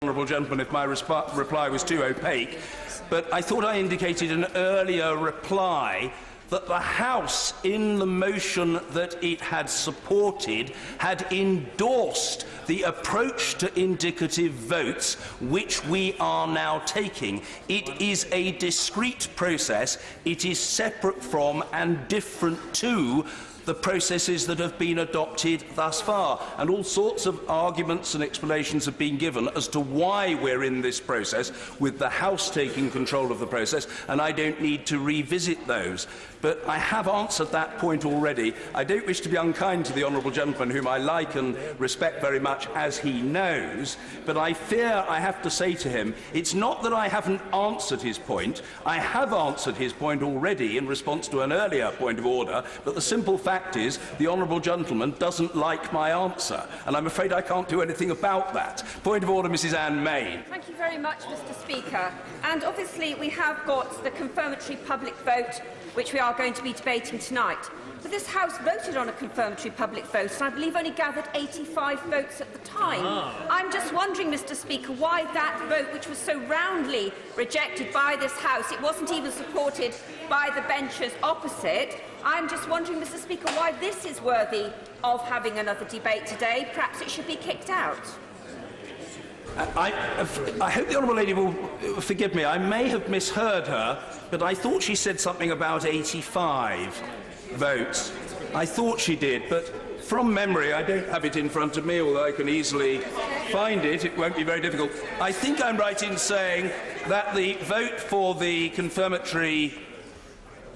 Honourable gentleman if my reply was too opaque, but I thought I indicated in an earlier reply that the House, in the motion that it had supported, had endorsed the approach to indicative votes which we are now taking. It is a discrete process. It is separate from and different to the processes that have been adopted thus far. And all sorts of arguments and explanations have been given as to why we're in this process, with the House taking control of the process, and I don't need to revisit those. But I have answered that point already. I don't wish to be unkind to the Honourable gentleman, whom I like and respect very much, as he knows, but I fear I have to say to him, it's not that I haven't answered his point. I have answered his point already in response to an earlier point of order, but the simple fact is the Honourable gentleman doesn't like my answer, and I'm afraid I can't do anything about that. Point of order, Mrs Anne Main. Thank you very much, Mr Speaker. And obviously we have got the confirmatory public vote, which we are going to be debating tonight. But this House voted on a confirmatory public vote, and I believe only gathered 85 votes at the time. I'm just wondering, Mr Speaker, why that vote, which was so roundly rejected by this House, it wasn't even supported by the benches opposite. I'm just wondering, Mr Speaker, why this is worthy of having another debate today. Perhaps it should be kicked out. I hope the Honourable Lady will forgive me. I may have misheard her, but I thought she said something about 85 votes. I thought she did, but from memory, I don't have it in front of me, although I can easily find it. It won't be very difficult. I think I'm right in saying that the vote for the confirmatory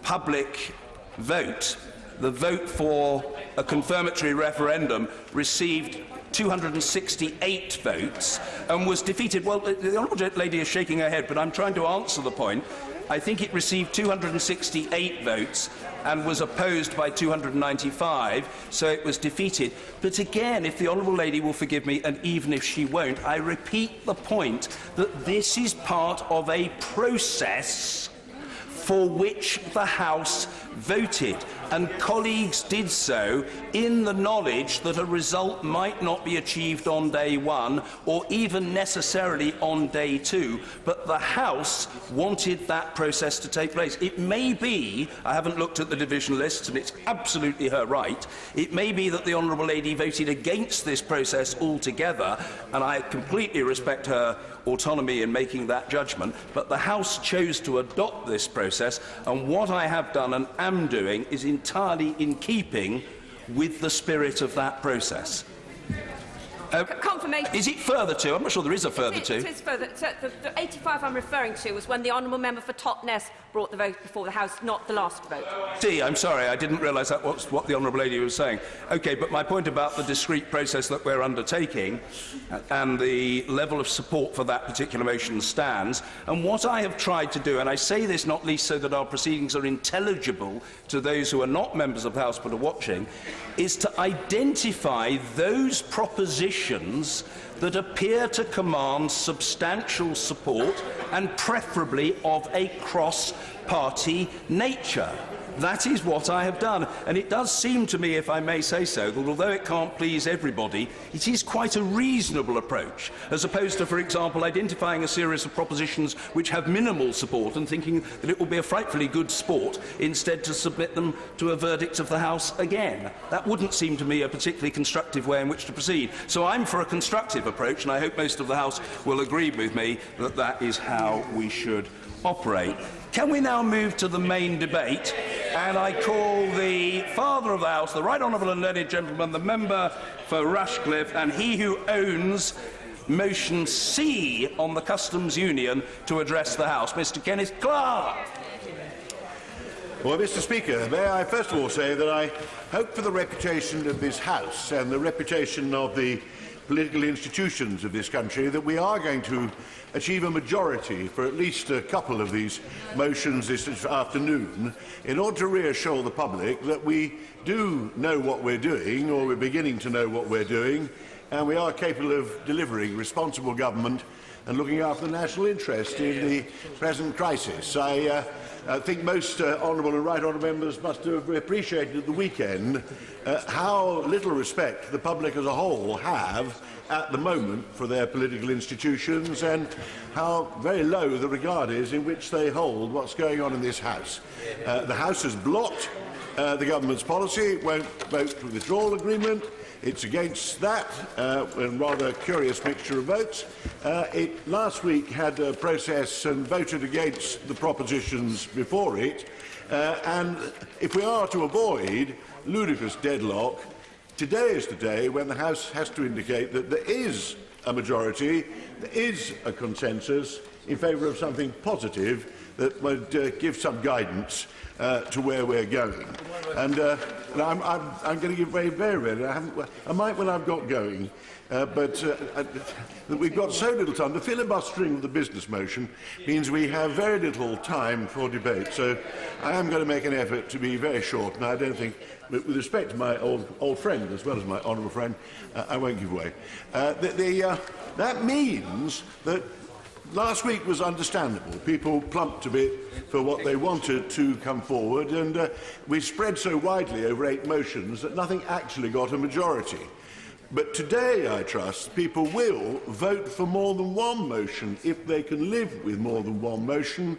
public vote, the vote for a confirmatory referendum, received 268 votes and was defeated. Well, the Honourable Lady is shaking her head, but I'm trying to answer the point. I think it received 268 votes and was opposed by 295, so it was defeated. But again, if the Honourable Lady will forgive me, and even if she won't, I repeat the point that this is part of a process for which the House voted, and colleagues did so in the knowledge that a result might not be achieved on day one or even necessarily on day two, but the House wanted that process to take place. It may be, I haven't looked at the division lists and it's absolutely her right, it may be that the Honourable Lady voted against this process altogether, and I completely respect her autonomy in making that judgment, but the House chose to adopt this process, and what I have done and am doing is entirely in keeping with the spirit of that process. Confirmation. Is it further to? I'm not sure there is a further to. It is further. So the 85 I'm referring to was when the Honourable Member for Totnes brought the vote before the House, not the last vote. I'm sorry, I didn't realise that was what the Honourable Lady was saying. OK, but my point about the discrete process that we're undertaking and the level of support for that particular motion stands, and what I have tried to do, and I say this not least so that our proceedings are intelligible to those who are not members of the House but are watching, is to identify those propositions that appear to command substantial support and preferably of a cross-party nature. That is what I have done, and it does seem to me, if I may say so, that although it can't please everybody, it is quite a reasonable approach, as opposed to, for example, identifying a series of propositions which have minimal support and thinking that it will be a frightfully good sport instead to submit them to a verdict of the House again. That wouldn't seem to me a particularly constructive way in which to proceed. So I'm for a constructive approach, and I hope most of the House will agree with me that that is how we should operate. Can we now move to the main debate? And I call the Father of the House, the Right Honourable and Learned Gentleman, the Member for Rushcliffe, and he who owns motion C on the Customs Union, to address the House. Mr Kenneth Clark. Well, Mr Speaker, may I first of all say that I hope for the reputation of this House and the reputation of the political institutions of this country that we are going to achieve a majority for at least a couple of these motions this afternoon in order to reassure the public that we do know what we're doing, or we're beginning to know what we're doing, and we are capable of delivering responsible government and looking after the national interest in the present crisis. I think most honourable and right honourable members must have appreciated at the weekend how little respect the public as a whole have at the moment for their political institutions and how very low the regard is in which they hold what's going on in this House. The House has blocked the government's policy, won't vote for the withdrawal agreement. It's against that, and rather curious mixture of votes. It last week had a process and voted against the propositions before it. And if we are to avoid ludicrous deadlock, today is the day when the House has to indicate that there is a majority, there is a consensus in favour of something positive that would give some guidance to where we're going. And I'm going to give way very readily. I might when I've got going, but we've got so little time. The filibustering of the business motion means we have very little time for debate. So I am going to make an effort to be very short, and I don't think, with respect to my old friend as well as my honourable friend, I won't give way. That means that last week was understandable. People plumped a bit for what they wanted to come forward, and we spread so widely over 8 motions that nothing actually got a majority. But today, I trust, people will vote for more than one motion if they can live with more than one motion,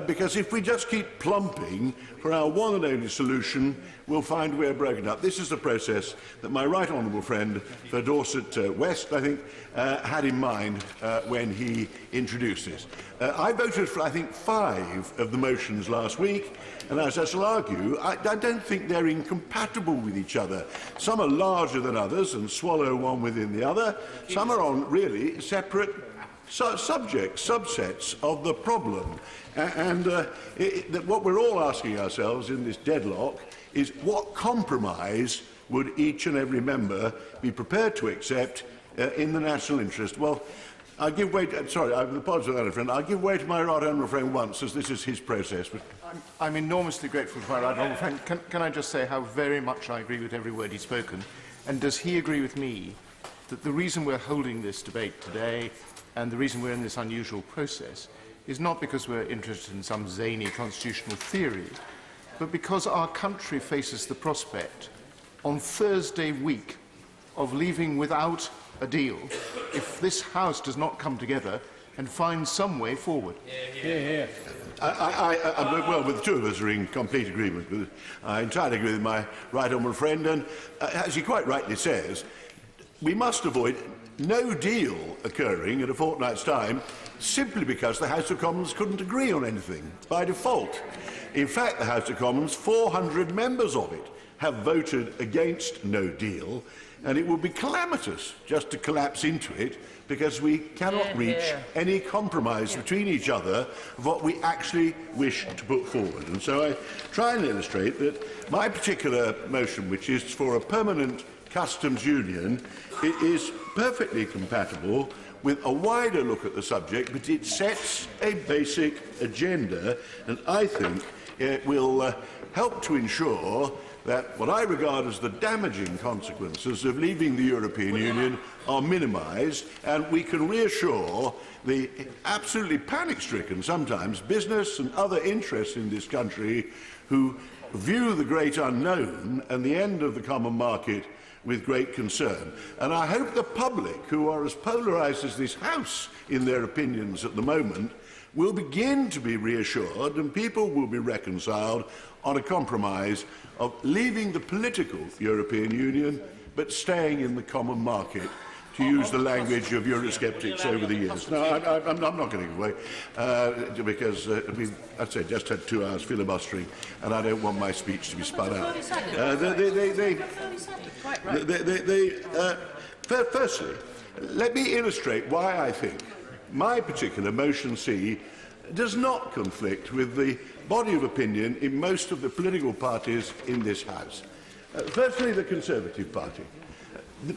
because if we just keep plumping for our one and only solution, we'll find we're broken up. This is the process that my right honourable friend for Dorset West, I think, had in mind when he introduced this. I voted for, I think, 5 of the motions last week, and as I shall argue, I don't think they're incompatible with each other. Some are larger than others and swallow one within the other. Some are on really separate subsets of the problem. What we're all asking ourselves in this deadlock is what compromise would each and every member be prepared to accept in the national interest? Well, I'll give way to, sorry, I apologise, Honourable friend. I'll give way to my right honourable friend once, as this is his process. But I'm enormously grateful to my right honourable friend. Can I just say how very much I agree with every word he's spoken? And does he agree with me that the reason we're holding this debate today and the reason we're in this unusual process is not because we're interested in some zany constitutional theory, but because our country faces the prospect on Thursday week of leaving without a deal if this House does not come together and find some way forward. Well, the 2 of us are in complete agreement. I entirely agree with my right honourable friend, and as he quite rightly says, we must avoid no deal occurring in a fortnight's time simply because the House of Commons couldn't agree on anything by default. In fact, the House of Commons, 400 members of it, have voted against no deal, and it would be calamitous just to collapse into it because we cannot reach any compromise between each other of what we actually wish to put forward. And so I try and illustrate that my particular motion, which is for a permanent customs union, it is perfectly compatible with a wider look at the subject, but it sets a basic agenda, and I think it will help to ensure that what I regard as the damaging consequences of leaving the European Union are minimised, and we can reassure the absolutely panic-stricken, sometimes, business and other interests in this country who view the great unknown and the end of the common market with great concern. And I hope the public, who are as polarised as this House in their opinions at the moment, will begin to be reassured and people will be reconciled on a compromise of leaving the political European Union but staying in the common market, to use the language of Eurosceptics over the years. No, I'm not going to give away, because I'd say just had 2 hours filibustering, and I don't want my speech to be spun out. Firstly, let me illustrate why I think my particular motion C does not conflict with the body of opinion in most of the political parties in this House. Firstly, the Conservative Party.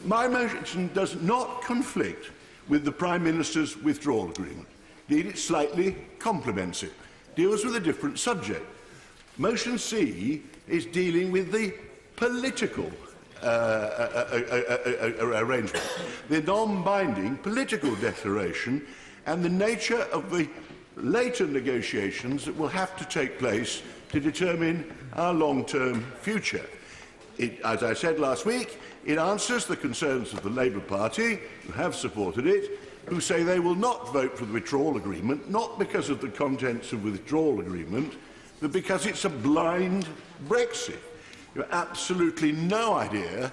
My motion does not conflict with the Prime Minister's withdrawal agreement. Indeed, it slightly complements it, deals with a different subject. Motion C is dealing with the political arrangement, the non-binding political declaration, and the nature of the later negotiations that will have to take place to determine our long-term future. as I said last week, it answers the concerns of the Labour Party, who have supported it, who say they will not vote for the withdrawal agreement, not because of the contents of the withdrawal agreement, but because it's a blind Brexit. You have absolutely no idea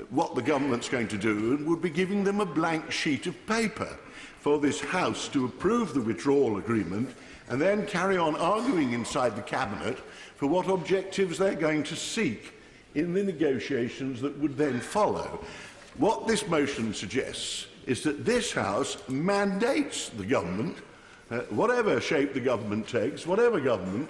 what the government's going to do and would be giving them a blank sheet of paper for this House to approve the withdrawal agreement and then carry on arguing inside the Cabinet for what objectives they're going to seek in the negotiations that would then follow. What this motion suggests is that this House mandates the government, whatever shape the government takes, whatever government,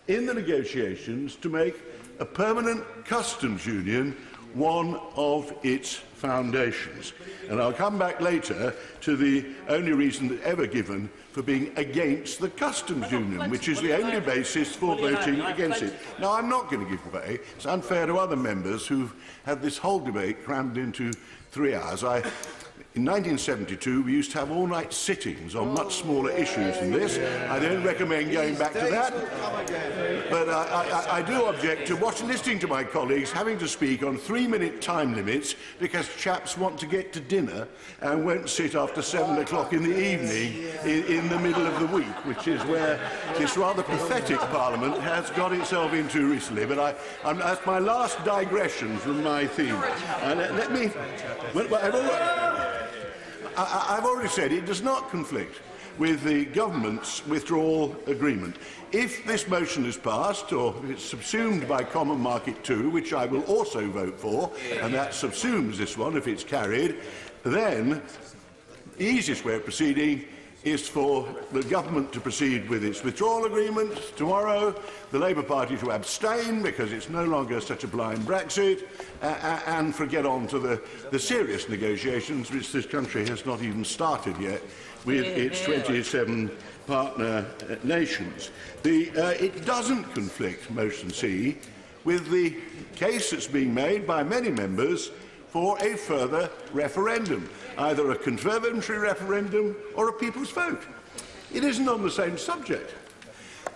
in the negotiations to make a permanent customs union one of its foundations. And I'll come back later to the only reason that ever given for being against the customs union, which is the only basis for voting against it. Now, I'm not going to give way. It's unfair to other members who've had this whole debate crammed into 3 hours. In 1972, we used to have all-night sittings on much smaller issues than this. I don't recommend going back to that. But I do object to listening to my colleagues having to speak on 3-minute time limits because chaps want to get to dinner and won't sit after 7 o'clock in the evening in the middle of the week, which is where this rather pathetic Parliament has got itself into recently. But that's my last digression from my theme. Let me... I've already said it does not conflict with the government's withdrawal agreement. If this motion is passed, or if it's subsumed by Common Market 2, which I will also vote for, and that subsumes this one if it's carried, then the easiest way of proceeding is for the government to proceed with its withdrawal agreement tomorrow, the Labour Party to abstain because it's no longer such a blind Brexit, and for get on to the serious negotiations which this country has not even started yet with its 27 partner nations. It doesn't conflict, motion C, with the case that's being made by many members for a further referendum, either a confirmatory referendum or a people's vote. It isn't on the same subject.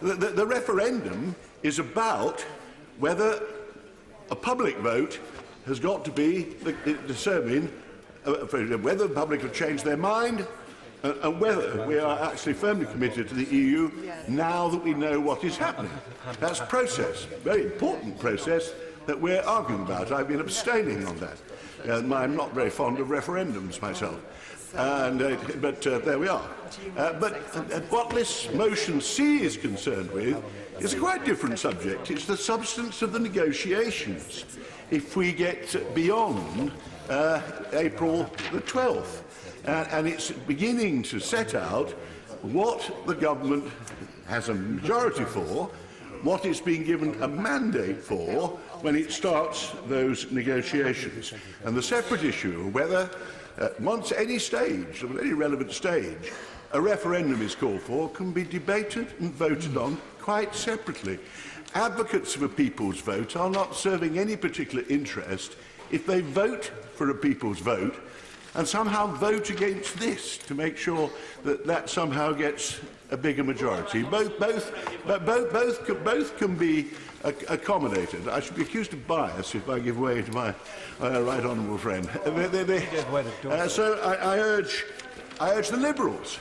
The referendum is about whether a public vote has got to be determined whether the public have changed their mind and whether we are actually firmly committed to the EU now that we know what is happening. That's a process, a very important process that we're arguing about. I've been abstaining on that. I'm not very fond of referendums myself, but there we are. But what this motion C is concerned with is a quite different subject. It's the substance of the negotiations. If we get beyond April the 12th, and it's beginning to set out what the government has a majority for, what it's being given a mandate for when it starts those negotiations. And the separate issue of whether, once any stage, of any relevant stage, a referendum is called for, can be debated and voted on quite separately. Advocates of a people's vote are not serving any particular interest if they vote for a people's vote and somehow vote against this to make sure that that somehow gets a bigger majority. Both can be accommodated. I should be accused of bias if I give way to my right honourable friend. So I urge the Liberals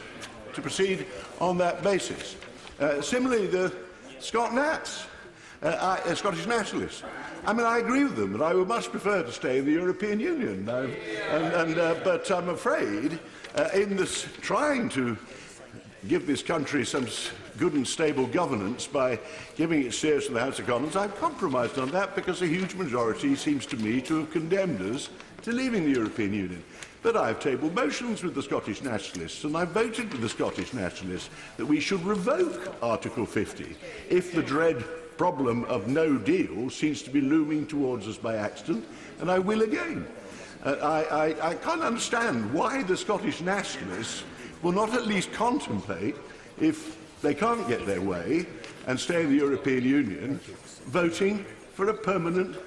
to proceed on that basis. Similarly, the Scottish Nationalists. I mean, I agree with them that I would much prefer to stay in the European Union. But I'm afraid, in this trying to give this country some good and stable governance by giving it shares to the House of Commons, I've compromised on that because a huge majority seems to me to have condemned us to leaving the European Union. But I've tabled motions with the Scottish Nationalists, and I've voted with the Scottish Nationalists that we should revoke Article 50 if the dread problem of no deal seems to be looming towards us by accident, and I will again. I can't understand why the Scottish Nationalists will not at least contemplate, if they can't get their way and stay in the European Union, voting for a permanent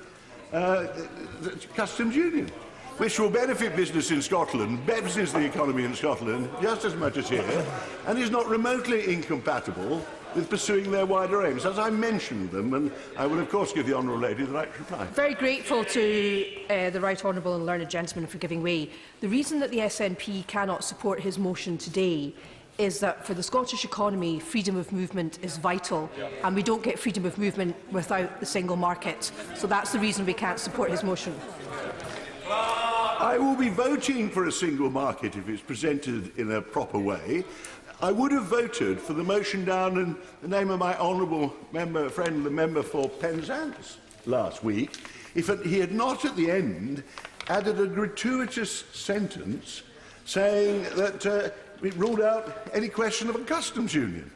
customs union, which will benefit business in Scotland, benefits the economy in Scotland just as much as here, and is not remotely incompatible with pursuing their wider aims, as I mentioned them, and I will of course give the Honourable Lady the right to reply. Very grateful to the Right Honourable and learned gentleman for giving way. The reason that the SNP cannot support his motion today is that for the Scottish economy, freedom of movement is vital, and we don't get freedom of movement without the single market. So that's the reason we can't support his motion. I will be voting for a single market if it's presented in a proper way. I would have voted for the motion down in the name of my honourable member friend, the member for Penzance, last week, if he had not at the end added a gratuitous sentence saying that it ruled out any question of a customs union.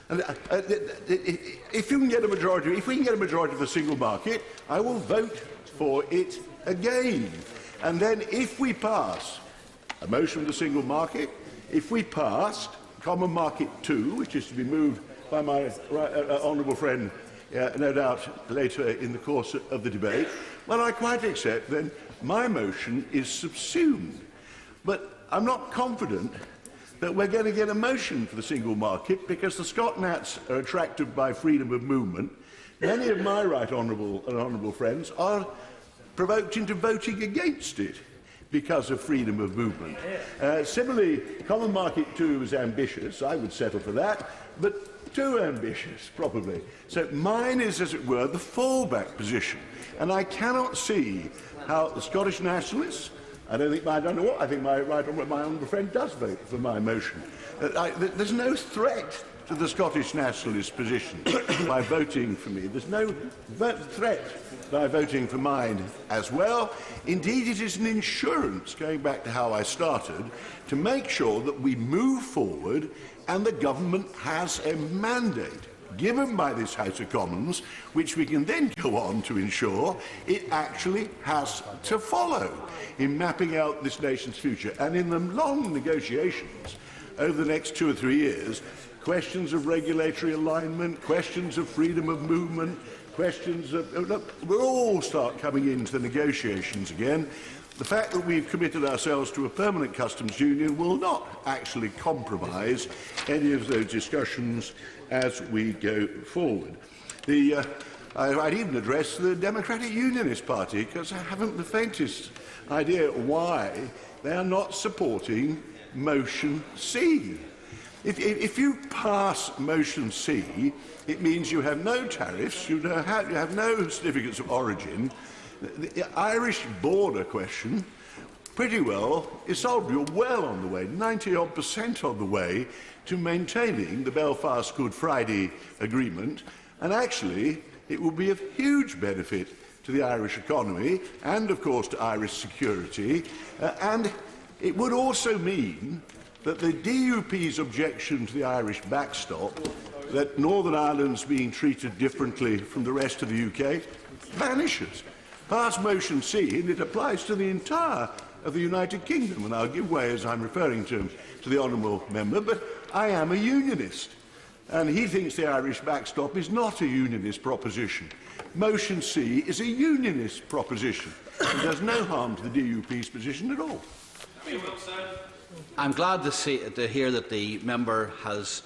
And, if you can get a majority, if we can get a majority for a single market, I will vote for it again. And then, if we pass a motion for the single market, if we passed Common Market 2, which is to be moved by my honourable friend, no doubt later in the course of the debate, well, I quite accept then my motion is subsumed. But I'm not confident that we're going to get a motion for the single market because the Scotnats are attracted by freedom of movement. Many of my right honourable and honourable friends are provoked into voting against it because of freedom of movement. Similarly, Common Market 2 is ambitious. I would settle for that, but too ambitious, probably. So mine is, as it were, the fallback position. And I cannot see how the Scottish nationalists, I think my honourable friend does vote for my motion. There's no threat to the Scottish nationalist position by voting for me. There's no threat by voting for mine as well. Indeed, it is an insurance, going back to how I started, to make sure that we move forward and the government has a mandate given by this House of Commons, which we can then go on to ensure it actually has to follow in mapping out this nation's future. And in the long negotiations over the next 2 or 3 years, questions of regulatory alignment, questions of freedom of movement, questions of... we'll all start coming into the negotiations again. The fact that we've committed ourselves to a permanent customs union will not actually compromise any of those discussions as we go forward. I'd even address the Democratic Unionist Party, because I haven't the faintest idea why they are not supporting Motion C. If you pass Motion C, it means you have no tariffs, you have no certificates of origin. The Irish border question, pretty well, is solved. You're well on the way, 90-odd% on the way to maintaining the Belfast Good Friday Agreement, and actually it will be of huge benefit to the Irish economy and, of course, to Irish security, and it would also mean that the DUP's objection to the Irish backstop, that Northern Ireland's being treated differently from the rest of the UK, vanishes. Pass Motion C, and it applies to the entire of the United Kingdom, and I'll give way, as I'm referring to the honourable member, but I am a unionist, and he thinks the Irish backstop is not a unionist proposition. Motion C is a unionist proposition. It does no harm to the DUP's position at all. I'm glad to hear that the member has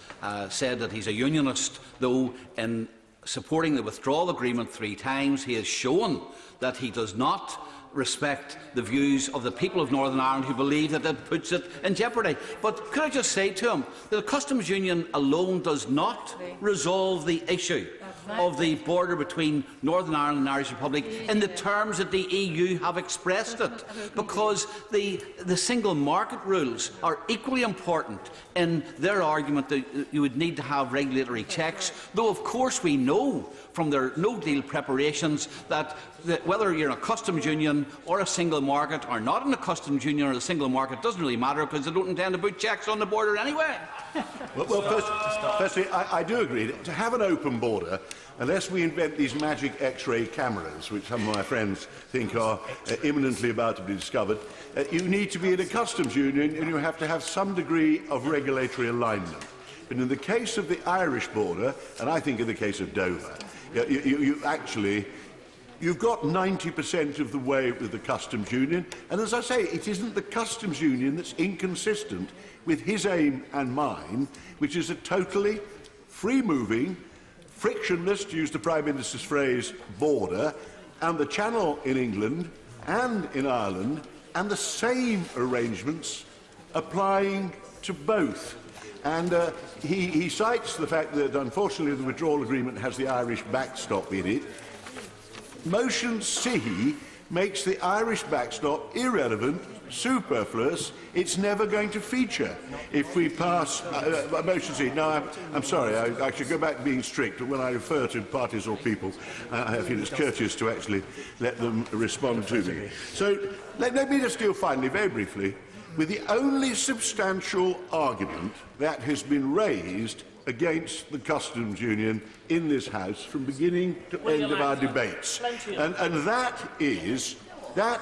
said that he's a unionist, though in supporting the withdrawal agreement 3 times he has shown that he does not respect the views of the people of Northern Ireland who believe that it puts it in jeopardy. But could I just say to him that the customs union alone does not resolve the issue of the border between Northern Ireland and the Irish Republic in the terms that the EU have expressed it, because the single market rules are equally important in their argument that you would need to have regulatory checks, though of course we know from their no-deal preparations that whether you're in a customs union or a single market, or not in a customs union or a single market, doesn't really matter, because they don't intend to put checks on the border anyway. Firstly, I do agree. To have an open border, unless we invent these magic X-ray cameras, which some of my friends think are imminently about to be discovered, you need to be in a customs union, and you have to have some degree of regulatory alignment. But in the case of the Irish border, and I think in the case of Dover, you've got 90% of the way with the customs union, and as I say, it isn't the customs union that's inconsistent with his aim and mine, which is a totally free-moving, frictionless, to use the Prime Minister's phrase, border, and the Channel in England and in Ireland, and the same arrangements applying to both. And he cites the fact that, unfortunately, the withdrawal agreement has the Irish backstop in it. Motion C makes the Irish backstop irrelevant, superfluous. It's never going to feature if we pass motion C. Now, I'm sorry, I should go back to being strict, but when I refer to parties or people, I feel it's courteous to actually let them respond to me. So let me just deal finally, very briefly, with the only substantial argument that has been raised against the Customs Union in this House from beginning to end of our debates. And that is that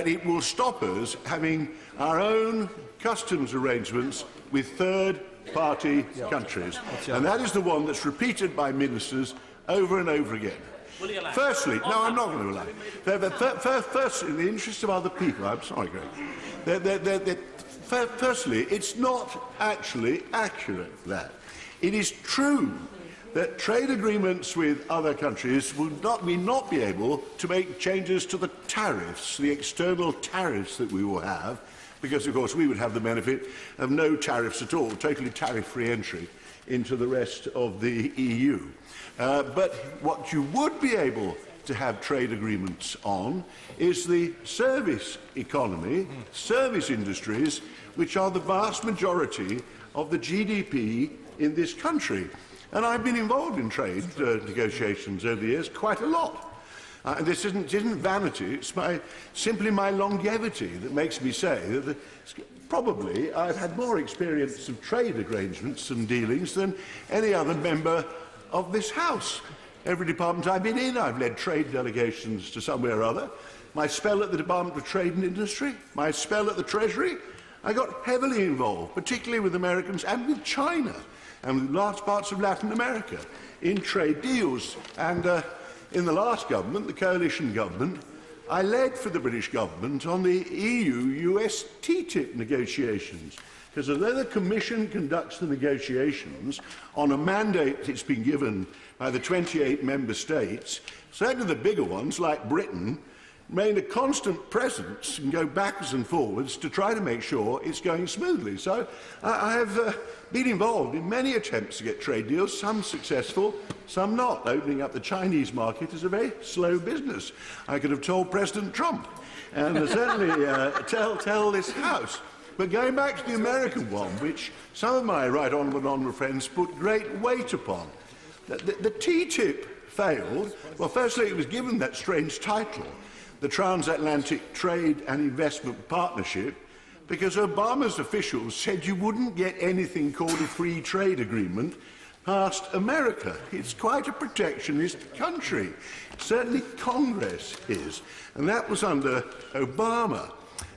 it will stop us having our own customs arrangements with third-party countries. And that is the one that's repeated by ministers over and over again. Firstly, no, I'm not going to allow it. First, in the interest of other people, I'm sorry, Greg. Firstly, it's not actually accurate that. It is true that trade agreements with other countries would not be able to make changes to the tariffs, the external tariffs that we will have, because, of course, we would have the benefit of no tariffs at all, totally tariff-free entry into the rest of the EU. But what you would be able to have trade agreements on is the service economy, service industries, which are the vast majority of the GDP in this country. And I've been involved in trade negotiations over the years quite a lot. And this isn't vanity, it's simply my longevity that makes me say that probably I've had more experience of trade arrangements and dealings than any other member of this House. Every department I've been in, I've led trade delegations to somewhere or other. My spell at the Department of Trade and Industry, my spell at the Treasury, I got heavily involved, particularly with Americans and with China and with large parts of Latin America, in trade deals. And in the last government, the coalition government, I led for the British government on the EU-US TTIP negotiations. Because although the Commission conducts the negotiations on a mandate it's been given by the 28 member states, certainly the bigger ones, like Britain, remain a constant presence and go backwards and forwards to try to make sure it's going smoothly. So I have been involved in many attempts to get trade deals, some successful, some not. Opening up the Chinese market is a very slow business. I could have told President Trump, and certainly tell this House. But going back to the American one, which some of my right honourable and honourable friends put great weight upon, the TTIP failed. Well, firstly, it was given that strange title, the Transatlantic Trade and Investment Partnership, because Obama's officials said you wouldn't get anything called a free trade agreement past America. It's quite a protectionist country. Certainly Congress is. And that was under Obama.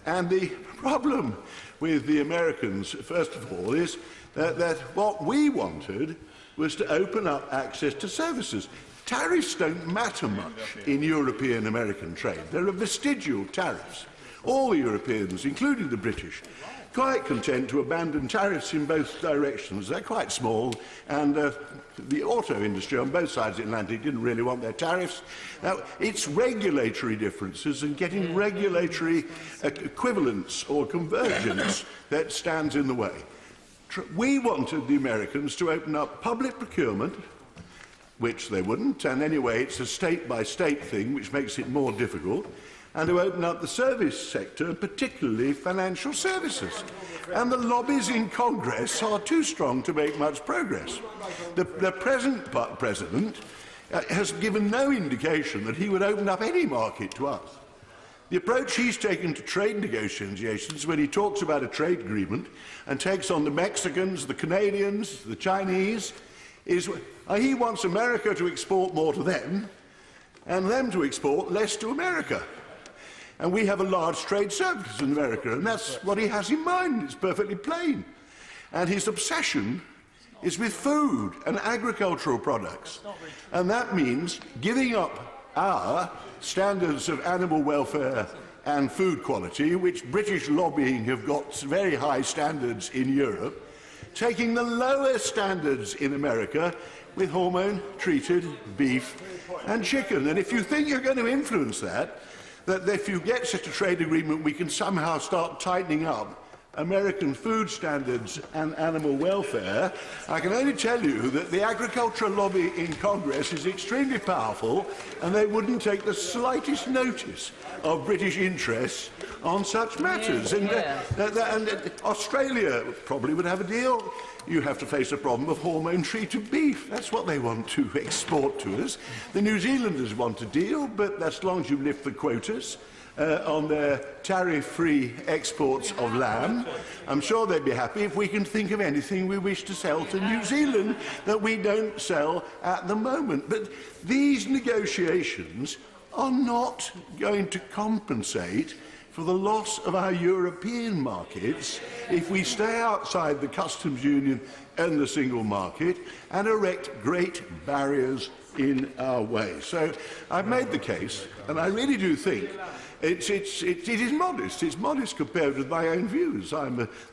And the problem with the Americans, first of all, is that what we wanted was to open up access to services. Tariffs don't matter much in European-American trade. There are vestigial tariffs. All the Europeans, including the British, quite content to abandon tariffs in both directions. They're quite small, and the auto industry on both sides of the Atlantic didn't really want their tariffs. Now, it's regulatory differences and getting regulatory equivalence or convergence that stands in the way. We wanted the Americans to open up public procurement, which they wouldn't, and anyway it's a state-by-state thing which makes it more difficult, and to open up the service sector, particularly financial services. And the lobbies in Congress are too strong to make much progress. The present President has given no indication that he would open up any market to us. The approach he's taken to trade negotiations when he talks about a trade agreement and takes on the Mexicans, the Canadians, the Chinese, is he wants America to export more to them and them to export less to America. And we have a large trade surplus in America, and that's what he has in mind. It's perfectly plain. And his obsession is with food and agricultural products. And that means giving up our standards of animal welfare and food quality, which British lobbying have got very high standards in Europe, taking the lower standards in America with hormone-treated beef and chicken. And if you think you're going to influence that if you get such a trade agreement, we can somehow start tightening up American food standards and animal welfare, I can only tell you that the agricultural lobby in Congress is extremely powerful, and they wouldn't take the slightest notice of British interests on such matters. And Australia probably would have a deal. You have to face a problem of hormone-treated beef. That's what they want to export to us. The New Zealanders want a deal, but as long as you lift the quotas on their tariff-free exports of lamb, I'm sure they'd be happy if we can think of anything we wish to sell to New Zealand that we don't sell at the moment. But these negotiations are not going to compensate for the loss of our European markets if we stay outside the customs union and the single market and erect great barriers in our way. So I've made the case, and I really do think it is modest. It's modest compared with my own views.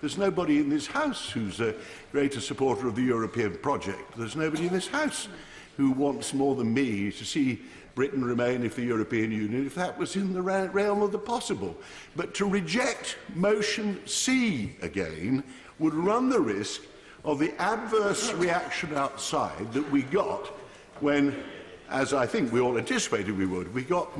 There's nobody in this House who's a greater supporter of the European project. There's nobody in this House who wants more than me to see Britain remain in the European Union if that was in the realm of the possible. But to reject motion C again would run the risk of the adverse reaction outside that we got when, as I think we all anticipated we would, we got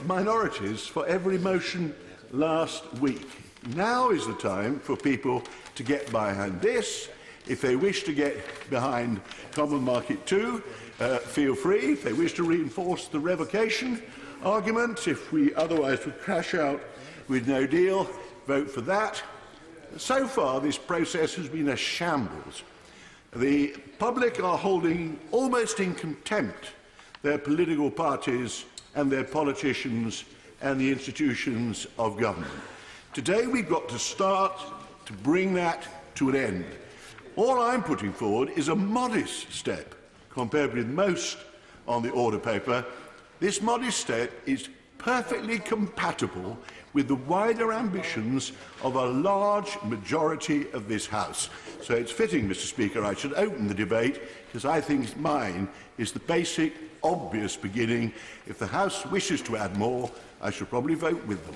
minorities for every motion last week. Now is the time for people to get behind this. If they wish to get behind Common Market 2, feel free. If they wish to reinforce the revocation argument, if we otherwise would crash out with no deal, vote for that. So far, this process has been a shambles. The public are holding almost in contempt their political parties and their politicians and the institutions of government. Today we've got to start to bring that to an end. All I'm putting forward is a modest step compared with most on the order paper. This modest step is perfectly compatible with the wider ambitions of a large majority of this House. So it's fitting, Mr. Speaker, I should open the debate, because I think mine is the basic, obvious beginning. If the House wishes to add more, I shall probably vote with them.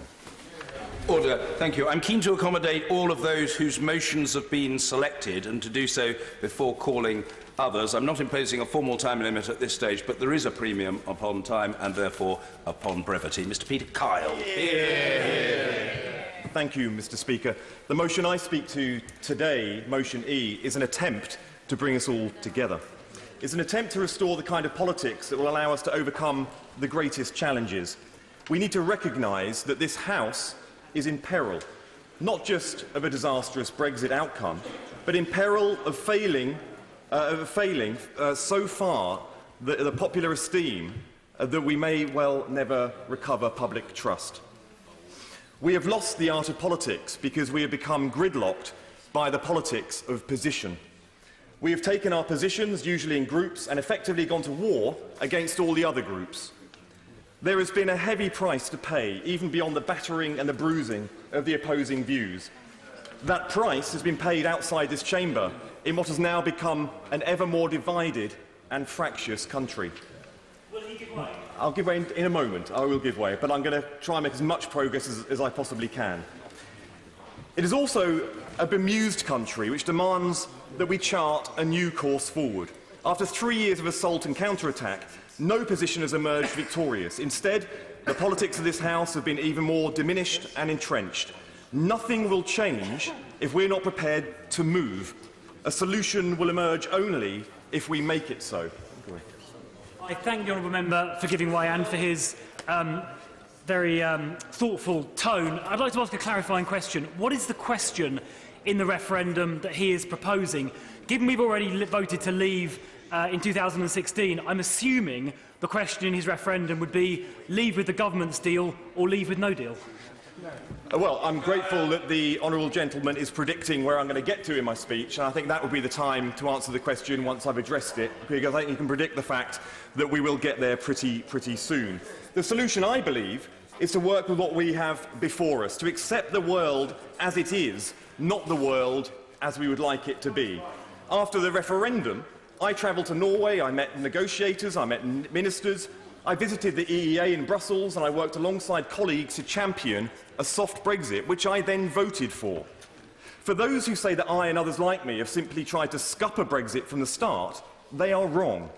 Order. Thank you. I'm keen to accommodate all of those whose motions have been selected and to do so before calling others. I'm not imposing a formal time limit at this stage, but there is a premium upon time and therefore upon brevity. Mr. Peter Kyle. Thank you, Mr. Speaker. The motion I speak to today, motion E, is an attempt to bring us all together. It's an attempt to restore the kind of politics that will allow us to overcome the greatest challenges. We need to recognise that this House is in peril, not just of a disastrous Brexit outcome, but in peril of failing so far the popular esteem that we may well never recover public trust. We have lost the art of politics because we have become gridlocked by the politics of position. We have taken our positions, usually in groups, and effectively gone to war against all the other groups. There has been a heavy price to pay, even beyond the battering and the bruising of the opposing views. That price has been paid outside this chamber in what has now become an ever more divided and fractious country. Will he give way? I'll give way in a moment. I will give way, but I'm going to try and make as much progress as I possibly can. It is also a bemused country which demands that we chart a new course forward. After 3 years of assault and counterattack, no position has emerged victorious. Instead, the politics of this House have been even more diminished and entrenched. Nothing will change if we're not prepared to move. A solution will emerge only if we make it so. I thank the honourable member for giving way and for his very thoughtful tone. I'd like to ask a clarifying question. What is the question in the referendum that he is proposing? Given we've already voted to leave in 2016, I'm assuming the question in his referendum would be leave with the government's deal or leave with no deal. Well, I'm grateful that the honourable gentleman is predicting where I'm going to get to in my speech, and I think that would be the time to answer the question once I've addressed it, because I think you can predict the fact that we will get there pretty soon. The solution, I believe, is to work with what we have before us, to accept the world as it is, not the world as we would like it to be. After the referendum, I travelled to Norway, I met negotiators, I met ministers, I visited the EEA in Brussels, and I worked alongside colleagues to champion a soft Brexit, which I then voted for. For those who say that I and others like me have simply tried to scupper Brexit from the start, they are wrong.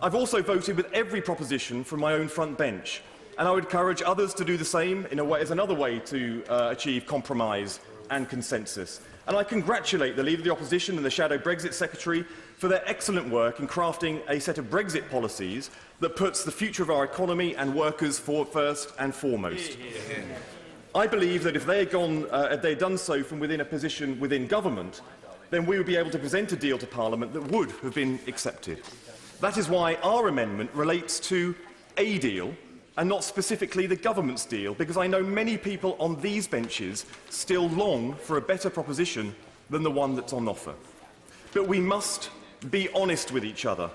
I've also voted with every proposition from my own front bench, and I would encourage others to do the same as another way to achieve compromise and consensus. And I congratulate the Leader of the Opposition and the Shadow Brexit Secretary for their excellent work in crafting a set of Brexit policies that puts the future of our economy and workers first and foremost. I believe that if they had done so from within a position within government, then we would be able to present a deal to Parliament that would have been accepted. That is why our amendment relates to a deal and not specifically the government's deal, because I know many people on these benches still long for a better proposition than the one that's on offer. But we must be honest with each other.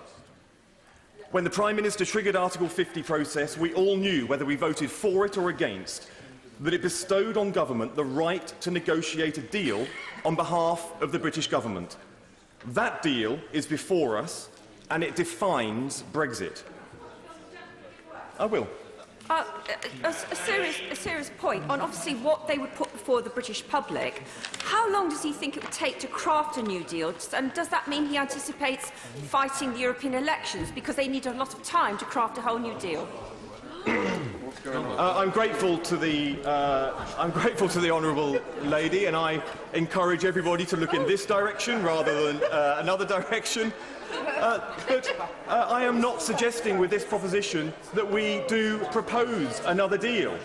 When the Prime Minister triggered Article 50 process, we all knew, whether we voted for it or against, that it bestowed on government the right to negotiate a deal on behalf of the British government. That deal is before us, and it defines Brexit. I will. A serious point on obviously what they would put before the British public. How long does he think it would take to craft a new deal? And does that mean he anticipates fighting the European elections because they need a lot of time to craft a whole new deal? I'm grateful to the Honourable lady, and I encourage everybody to look in this direction rather than another direction. But I am not suggesting with this proposition that we do propose another deal.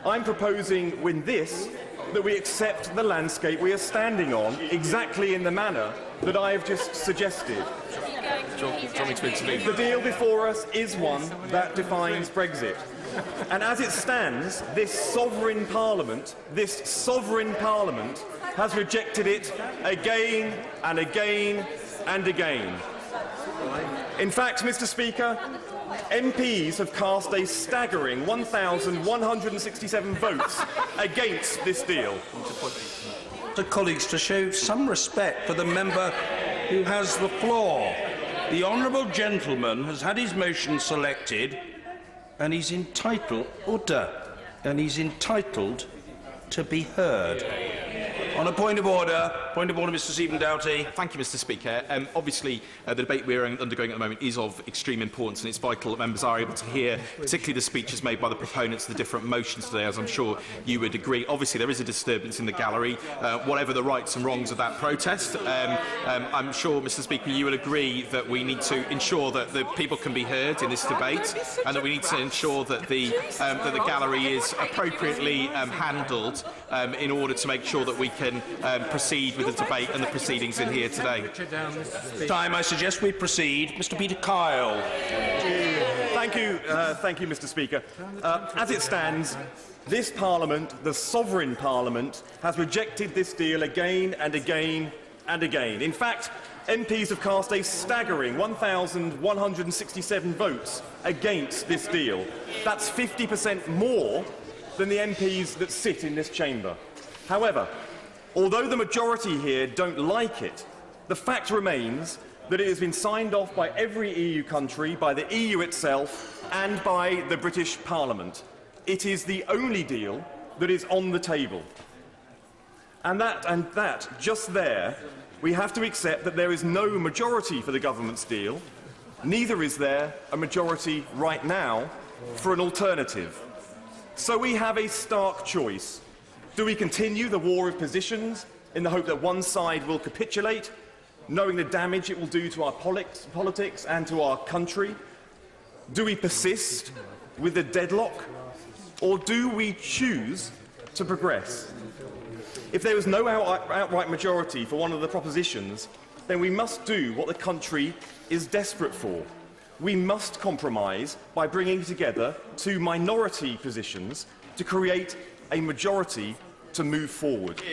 I'm proposing with this that we accept the landscape we are standing on exactly in the manner that I have just suggested. The deal before us is one that defines Brexit. And as it stands, this sovereign Parliament has rejected it again and again and again. In fact, Mr. Speaker, MPs have cast a staggering 1,167 votes against this deal. To colleagues, to show some respect for the member who has the floor. The honourable gentleman has had his motion selected, and he's entitled to be heard. On a point of order, Mr. Stephen Doughty. Thank you, Mr. Speaker. Obviously, the debate we're undergoing at the moment is of extreme importance, and it's vital that members are able to hear, particularly the speeches made by the proponents of the different motions today, as I'm sure you would agree. Obviously, there is a disturbance in the gallery, whatever the rights and wrongs of that protest. I'm sure, Mr. Speaker, you will agree that we need to ensure that the people can be heard in this debate, and that we need to ensure that the gallery is appropriately handled in order to make sure that we can proceed with the debate and the proceedings in here today. Time, I suggest we proceed. Mr. Peter Kyle. Thank you, Mr. Speaker. As it stands, this Parliament, the sovereign Parliament, has rejected this deal again and again and again. In fact, MPs have cast a staggering 1,167 votes against this deal. That's 50% more than the MPs that sit in this chamber. However, although the majority here don't like it, the fact remains that it has been signed off by every EU country, by the EU itself, and by the British Parliament. It is the only deal that is on the table. And just there, we have to accept that there is no majority for the government's deal, neither is there a majority right now for an alternative. So we have a stark choice. Do we continue the war of positions in the hope that one side will capitulate, knowing the damage it will do to our politics and to our country? Do we persist with the deadlock, or do we choose to progress? If there is no outright majority for one of the propositions, then we must do what the country is desperate for. We must compromise by bringing together two minority positions to create a majority to move forward.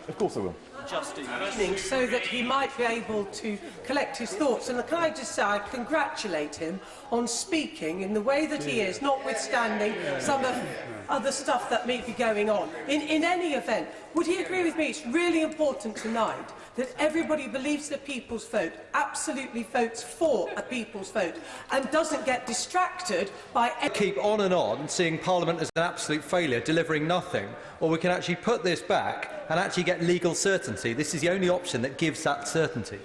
Of course I will. so that he might be able to collect his thoughts. And can I just say I congratulate him on speaking in the way that he is, notwithstanding some of other stuff that may be going on. In any event, would he agree with me it's really important tonight that everybody believes the people's vote, absolutely votes for a people's vote, and doesn't get distracted by... Keep on seeing Parliament as an absolute failure, delivering nothing, or we can actually put this back and actually get legal certainty. This is the only option that gives that certainty.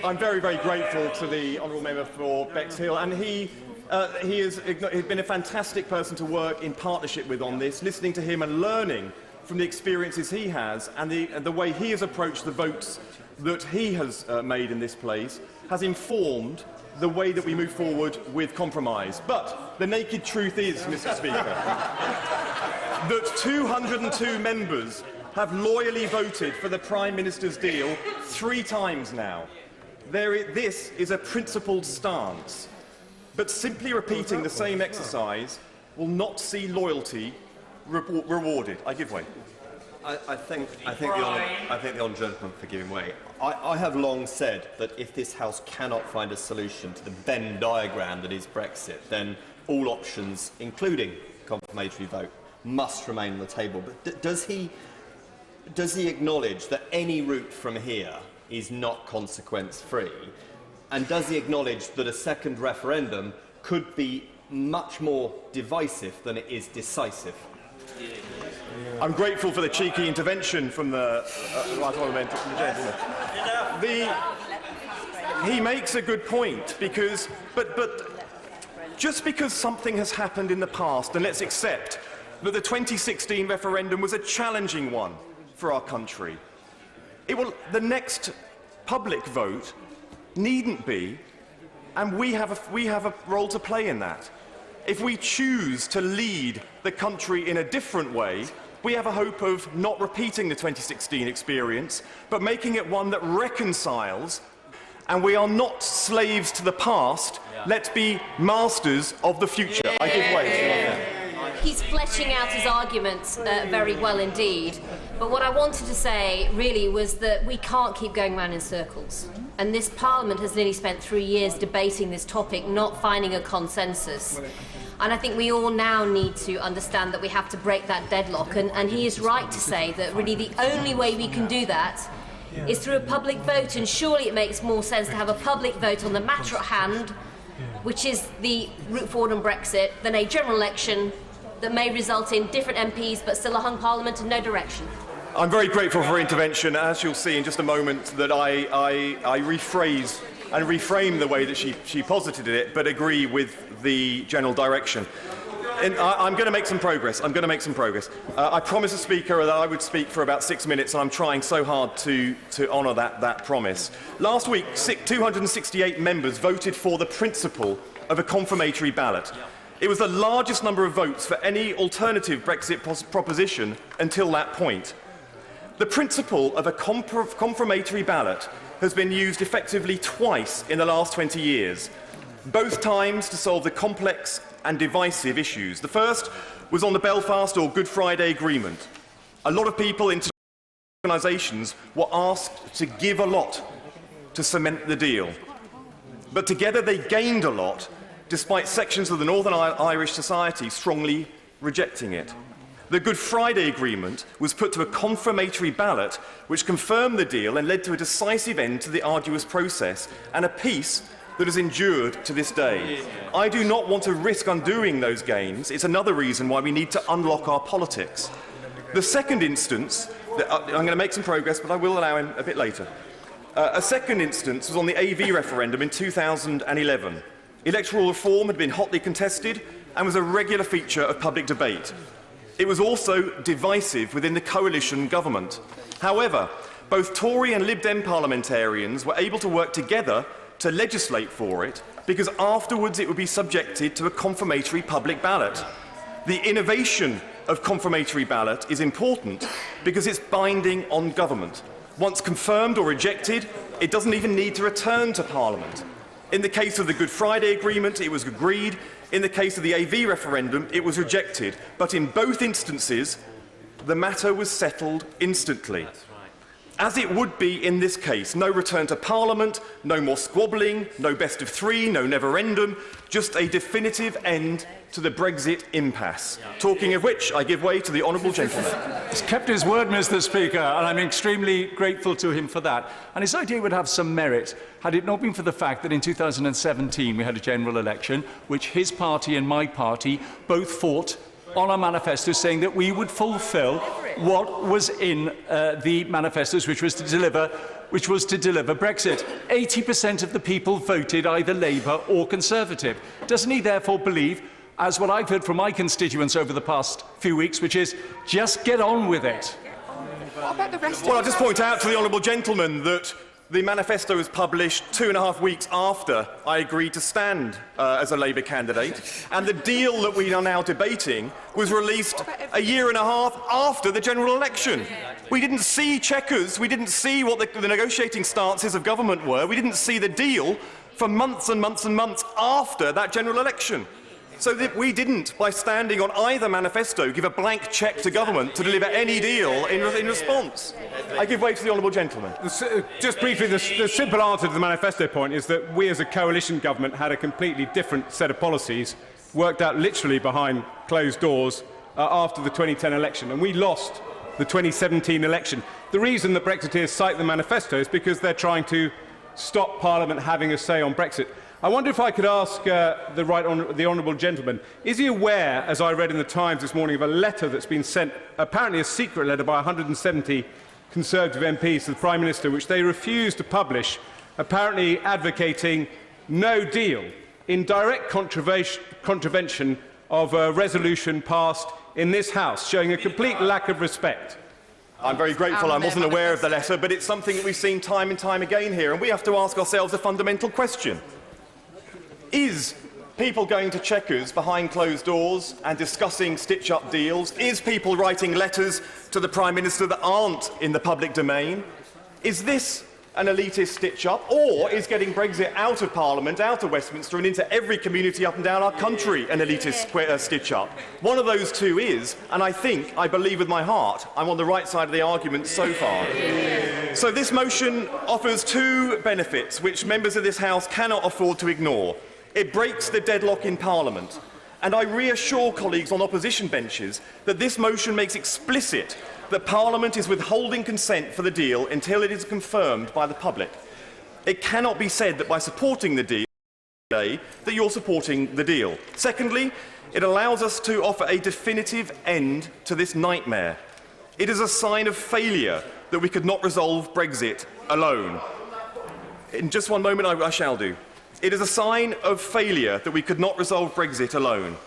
I'm very, very grateful to the Honourable Member for Bexhill, and he has been a fantastic person to work in partnership with on this, listening to him and learning from the experiences he has and the way he has approached the votes that he has made in this place has informed the way that we move forward with compromise. But the naked truth is, Mr. Speaker, that 202 members have loyally voted for the Prime Minister's deal 3 times now. This is a principled stance. But simply repeating the same exercise will not see loyalty rewarded. I give way. I thank the honourable gentleman for giving way. I have long said that if this House cannot find a solution to the Venn diagram that is Brexit, then all options, including confirmatory vote, must remain on the table. But does he acknowledge that any route from here is not consequence-free? And does he acknowledge that a second referendum could be much more divisive than it is decisive? I'm grateful for the cheeky intervention from the right honourable gentleman. He makes a good point, because, but just because something has happened in the past, and let's accept that the 2016 referendum was a challenging one for our country, the next public vote needn't be, and we have a role to play in that. If we choose to lead the country in a different way, we have a hope of not repeating the 2016 experience, but making it one that reconciles, and we are not slaves to the past. Let's be masters of the future. I give way. He's fleshing out his arguments very well indeed. But what I wanted to say really was that we can't keep going round in circles. And this Parliament has nearly spent 3 years debating this topic, not finding a consensus. And I think we all now need to understand that we have to break that deadlock. And he is right to say that really the only way we can do that is through a public vote. And surely it makes more sense to have a public vote on the matter at hand, which is the route forward on Brexit, than a general election that may result in different MPs but still a hung Parliament and no direction. I'm very grateful for her intervention. As you'll see in just a moment, that I rephrase and reframe the way that she posited it, but agree with the general direction. And I'm going to make some progress. I promised the Speaker that I would speak for about 6 minutes, and I'm trying so hard to honour that promise. Last week, 268 members voted for the principle of a confirmatory ballot. It was the largest number of votes for any alternative Brexit proposition until that point. The principle of a confirmatory ballot has been used effectively twice in the last 20 years, both times to solve the complex and divisive issues. The first was on the Belfast or Good Friday Agreement. A lot of people in organisations were asked to give a lot to cement the deal. But together they gained a lot, despite sections of the Northern Irish society strongly rejecting it. The Good Friday Agreement was put to a confirmatory ballot which confirmed the deal and led to a decisive end to the arduous process and a peace that has endured to this day. I do not want to risk undoing those gains. It's another reason why we need to unlock our politics. The second instance, I'm going to make some progress, but I will allow him a bit later. A second instance was on the AV referendum in 2011. Electoral reform had been hotly contested and was a regular feature of public debate. It was also divisive within the coalition government. However, both Tory and Lib Dem parliamentarians were able to work together to legislate for it, because afterwards it would be subjected to a confirmatory public ballot. The innovation of confirmatory ballot is important because it's binding on government. Once confirmed or rejected, it doesn't even need to return to Parliament. In the case of the Good Friday Agreement, it was agreed. In the case of the AV referendum, it was rejected. But in both instances, the matter was settled instantly. as it would be in this case. No return to Parliament, no more squabbling, no best of three, no never-endum, just a definitive end to the Brexit impasse. Talking of which, I give way to the Honourable Gentleman. He's kept his word, Mr. Speaker, and I'm extremely grateful to him for that. And his idea would have some merit had it not been for the fact that in 2017 we had a general election, which his party and my party both fought on our manifestos, saying that we would fulfil what was in the manifestos, which was to deliver Brexit. 80% of the people voted either Labour or Conservative. Doesn't he therefore believe, as what I've heard from my constituents over the past few weeks, which is just get on with it? What about the rest Well, I'll just point out to the Honourable Gentleman that the manifesto was published 2.5 weeks after I agreed to stand as a Labour candidate, and the deal that we are now debating was released 1.5 years after the general election. We didn't see checkers, we didn't see what the negotiating stances of government were, we didn't see the deal for months and months and months after that general election. So that we didn't, by standing on either manifesto, give a blank cheque to government to deliver any deal in response. I give way to the Honourable Gentleman. Just briefly, the simple answer to the manifesto point is that we as a coalition government had a completely different set of policies worked out literally behind closed doors after the 2010 election, and we lost the 2017 election. The reason that Brexiteers cite the manifesto is because they're trying to stop Parliament having a say on Brexit. I wonder if I could ask the Honourable Gentleman, is he aware, as I read in the Times this morning, of a letter that's been sent, apparently a secret letter by 170 Conservative MPs to the Prime Minister, which they refused to publish, apparently advocating no deal, in direct contravention of a resolution passed in this House, showing a complete lack of respect? I'm very grateful I wasn't aware of the letter, but it's something that we've seen time and time again here, and we have to ask ourselves a fundamental question. Is people going to checkers behind closed doors and discussing stitch-up deals? Is people writing letters to the Prime Minister that aren't in the public domain? Is this an elitist stitch-up, or is getting Brexit out of Parliament, out of Westminster and into every community up and down our country an elitist stitch-up? One of those two is, and I believe with my heart, I'm on the right side of the argument so far. So this motion offers two benefits which members of this House cannot afford to ignore. It breaks the deadlock in Parliament, and I reassure colleagues on opposition benches that this motion makes explicit that Parliament is withholding consent for the deal until it is confirmed by the public. It cannot be said that by supporting the deal today that you're supporting the deal. Secondly, it allows us to offer a definitive end to this nightmare. It is a sign of failure that we could not resolve Brexit alone. In just one moment I shall do. It is a sign of failure that we could not resolve Brexit alone,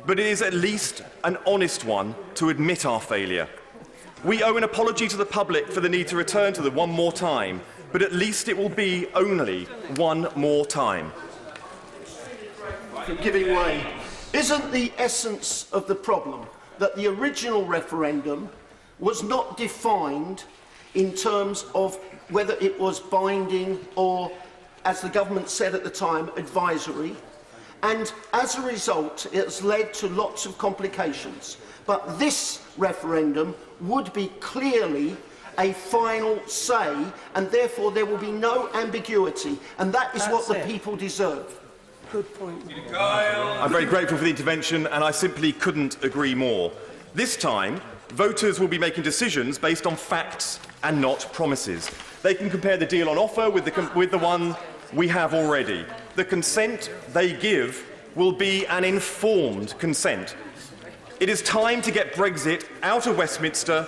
but it is at least an honest one to admit our failure. We owe an apology to the public for the need to return to them one more time, but at least it will be only one more time. From giving way. Isn't the essence of the problem that the original referendum was not defined in terms of whether it was binding or, as the government said at the time, advisory, and as a result it has led to lots of complications. But this referendum would be clearly a final say, and therefore there will be no ambiguity, and that is what the people deserve. Good point. I'm very grateful for the intervention, and I simply couldn't agree more. This time, voters will be making decisions based on facts and not promises. They can compare the deal on offer with the one we have already. The consent they give will be an informed consent. It is time to get Brexit out of Westminster,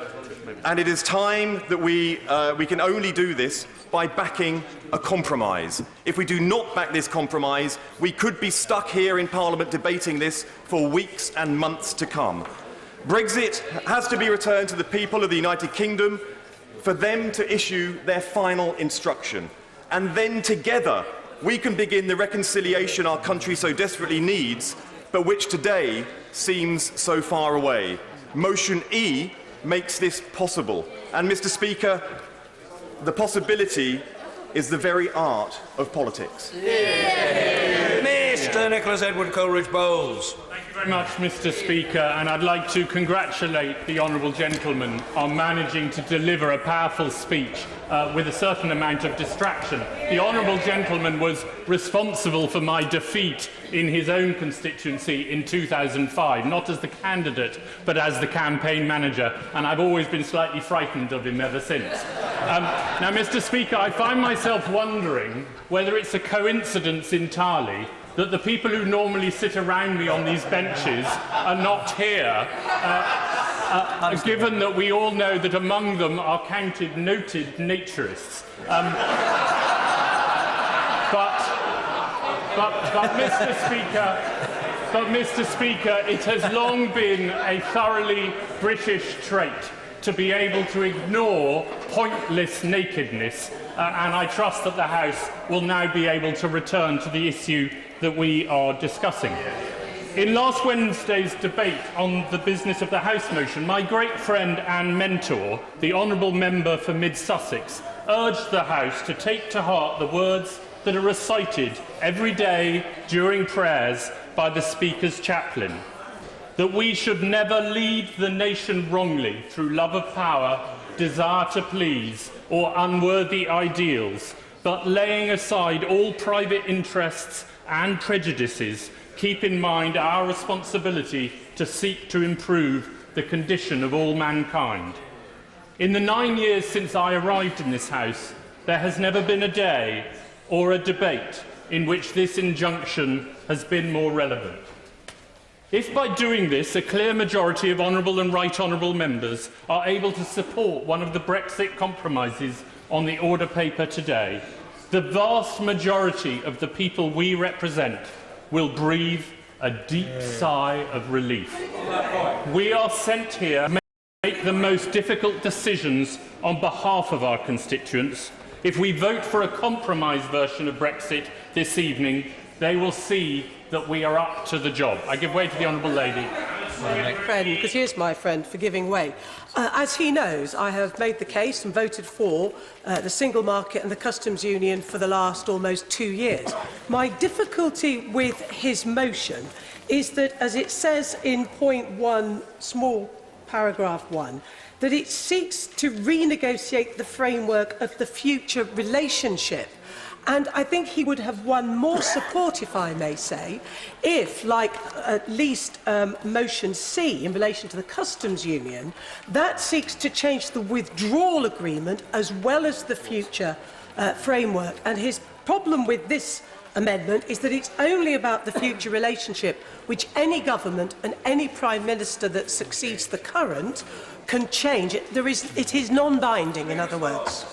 and it is time that we can only do this by backing a compromise. If we do not back this compromise, we could be stuck here in Parliament debating this for weeks and months to come. Brexit has to be returned to the people of the United Kingdom for them to issue their final instruction. And then together we can begin the reconciliation our country so desperately needs, but which today seems so far away. Motion E makes this possible. And, Mr. Speaker, the possibility is the very art of politics. Mr. Nicholas Edward Coleridge-Bowles. Thank you very much, Mr. Speaker, and I'd like to congratulate the honourable gentleman on managing to deliver a powerful speech with a certain amount of distraction. The honourable gentleman was responsible for my defeat in his own constituency in 2005, not as the candidate, but as the campaign manager, and I've always been slightly frightened of him ever since. Now, Mr. Speaker, I find myself wondering whether it's a coincidence entirely that the people who normally sit around me on these benches are not here, given that we all know that among them are counted noted naturists. But, Mr. Speaker, it has long been a thoroughly British trait to be able to ignore pointless nakedness, and I trust that the House will now be able to return to the issue that we are discussing. In last Wednesday's debate on the business of the House motion, my great friend and mentor, the Honourable Member for Mid-Sussex, urged the House to take to heart the words that are recited every day during prayers by the Speaker's chaplain, that we should never lead the nation wrongly through love of power, desire to please, or unworthy ideals, but laying aside all private interests and prejudices, keep in mind our responsibility to seek to improve the condition of all mankind. In the 9 years since I arrived in this House, there has never been a day or a debate in which this injunction has been more relevant. If by doing this a clear majority of honourable and right honourable members are able to support one of the Brexit compromises on the order paper today, the vast majority of the people we represent will breathe a deep sigh of relief. We are sent here to make the most difficult decisions on behalf of our constituents. If we vote for a compromise version of Brexit this evening, they will see that we are up to the job. I give way to the honourable lady. Friend, because he is my friend, for giving way. As he knows, I have made the case and voted for the single market and the customs union for the last almost 2 years. My difficulty with his motion is that, as it says in point 1, small paragraph 1, that it seeks to renegotiate the framework of the future relationship. And I think he would have won more support, if I may say, if, like at least motion C in relation to the customs union, that seeks to change the withdrawal agreement as well as the future framework. And his problem with this amendment is that it's only about the future relationship, which any government and any Prime Minister that succeeds the current can change. It is non-binding, in other words.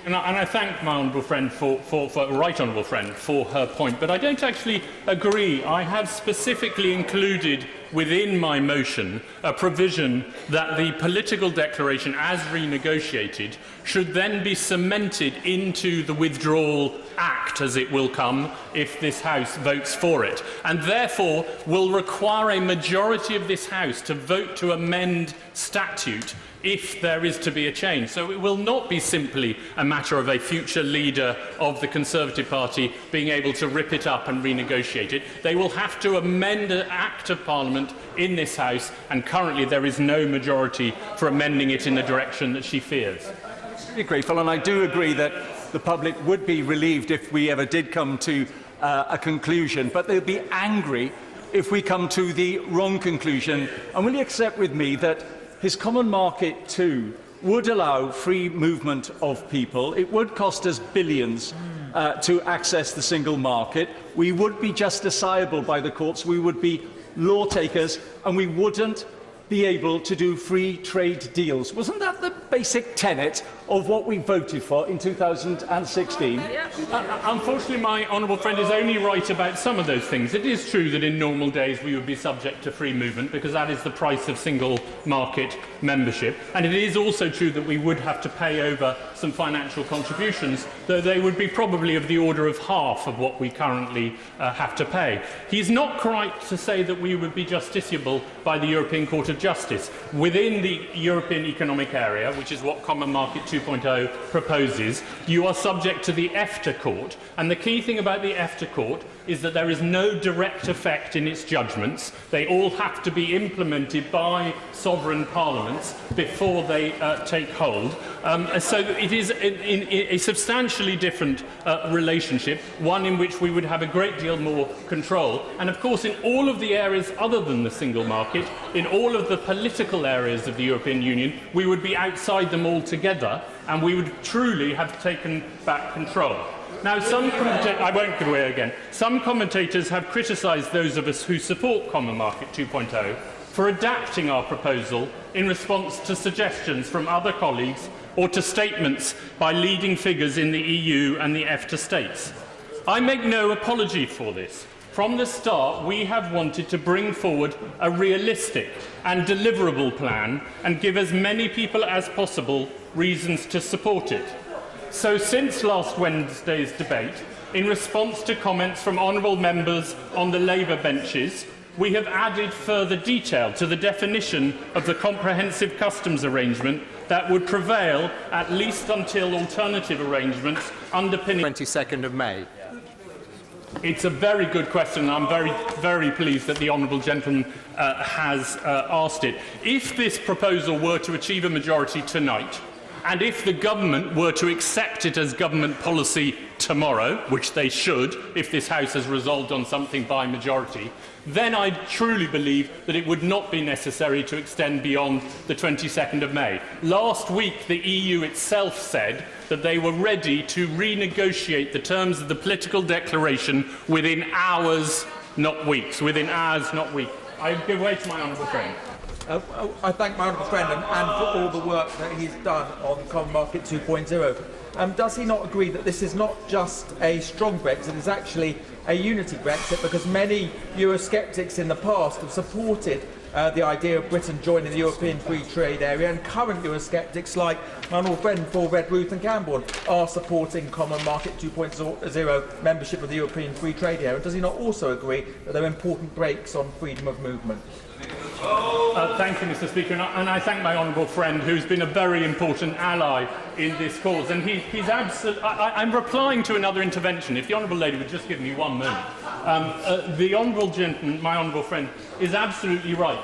And I thank my honourable friend right honourable friend for her point, but I don't actually agree. I have specifically included within my motion a provision that the political declaration, as renegotiated, should then be cemented into the Withdrawal Act, as it will come if this House votes for it, and therefore will require a majority of this House to vote to amend statute if there is to be a change. So it will not be simply a matter of a future leader of the Conservative Party being able to rip it up and renegotiate it. They will have to amend an Act of Parliament in this House, and currently there is no majority for amending it in the direction that she fears. I'm really grateful, and I do agree that the public would be relieved if we ever did come to a conclusion, but they'll be angry if we come to the wrong conclusion. And will you accept with me that his Common Market 2 would allow free movement of people? It would cost us billions to access the single market. We would be justiciable by the courts. We would be law takers, and we wouldn't be able to do free trade deals. Wasn't that the basic tenet of what we voted for in 2016? Unfortunately, my honourable friend is only right about some of those things. It is true that in normal days we would be subject to free movement, because that is the price of single market membership. And it is also true that we would have to pay over some some financial contributions, though they would be probably of the order of half of what we currently have to pay. He's not right to say that we would be justiciable by the European Court of Justice. Within the European Economic Area, which is what Common Market 2.0 proposes, you are subject to the EFTA Court, and the key thing about the EFTA Court is that there is no direct effect in its judgments. They all have to be implemented by sovereign parliaments before they take hold. So it is a substantially different relationship, one in which we would have a great deal more control. And of course, in all of the areas other than the single market, in all of the political areas of the European Union, we would be outside them altogether, and we would truly have taken back control. Now, I won't go away again. Some commentators have criticised those of us who support Common Market 2.0 for adapting our proposal in response to suggestions from other colleagues or to statements by leading figures in the EU and the EFTA states. I make no apology for this. From the start, we have wanted to bring forward a realistic and deliverable plan and give as many people as possible reasons to support it. So since last Wednesday's debate, in response to comments from honourable members on the Labour benches, we have added further detail to the definition of the comprehensive customs arrangement that would prevail at least until alternative arrangements underpinning 22nd of May. It's a very good question, and I'm very, very pleased that the honourable gentleman has asked it. If this proposal were to achieve a majority tonight, and if the government were to accept it as government policy tomorrow, which they should if this House has resolved on something by majority, then I truly believe that it would not be necessary to extend beyond the 22nd of May. Last week, the EU itself said that they were ready to renegotiate the terms of the political declaration within hours, not weeks. Within hours, not weeks. I give way to my honourable friend. I thank my honourable friend and for all the work that he's done on Common Market 2.0. Does he not agree that this is not just a strong Brexit, it's actually a unity Brexit, because many Eurosceptics in the past have supported the idea of Britain joining the European Free Trade Area, and current Eurosceptics like my honourable friend Paul Red Ruth and Camborne are supporting Common Market 2.0 membership of the European Free Trade Area. Does he not also agree that there are important breaks on freedom of movement? Thank you, Mr. Speaker, and I thank my honourable friend, who's been a very important ally in this cause. And he's absolutely. I'm replying to another intervention. If the honourable lady would just give me 1 moment. The honourable gentleman, my honourable friend, is absolutely right.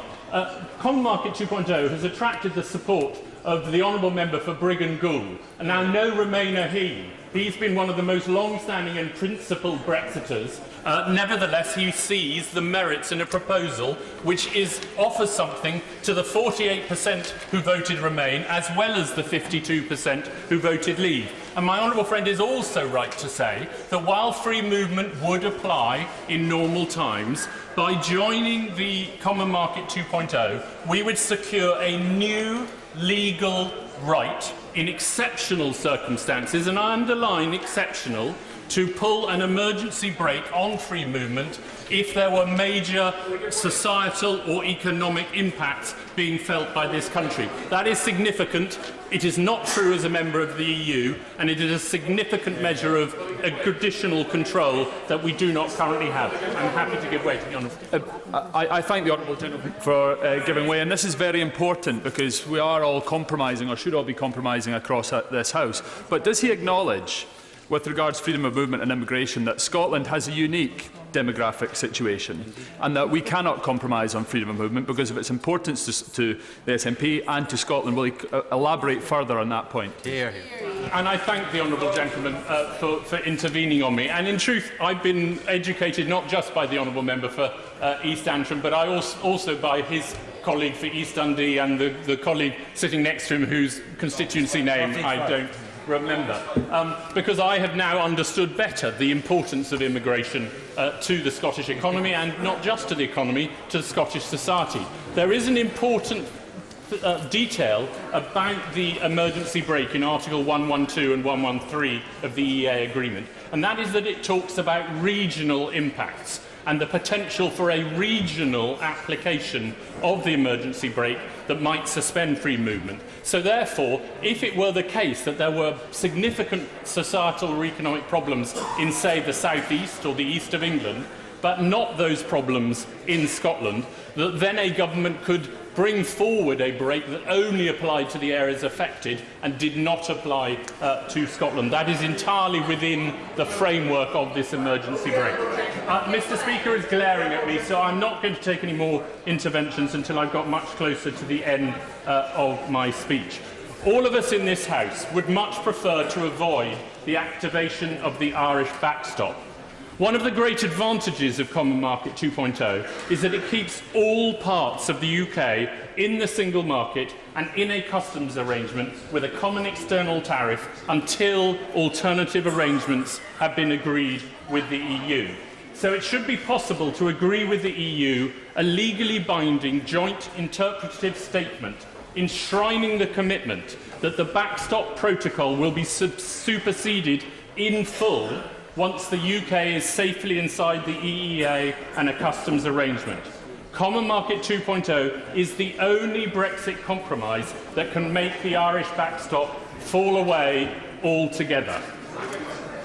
Common Market 2.0 has attracted the support of the honourable member for Briggs and Gould, and now no Remainer he. He's been one of the most long-standing and principled Brexiters. Nevertheless, he sees the merits in a proposal which offers something to the 48% who voted Remain, as well as the 52% who voted Leave. And my honourable friend is also right to say that while free movement would apply in normal times, by joining the Common Market 2.0, we would secure a new legal right in exceptional circumstances, and I underline exceptional, to pull an emergency brake on free movement if there were major societal or economic impacts being felt by this country. That is significant. It is not true as a member of the EU, and it is a significant measure of additional control that we do not currently have. I'm happy to give way to the honourable. I thank the honourable gentleman for giving way, and this is very important because we are all compromising, or should all be compromising, across this House. But does he acknowledge, with regards to freedom of movement and immigration, that Scotland has a unique demographic situation and that we cannot compromise on freedom of movement because of its importance to the SNP and to Scotland? Will he elaborate further on that point? Hear, hear. And I thank the honourable gentleman for intervening on me. And in truth, I've been educated not just by the honourable member for East Antrim, but I also by his colleague for East Dundee and the colleague sitting next to him whose constituency name I don't remember, because I have now understood better the importance of immigration to the Scottish economy, and not just to the economy, to the Scottish society. There is an important detail about the emergency brake in Article 112 and 113 of the EEA agreement, and that is that it talks about regional impacts. and the potential for a regional application of the emergency brake that might suspend free movement. So therefore, if it were the case that there were significant societal or economic problems in, say, the south east or the east of England, but not those problems in Scotland, that then a government could bring forward a brake that only applied to the areas affected and did not apply to Scotland. That is entirely within the framework of this emergency brake. Mr. Speaker is glaring at me, so I'm not going to take any more interventions until I've got much closer to the end of my speech. All of us in this House would much prefer to avoid the activation of the Irish backstop. One of the great advantages of Common Market 2.0 is that it keeps all parts of the UK in the single market and in a customs arrangement with a common external tariff until alternative arrangements have been agreed with the EU. So it should be possible to agree with the EU a legally binding joint interpretive statement enshrining the commitment that the backstop protocol will be superseded in full once the UK is safely inside the EEA and a customs arrangement. Common Market 2.0 is the only Brexit compromise that can make the Irish backstop fall away altogether.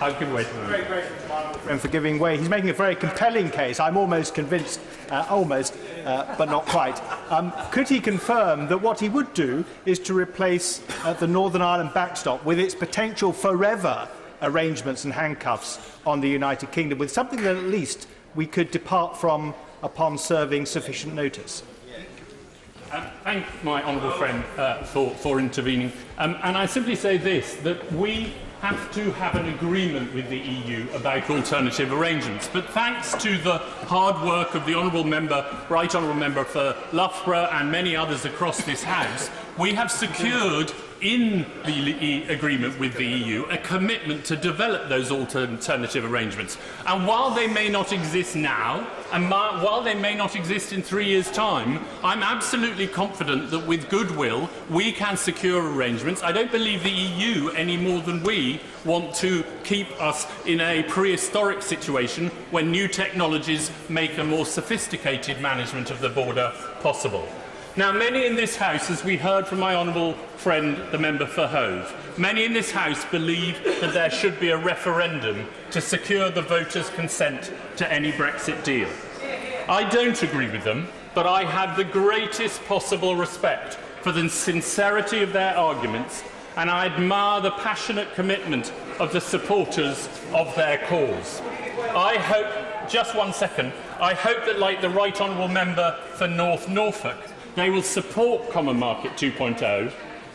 I'll give way to him. Very grateful to my honourable friend for giving way. He's making a very compelling case. I'm almost convinced, but not quite. Could he confirm that what he would do is to replace the Northern Ireland backstop with its potential forever arrangements and handcuffs on the United Kingdom with something that at least we could depart from upon serving sufficient notice? Thank my honourable friend for intervening. And I simply say this, that we have to have an agreement with the EU about alternative arrangements. But thanks to the hard work of the Right Honourable Member for Loughborough and many others across this House, we have secured in the agreement with the EU a commitment to develop those alternative arrangements. And while they may not exist now, and while they may not exist in 3 years' time, I'm absolutely confident that with goodwill we can secure arrangements. I don't believe the EU, any more than we, want to keep us in a prehistoric situation when new technologies make a more sophisticated management of the border possible. Now, many in this House, as we heard from my honourable friend, the member for Hove, many in this House believe that there should be a referendum to secure the voters' consent to any Brexit deal. I don't agree with them, but I have the greatest possible respect for the sincerity of their arguments, and I admire the passionate commitment of the supporters of their cause. I hope, just one second, I hope that, like the Right Honourable Member for North Norfolk, they will support Common Market 2.0.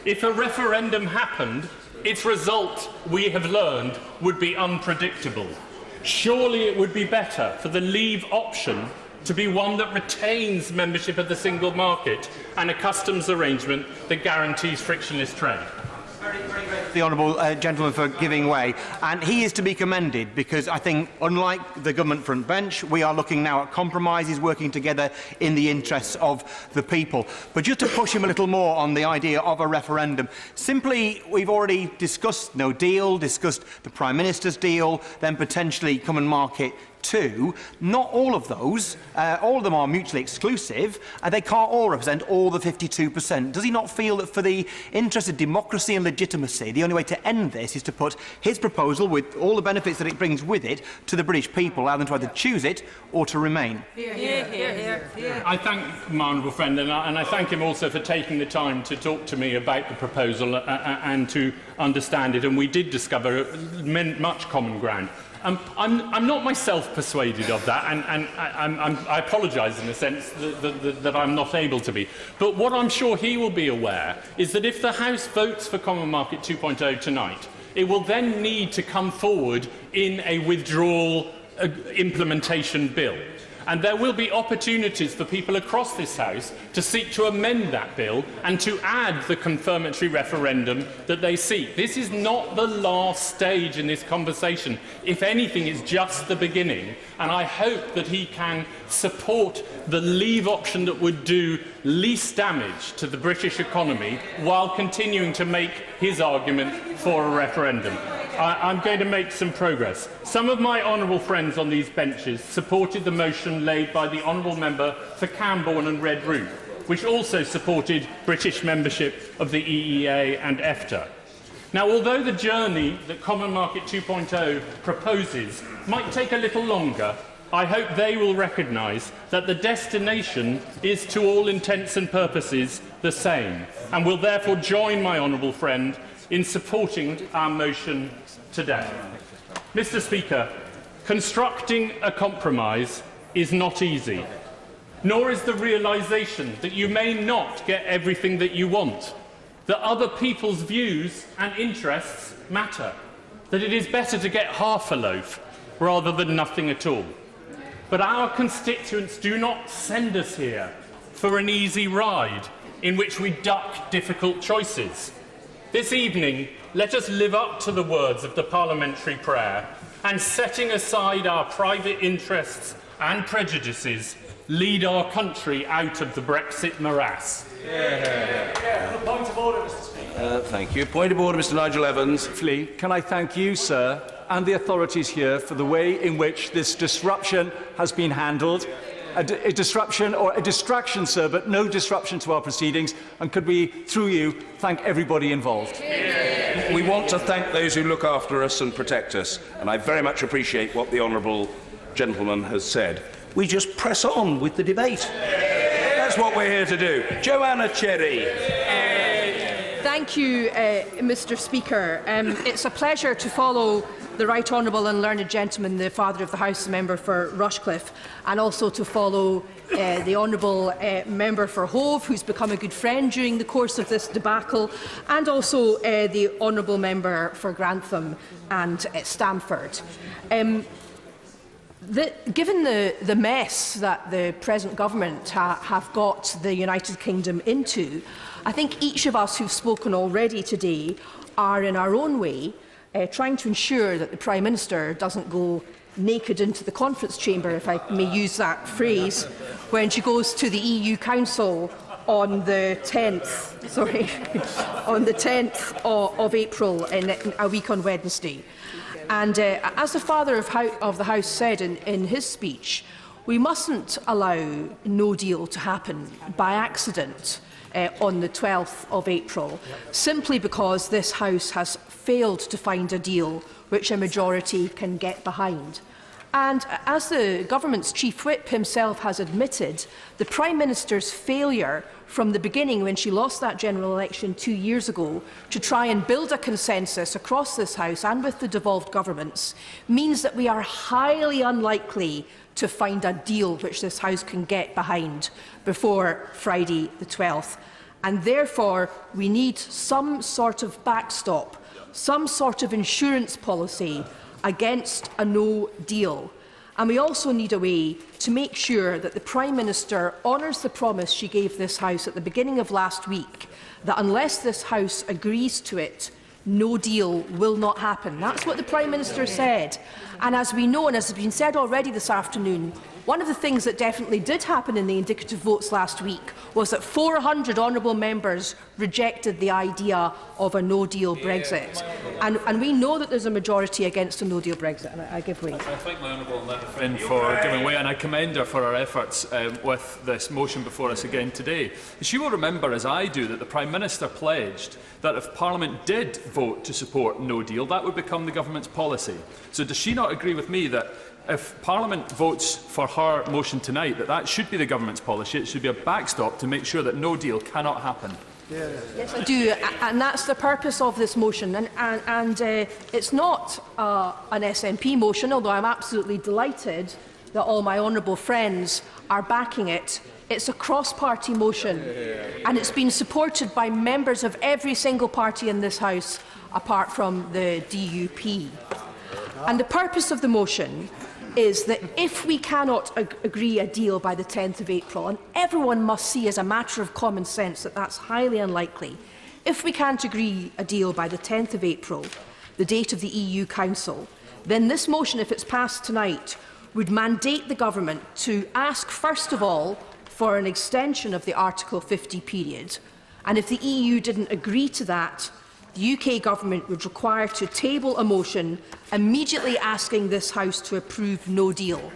If a referendum happened, its result, we have learned, would be unpredictable. Surely it would be better for the Leave option to be one that retains membership of the single market and a customs arrangement that guarantees frictionless trade. The honourable gentleman for giving way, and he is to be commended because I think, unlike the government front bench, we are looking now at compromises, working together in the interests of the people. But just to push him a little more on the idea of a referendum, simply we've already discussed no deal, discussed the Prime Minister's deal, then potentially Common Market 2. Not all of those, all of them are mutually exclusive, and they can't all represent all the 52%. Does he not feel that for the interest of democracy and legitimacy, the only way to end this is to put his proposal, with all the benefits that it brings with it, to the British people, allow them to either choose it or to remain? I thank my honourable friend, and I thank him also for taking the time to talk to me about the proposal and to understand it, and we did discover much common ground. I'm not myself persuaded of that, and I apologise in the sense that I'm not able to be. But what I'm sure he will be aware is that if the House votes for Common Market 2.0 tonight, it will then need to come forward in a withdrawal implementation bill. And there will be opportunities for people across this House to seek to amend that bill and to add the confirmatory referendum that they seek. This is not the last stage in this conversation. If anything, it's just the beginning. And I hope that he can support the Leave option that would do least damage to the British economy while continuing to make his argument for a referendum. I'm going to make some progress. Some of my honourable friends on these benches supported the motion laid by the honourable member for Camborne and Redruth, which also supported British membership of the EEA and EFTA. Now, although the journey that Common Market 2.0 proposes might take a little longer, I hope they will recognise that the destination is, to all intents and purposes, the same, and will therefore join my honourable friend in supporting our motion today. Mr. Speaker, constructing a compromise is not easy, nor is the realisation that you may not get everything that you want, that other people's views and interests matter, that it is better to get half a loaf rather than nothing at all. But our constituents do not send us here for an easy ride in which we duck difficult choices. This evening, let us live up to the words of the parliamentary prayer and, setting aside our private interests and prejudices, lead our country out of the Brexit morass. Point of order, Mr. Speaker. Thank you. Point of order, Mr. Nigel Evans. Can I thank you, sir, and the authorities here for the way in which this disruption has been handled. A disruption or a distraction, sir, but no disruption to our proceedings. And could we, through you, thank everybody involved? We want to thank those who look after us and protect us, and I very much appreciate what the honourable gentleman has said. We just press on with the debate. That's what we're here to do. Joanna Cherry. Thank you, Mr. Speaker. It's a pleasure to follow the Right Honourable and Learned Gentleman, the Father of the House, the Member for Rushcliffe, and also to follow the Honourable Member for Hove, who's become a good friend during the course of this debacle, and also the Honourable Member for Grantham and Stamford. Given the mess that the present government have got the United Kingdom into, I think each of us who've spoken already today are, in our own way, trying to ensure that the Prime Minister doesn't go naked into the conference chamber, if I may use that phrase, when she goes to the EU Council on the 10th, on the 10th of April, in a week on Wednesday. And as the Father of the House said in his speech, we mustn't allow no deal to happen by accident on the 12th of April, simply because this House has failed to find a deal which a majority can get behind. And as the government's chief whip himself has admitted, the Prime Minister's failure from the beginning, when she lost that general election 2 years ago, to try and build a consensus across this House and with the devolved governments, means that we are highly unlikely to find a deal which this House can get behind before Friday the 12th. And therefore, we need some sort of backstop, some sort of insurance policy against a no deal. And we also need a way to make sure that the Prime Minister honours the promise she gave this House at the beginning of last week, that unless this House agrees to it, no deal will not happen. That's what the Prime Minister said. And as we know, and as has been said already this afternoon, one of the things that definitely did happen in the indicative votes last week was that 400 honourable members rejected the idea of a no-deal Brexit. And we know that there's a majority against a no-deal Brexit, and I give way. I thank my honourable friend for giving way, and I commend her for her efforts with this motion before us again today. She will remember, as I do, that the Prime Minister pledged that if Parliament did vote to support no deal, that would become the government's policy. So does she not agree with me that if Parliament votes for her motion tonight, that should be the government's policy? It should be a backstop to make sure that no deal cannot happen. Yes, I do, and that's the purpose of this motion. And it's not an SNP motion, although I'm absolutely delighted that all my honourable friends are backing it. It's a cross-party motion, and it's been supported by members of every single party in this House, apart from the DUP. And the purpose of the motion is that if we cannot agree a deal by the 10th of April, and everyone must see as a matter of common sense that that's highly unlikely, if we can't agree a deal by the 10th of April, the date of the EU Council, then this motion, if it's passed tonight, would mandate the government to ask, first of all, for an extension of the Article 50 period, and if the EU didn't agree to that, the UK Government would require to table a motion immediately asking this House to approve no deal.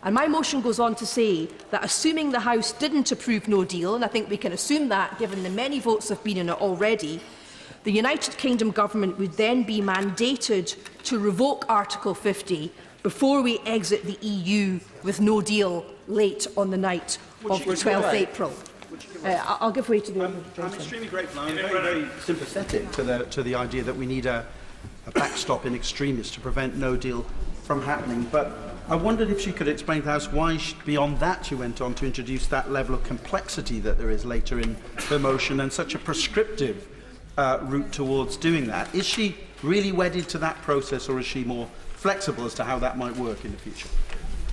And my motion goes on to say that assuming the House didn't approve no deal, and I think we can assume that given the many votes that have been in it already, the United Kingdom Government would then be mandated to revoke Article 50 before we exit the EU with no deal late on the night of 12th April. I'll give way to the Honourable I'm extremely grateful. I'm very sympathetic to the idea that we need a backstop in extremis to prevent no deal from happening. But I wondered if she could explain to us why, beyond that, she went on to introduce that level of complexity that there is later in her motion and such a prescriptive route towards doing that. Is she really wedded to that process, or is she more flexible as to how that might work in the future?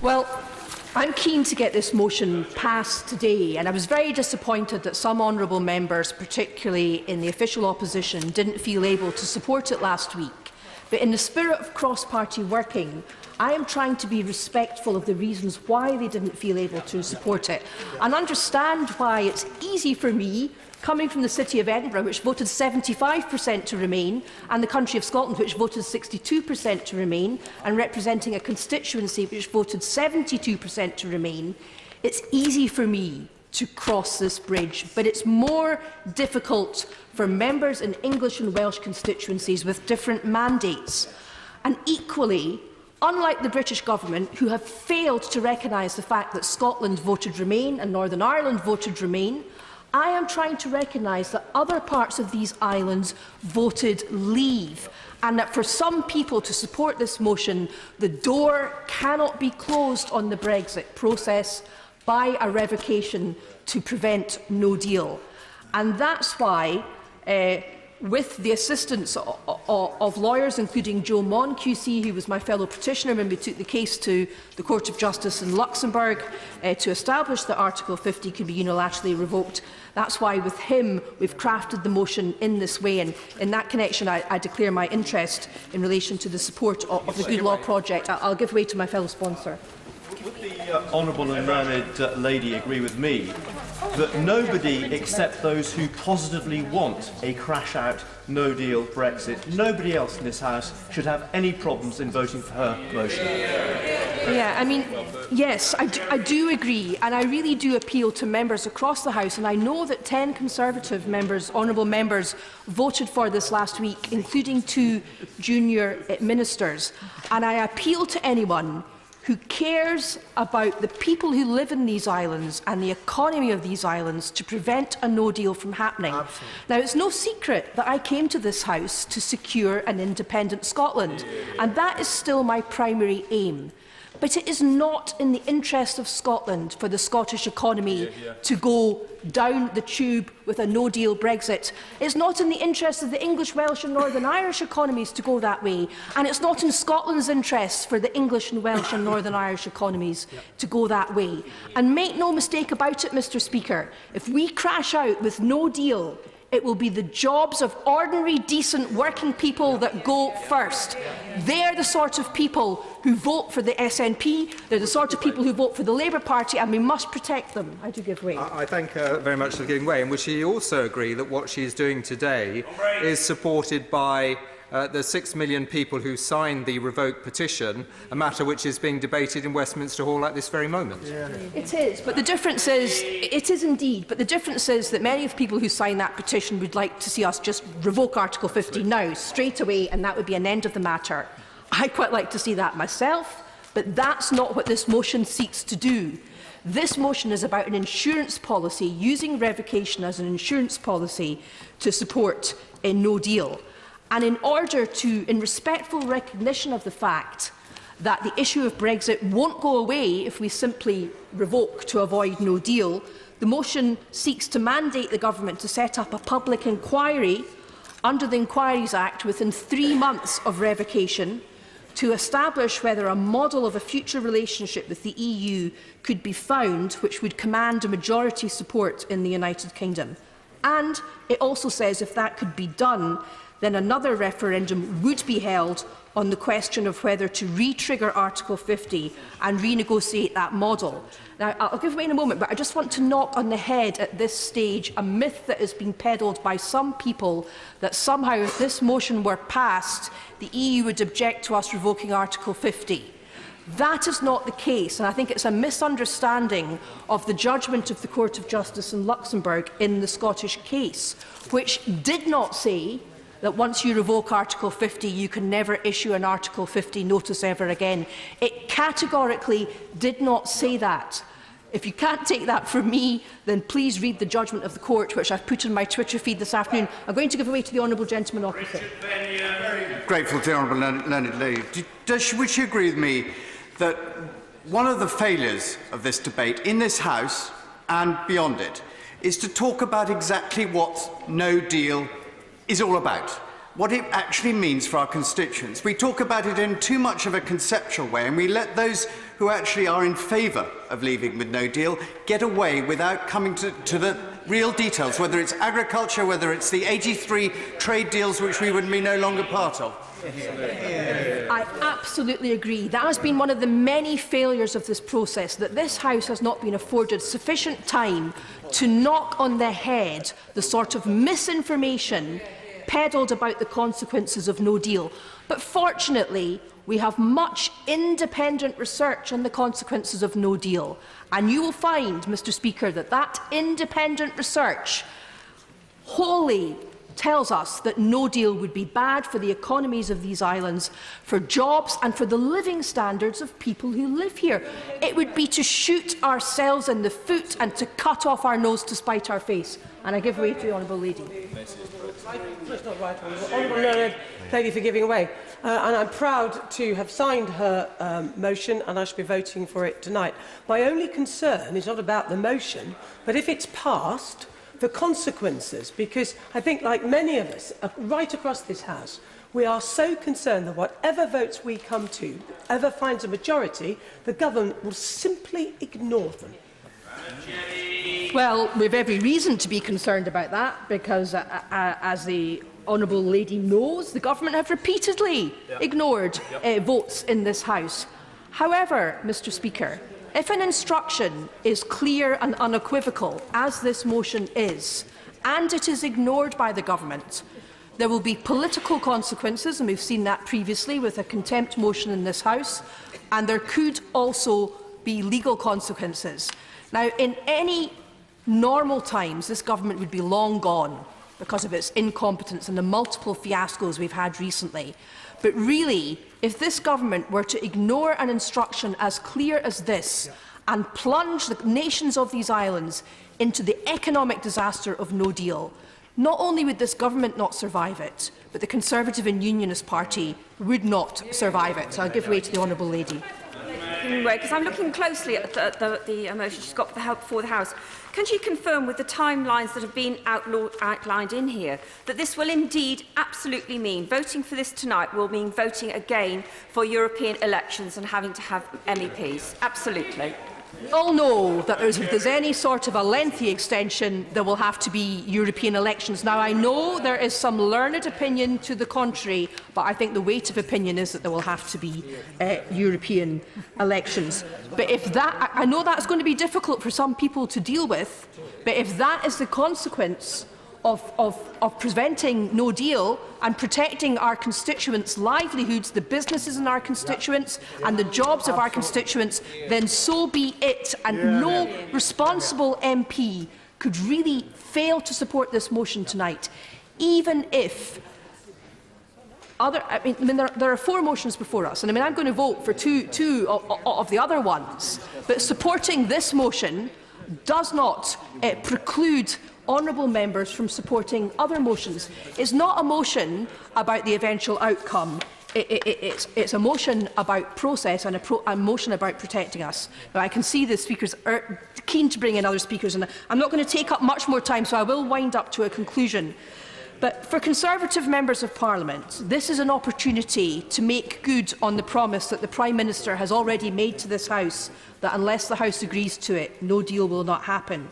Well, I'm keen to get this motion passed today, and I was very disappointed that some honourable members, particularly in the official opposition, didn't feel able to support it last week. But in the spirit of cross-party working, I am trying to be respectful of the reasons why they didn't feel able to support it, and understand why it's easy for me, coming from the City of Edinburgh, which voted 75% to remain, and the country of Scotland, which voted 62% to remain, and representing a constituency which voted 72% to remain, it's easy for me to cross this bridge, but it's more difficult for members in English and Welsh constituencies with different mandates. And equally, unlike the British Government, who have failed to recognise the fact that Scotland voted Remain and Northern Ireland voted Remain, I am trying to recognise that other parts of these islands voted Leave, and that for some people to support this motion, the door cannot be closed on the Brexit process by a revocation to prevent no deal. And that's why, with the assistance of lawyers, including Joe Mon QC, who was my fellow petitioner when we took the case to the Court of Justice in Luxembourg to establish that Article 50 could be unilaterally revoked. That's why, with him, we've crafted the motion in this way. And in that connection, I declare my interest in relation to the support of the Good Law Project. I'll give way to my fellow sponsor. Would the Honourable and Learned Lady agree with me that nobody except those who positively want a crash-out, no-deal Brexit, nobody else in this House should have any problems in voting for her motion? Yeah, I mean, yes, I do agree, and I really do appeal to members across the House, and I know that 10 Conservative members, honourable members, voted for this last week, including 2 junior ministers, and I appeal to anyone who cares about the people who live in these islands and the economy of these islands to prevent a no deal from happening. Absolutely. Now, it's no secret that I came to this House to secure an independent Scotland, and that is still my primary aim. But it is not in the interest of Scotland for the Scottish economy to go down the tube with a no-deal Brexit. It's not in the interest of the English, Welsh and Northern Irish economies to go that way. And it's not in Scotland's interest for the English and Welsh and Northern Irish economies to go that way. And make no mistake about it, Mr Speaker, if we crash out with no deal, it will be the jobs of ordinary, decent working people that go first. They're the sort of people who vote for the SNP, they're the sort of people who vote for the Labour Party, and we must protect them. I do give way. I thank her very much for giving way, and would she also agree that what she is doing today is supported by the 6 million people who signed the revoke petition, a matter which is being debated in Westminster Hall at this very moment? Yeah. It is, but the difference is, it is indeed, but the difference is that many of the people who signed that petition would like to see us just revoke Article 50 now, straight away, and that would be an end of the matter. I quite like to see that myself, but that's not what this motion seeks to do. This motion is about an insurance policy, using revocation as an insurance policy to support a no deal. And in order to, in respectful recognition of the fact that the issue of Brexit won't go away if we simply revoke to avoid no deal, the motion seeks to mandate the government to set up a public inquiry under the Inquiries Act within 3 months of revocation to establish whether a model of a future relationship with the EU could be found which would command a majority support in the United Kingdom. And it also says if that could be done, then another referendum would be held on the question of whether to re-trigger Article 50 and renegotiate that model. Now, I'll give way in a moment, but I just want to knock on the head at this stage a myth that is being peddled by some people that somehow, if this motion were passed, the EU would object to us revoking Article 50. That is not the case, and I think it's a misunderstanding of the judgment of the Court of Justice in Luxembourg in the Scottish case, which did not say that once you revoke Article 50, you can never issue an Article 50 notice ever again. It categorically did not say that. If you can't take that from me, then please read the judgment of the court, which I've put in my Twitter feed this afternoon. I'm going to give way to the honourable gentleman opposite. Grateful to the honourable learned lady. Would she agree with me that one of the failures of this debate in this House and beyond it is to talk about exactly what no deal is all about, what it actually means for our constituents? We talk about it in too much of a conceptual way, and we let those who actually are in favour of leaving with no deal get away without coming to the real details, whether it's agriculture, whether it's the 83 trade deals which we would be no longer part of. I absolutely agree. That has been one of the many failures of this process, that this House has not been afforded sufficient time to knock on the head the sort of misinformation peddled about the consequences of no deal. But fortunately, we have much independent research on the consequences of no deal. And you will find, Mr. Speaker, that that independent research wholly tells us that no deal would be bad for the economies of these islands, for jobs and for the living standards of people who live here. It would be to shoot ourselves in the foot and to cut off our nose to spite our face. And I give way to the honourable lady. It's not right, honourable lady, for giving way. And I'm proud to have signed her motion, and I shall be voting for it tonight. My only concern is not about the motion, but if it's passed, the consequences, because I think, like many of us right across this House, we are so concerned that whatever votes we come to, ever finds a majority, the government will simply ignore them. Well, we have every reason to be concerned about that, because as the honourable lady knows, the government have repeatedly ignored votes in this House. However, Mr. Speaker, if an instruction is clear and unequivocal, as this motion is, and it is ignored by the government, there will be political consequences, and we've seen that previously with a contempt motion in this House, and there could also be legal consequences. Now, in any normal times, this government would be long gone because of its incompetence and the multiple fiascos we've had recently. But really, if this government were to ignore an instruction as clear as this and plunge the nations of these islands into the economic disaster of no deal, not only would this government not survive it, but the Conservative and Unionist Party would not survive it. So I'll give way to the honourable lady. Because I'm looking closely at the motion she's got for the House. Can she confirm, with the timelines that have been outlined in here, that this will indeed absolutely mean voting for this tonight will mean voting again for European elections and having to have MEPs? Absolutely. We all know that if there's any sort of a lengthy extension, there will have to be European elections. Now, I know there is some learned opinion to the contrary, but I think the weight of opinion is that there will have to be European elections. But if that, I know that's going to be difficult for some people to deal with, but if that is the consequence of preventing no deal and protecting our constituents' livelihoods, the businesses in our constituents and the jobs of our constituents, then so be it. And no responsible MP could really fail to support this motion tonight, even if there are 4 motions before us, and I'm going to vote for two of the other ones, but supporting this motion does not preclude honourable members from supporting other motions. It's not a motion about the eventual outcome. It's a motion about process and a motion about protecting us. Now, I can see the speakers are keen to bring in other speakers, and I'm not going to take up much more time, so I will wind up to a conclusion. But for Conservative members of Parliament, this is an opportunity to make good on the promise that the Prime Minister has already made to this House, that unless the House agrees to it, no deal will not happen.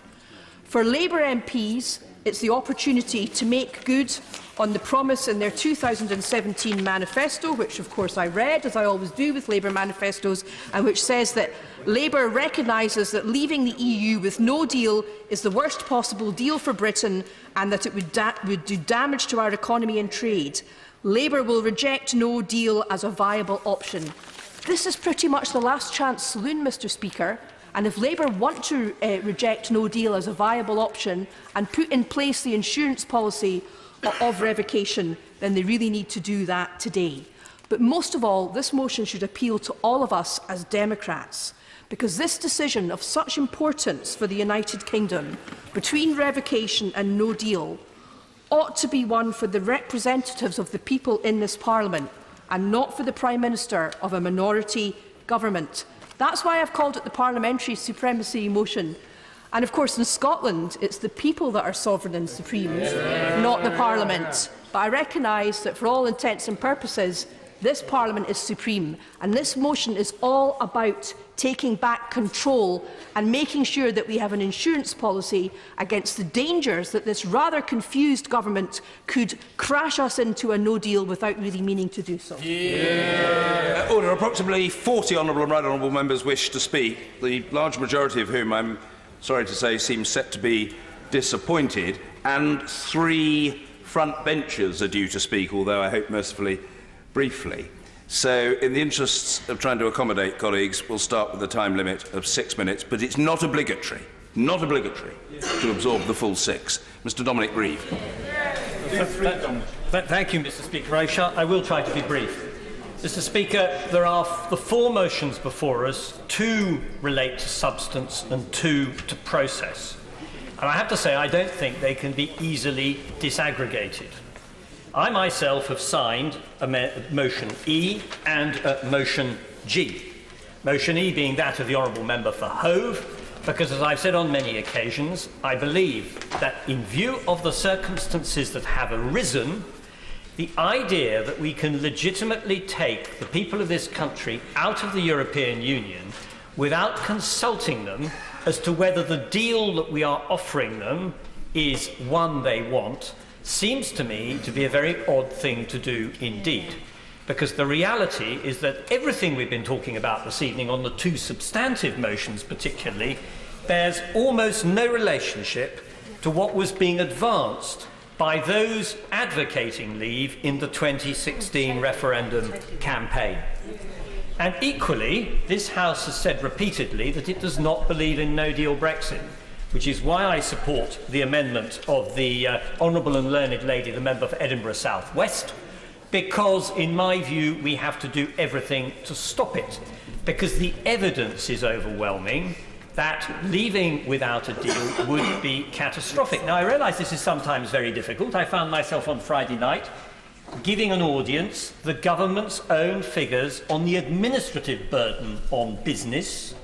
For Labour MPs, It's the opportunity to make good on the promise in their 2017 manifesto, which of course I read, as I always do with Labour manifestos, and which says that Labour recognises that leaving the EU with no deal is the worst possible deal for Britain and that it would do damage to our economy and trade. Labour will reject no deal as a viable option. This is pretty much the last chance saloon, Mr Speaker, and if Labour want to reject no deal as a viable option and put in place the insurance policy of revocation, then they really need to do that today. But most of all, this motion should appeal to all of us as Democrats, because this decision of such importance for the United Kingdom between revocation and no deal ought to be one for the representatives of the people in this Parliament and not for the Prime Minister of a minority government. That's why I've called it the parliamentary supremacy motion. And of course in Scotland it's the people that are sovereign and supreme, not the Parliament. But I recognise that for all intents and purposes this Parliament is supreme, and this motion is all about taking back control and making sure that we have an insurance policy against the dangers that this rather confused government could crash us into a no deal without really meaning to do so. Order. Approximately 40 honourable and right honourable members wish to speak, the large majority of whom, I'm sorry to say, seem set to be disappointed, and 3 front benchers are due to speak, although I hope mercifully briefly. So, in the interests of trying to accommodate colleagues, we'll start with a time limit of 6 minutes, but it's not obligatory to absorb the full 6. Mr Dominic Grieve. Thank you, Mr Speaker. I will try to be brief. Mr Speaker, there are the 4 motions before us. 2 relate to substance and 2 to process. And I have to say I don't think they can be easily disaggregated. I myself have signed a motion E and a motion G. Motion E being that of the Honourable Member for Hove, because as I've said on many occasions, I believe that in view of the circumstances that have arisen, the idea that we can legitimately take the people of this country out of the European Union without consulting them as to whether the deal that we are offering them is one they want seems to me to be a very odd thing to do indeed. Because the reality is that everything we've been talking about this evening on the 2 substantive motions particularly bears almost no relationship to what was being advanced by those advocating leave in the 2016 referendum campaign. And equally, this House has said repeatedly that it does not believe in no-deal Brexit, which is why I support the amendment of the Honourable and Learned Lady, the member for Edinburgh South West, because, in my view, we have to do everything to stop it, because the evidence is overwhelming that leaving without a deal would be catastrophic. Now, I realise this is sometimes very difficult. I found myself on Friday night giving an audience the government's own figures on the administrative burden on business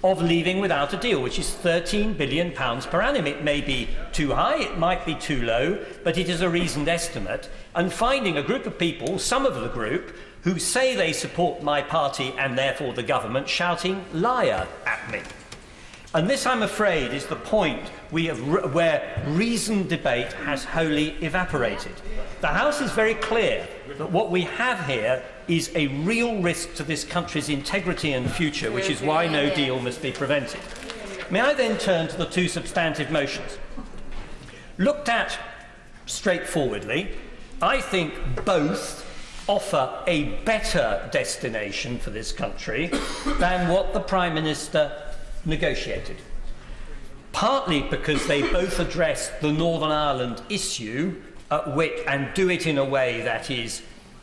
of leaving without a deal, which is £13 billion per annum. It may be too high, it might be too low, but it is a reasoned estimate. And finding a group of people, some of the group, who say they support my party and therefore the government, shouting liar at me. And this, I'm afraid, is the point where reasoned debate has wholly evaporated. The House is very clear that what we have here is a real risk to this country's integrity and future, which is why no deal must be prevented. May I then turn to the 2 substantive motions? Looked at straightforwardly, I think both offer a better destination for this country than what the Prime Minister negotiated. Partly because they both address the Northern Ireland issue and do it in a way that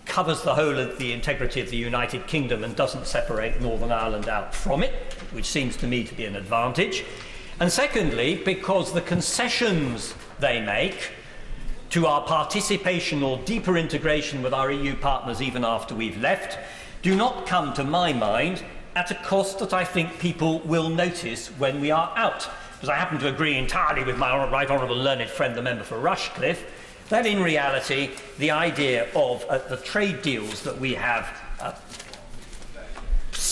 covers the whole of the integrity of the United Kingdom and doesn't separate Northern Ireland out from it, which seems to me to be an advantage. And secondly, because the concessions they make to our participation or deeper integration with our EU partners even after we've left do not come, to my mind, at a cost that I think people will notice when we are out. Because I happen to agree entirely with my right honourable learned friend, the member for Rushcliffe, that in reality the idea of the trade deals that we have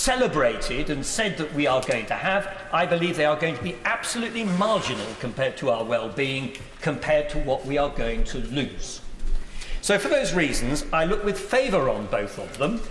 celebrated and said that we are going to have, I believe they are going to be absolutely marginal compared to our well-being, compared to what we are going to lose. So for those reasons, I look with favour on both of them,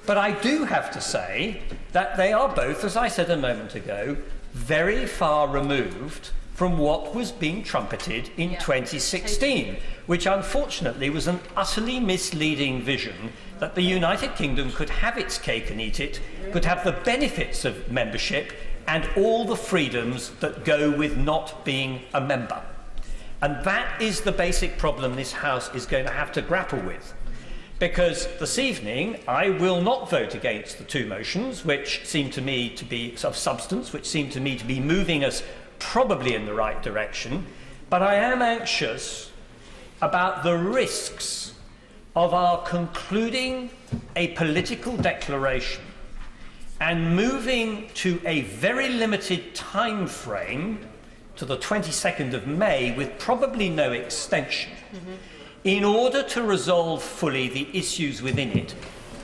but I do have to say that they are both, as I said a moment ago, very far removed from what was being trumpeted in 2016, which unfortunately was an utterly misleading vision that the United Kingdom could have its cake and eat it, could have the benefits of membership and all the freedoms that go with not being a member. And that is the basic problem this House is going to have to grapple with. Because this evening I will not vote against the two motions, which seem to me to be of substance, which seem to me to be moving us probably in the right direction, but I am anxious about the risks of our concluding a political declaration and moving to a very limited time frame to the 22nd of May with probably no extension in order to resolve fully the issues within it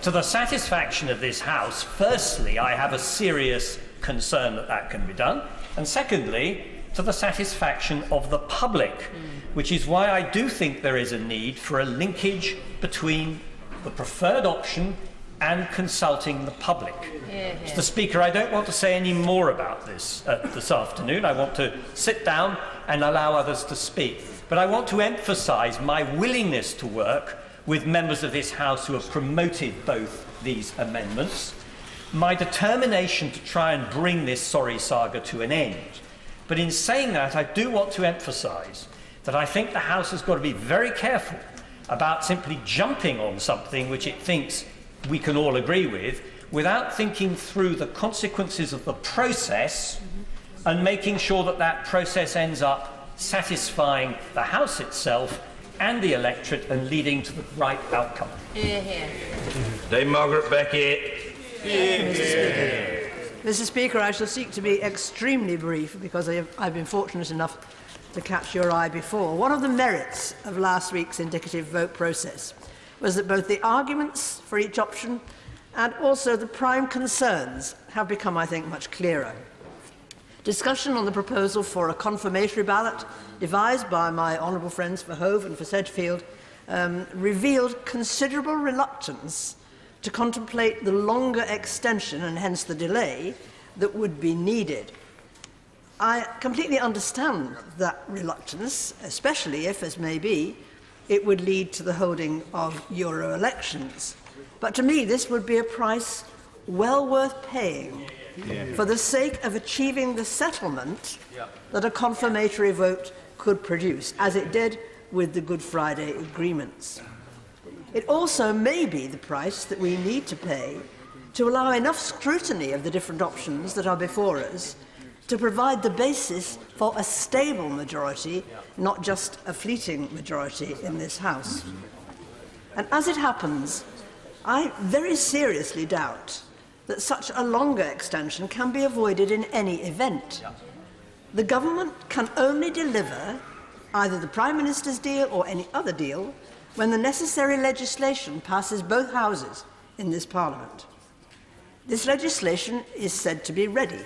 to the satisfaction of this House. Firstly, I have a serious concern that that can be done, and secondly, to the satisfaction of the public, which is why I do think there is a need for a linkage between the preferred option and consulting the public. Mr. Speaker, I don't want to say any more about this this afternoon. I want to sit down and allow others to speak. But I want to emphasise my willingness to work with members of this House who have promoted both these amendments, my determination to try and bring this sorry saga to an end. But in saying that, I do want to emphasise that I think the House has got to be very careful about simply jumping on something which it thinks we can all agree with, without thinking through the consequences of the process and making sure that that process ends up satisfying the House itself and the electorate and leading to the right outcome. Dame Margaret Beckett. Mr. Speaker, I shall seek to be extremely brief because I've been fortunate enough to catch your eye before. One of the merits of last week's indicative vote process was that both the arguments for each option and also the prime concerns have become, I think, much clearer. Discussion on the proposal for a confirmatory ballot, devised by my honourable friends for Hove and for Sedgefield, revealed considerable reluctance to contemplate the longer extension and hence the delay that would be needed. I completely understand that reluctance, especially if, as may be, it would lead to the holding of Euro elections. But to me, this would be a price well worth paying for the sake of achieving the settlement that a confirmatory vote could produce, as it did with the Good Friday agreements. It also may be the price that we need to pay to allow enough scrutiny of the different options that are before us to provide the basis for a stable majority, not just a fleeting majority in this House. And as it happens, I very seriously doubt that such a longer extension can be avoided in any event. The government can only deliver either the Prime Minister's deal or any other deal when the necessary legislation passes both houses in this Parliament. This legislation is said to be ready,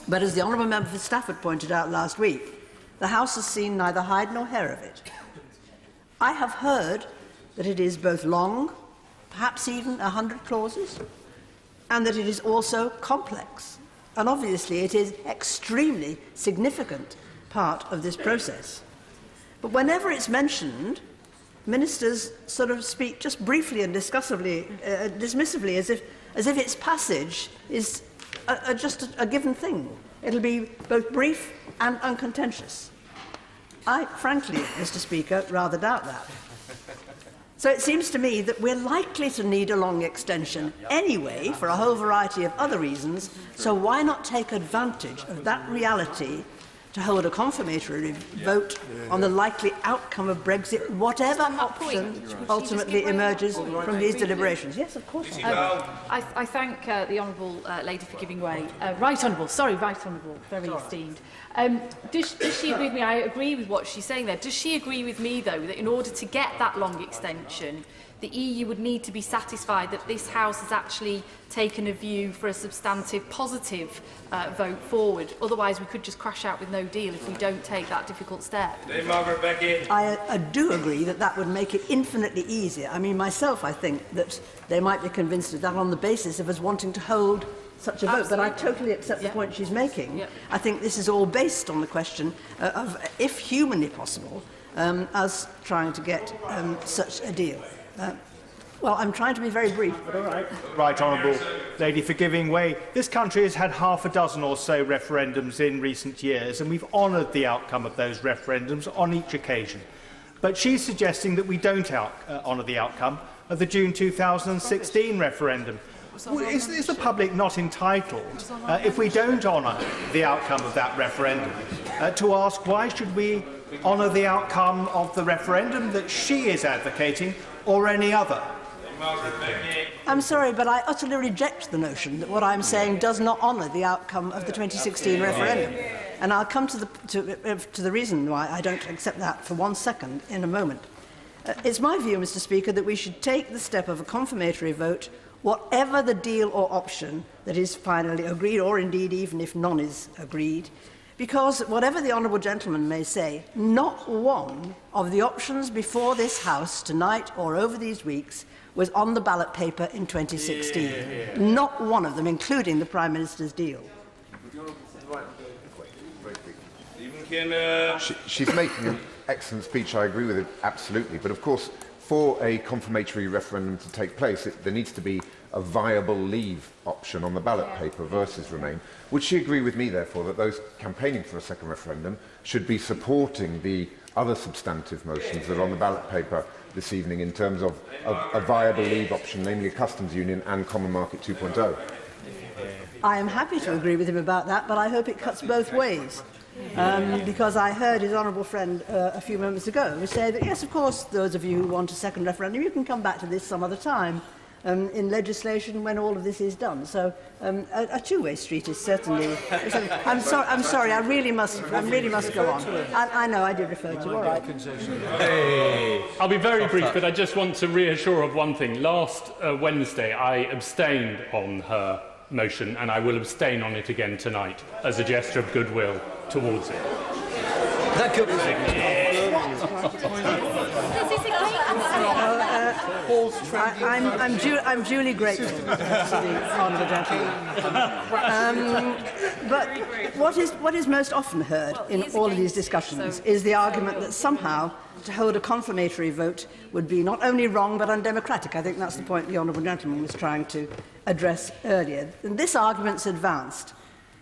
but as the Honourable Member for Stafford pointed out last week, the House has seen neither hide nor hair of it. I have heard that it is both long, perhaps even 100 clauses, and that it is also complex. And obviously it is an extremely significant part of this process. But whenever it's mentioned, ministers sort of speak just briefly and dismissively as if its passage is just a given thing. It'll be both brief and uncontentious. I, frankly, Mr. Speaker, rather doubt that. So it seems to me that we're likely to need a long extension anyway for a whole variety of other reasons, so why not take advantage of that reality to hold a confirmatory vote on the likely outcome of Brexit, whatever option ultimately emerges from these deliberations? Yes, of course. I thank the Honourable Lady for giving way. Right Honourable, very esteemed. Does she agree with me? I agree with what she's saying there. Does she agree with me, though, that in order to get that long extension, the EU would need to be satisfied that this House has actually taken a view for a substantive, positive vote forward. Otherwise, we could just crash out with no deal if we don't take that difficult step. I do agree that that would make it infinitely easier. I mean, myself, I think that they might be convinced of that on the basis of us wanting to hold such a vote. But I totally accept the point she's making. I think this is all based on the question of, if humanly possible, us trying to get such a deal. Well, I'm trying to be very brief, but all right. Right, Honourable Lady for giving way. This country has had half a dozen or so referendums in recent years, and we've honoured the outcome of those referendums on each occasion. But she's suggesting that we don't honour the outcome of the June 2016 referendum. Is the public not entitled, if we don't honour the outcome of that referendum, to ask why should we honour the outcome of the referendum that she is advocating or any other? I'm sorry, but I utterly reject the notion that what I'm saying does not honour the outcome of the 2016 referendum. And I'll come to the reason why I don't accept that for 1 second in a moment. It's my view, Mr. Speaker, that we should take the step of a confirmatory vote, whatever the deal or option that is finally agreed, or indeed even if none is agreed, because whatever the Honourable Gentleman may say, not one of the options before this House tonight or over these weeks was on the ballot paper in 2016. Not one of them, including the Prime Minister's deal. She's making an excellent speech. I agree with it absolutely. But of course, for a confirmatory referendum to take place, there needs to be a viable leave option on the ballot paper versus remain. Would she agree with me, therefore, that those campaigning for a second referendum should be supporting the other substantive motions that are on the ballot paper this evening in terms of a viable leave option, namely a customs union and common market 2.0? I am happy to agree with him about that, but I hope it cuts both ways. Because I heard his honourable friend a few moments ago say that, yes, of course, those of you who want a second referendum, you can come back to this some other time in legislation when all of this is done. So a two-way street is certainly... I'm sorry, I really must go on. I know, I did refer to, all right. I'll be very brief, but I just want to reassure of one thing. Last Wednesday, I abstained on her motion, and I will abstain on it again tonight as a gesture of goodwill towards it. That could I'm duly grateful to the honourable gentleman. But what is most often heard in all of these discussions is the argument that somehow to hold a confirmatory vote would be not only wrong but undemocratic. I think that's the point the honourable gentleman was trying to address earlier. And this argument's advanced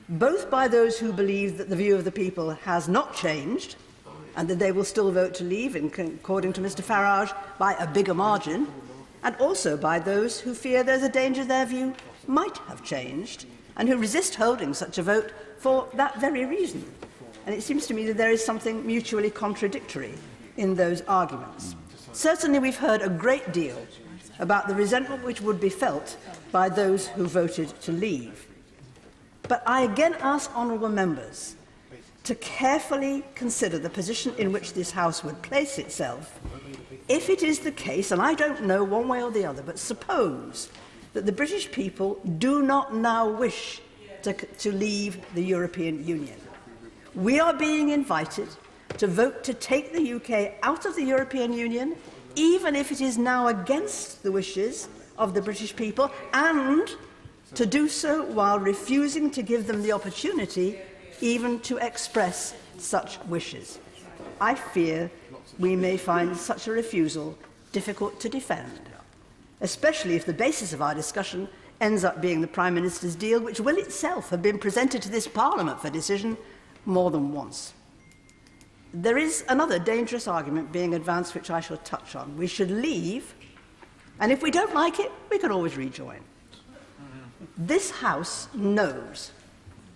both by those who believe that the view of the people has not changed and that they will still vote to leave, according to Mr Farage, by a bigger margin, and also by those who fear there's a danger their view might have changed and who resist holding such a vote for that very reason. And it seems to me that there is something mutually contradictory in those arguments. Certainly we've heard a great deal about the resentment which would be felt by those who voted to leave. But I again ask honourable members to carefully consider the position in which this House would place itself if it is the case, and I don't know one way or the other, but suppose that the British people do not now wish to leave the European Union. We are being invited to vote to take the UK out of the European Union, even if it is now against the wishes of the British people, and to do so while refusing to give them the opportunity even to express such wishes. I fear we may find such a refusal difficult to defend, especially if the basis of our discussion ends up being the Prime Minister's deal, which will itself have been presented to this Parliament for decision more than once. There is another dangerous argument being advanced which I shall touch on. We should leave, and if we don't like it, we can always rejoin. This House knows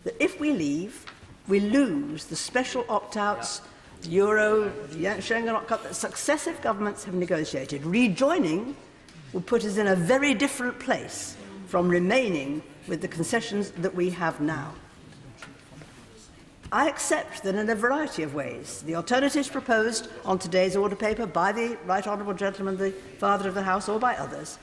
that if we leave, we lose the special opt-outs, the Euro, the Schengen opt-out that successive governments have negotiated. Rejoining will put us in a very different place from remaining with the concessions that we have now. I accept that in a variety of ways, the alternatives proposed on today's order paper by the Right Honourable Gentleman, the Father of the House, or by others,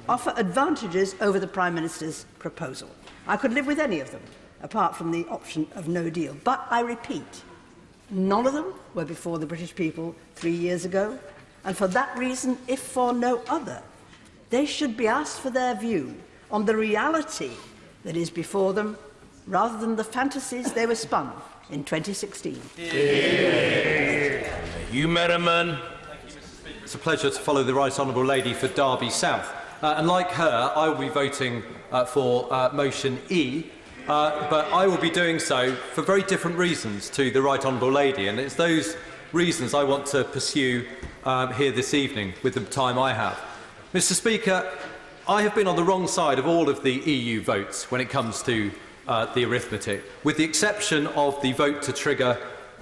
offer advantages over the Prime Minister's proposal. I could live with any of them, apart from the option of no deal. But I repeat, none of them were before the British people 3 years ago, and for that reason, if for no other, they should be asked for their view on the reality that is before them, rather than the fantasies they were spun in 2016. You, Merriman. It's a pleasure to follow the Right Honourable Lady for Derby South. And like her, I will be voting for motion E, but I will be doing so for very different reasons to the Right Honourable Lady, and it's those reasons I want to pursue here this evening with the time I have. Mr. Speaker, I have been on the wrong side of all of the EU votes when it comes to the arithmetic, with the exception of the vote to trigger,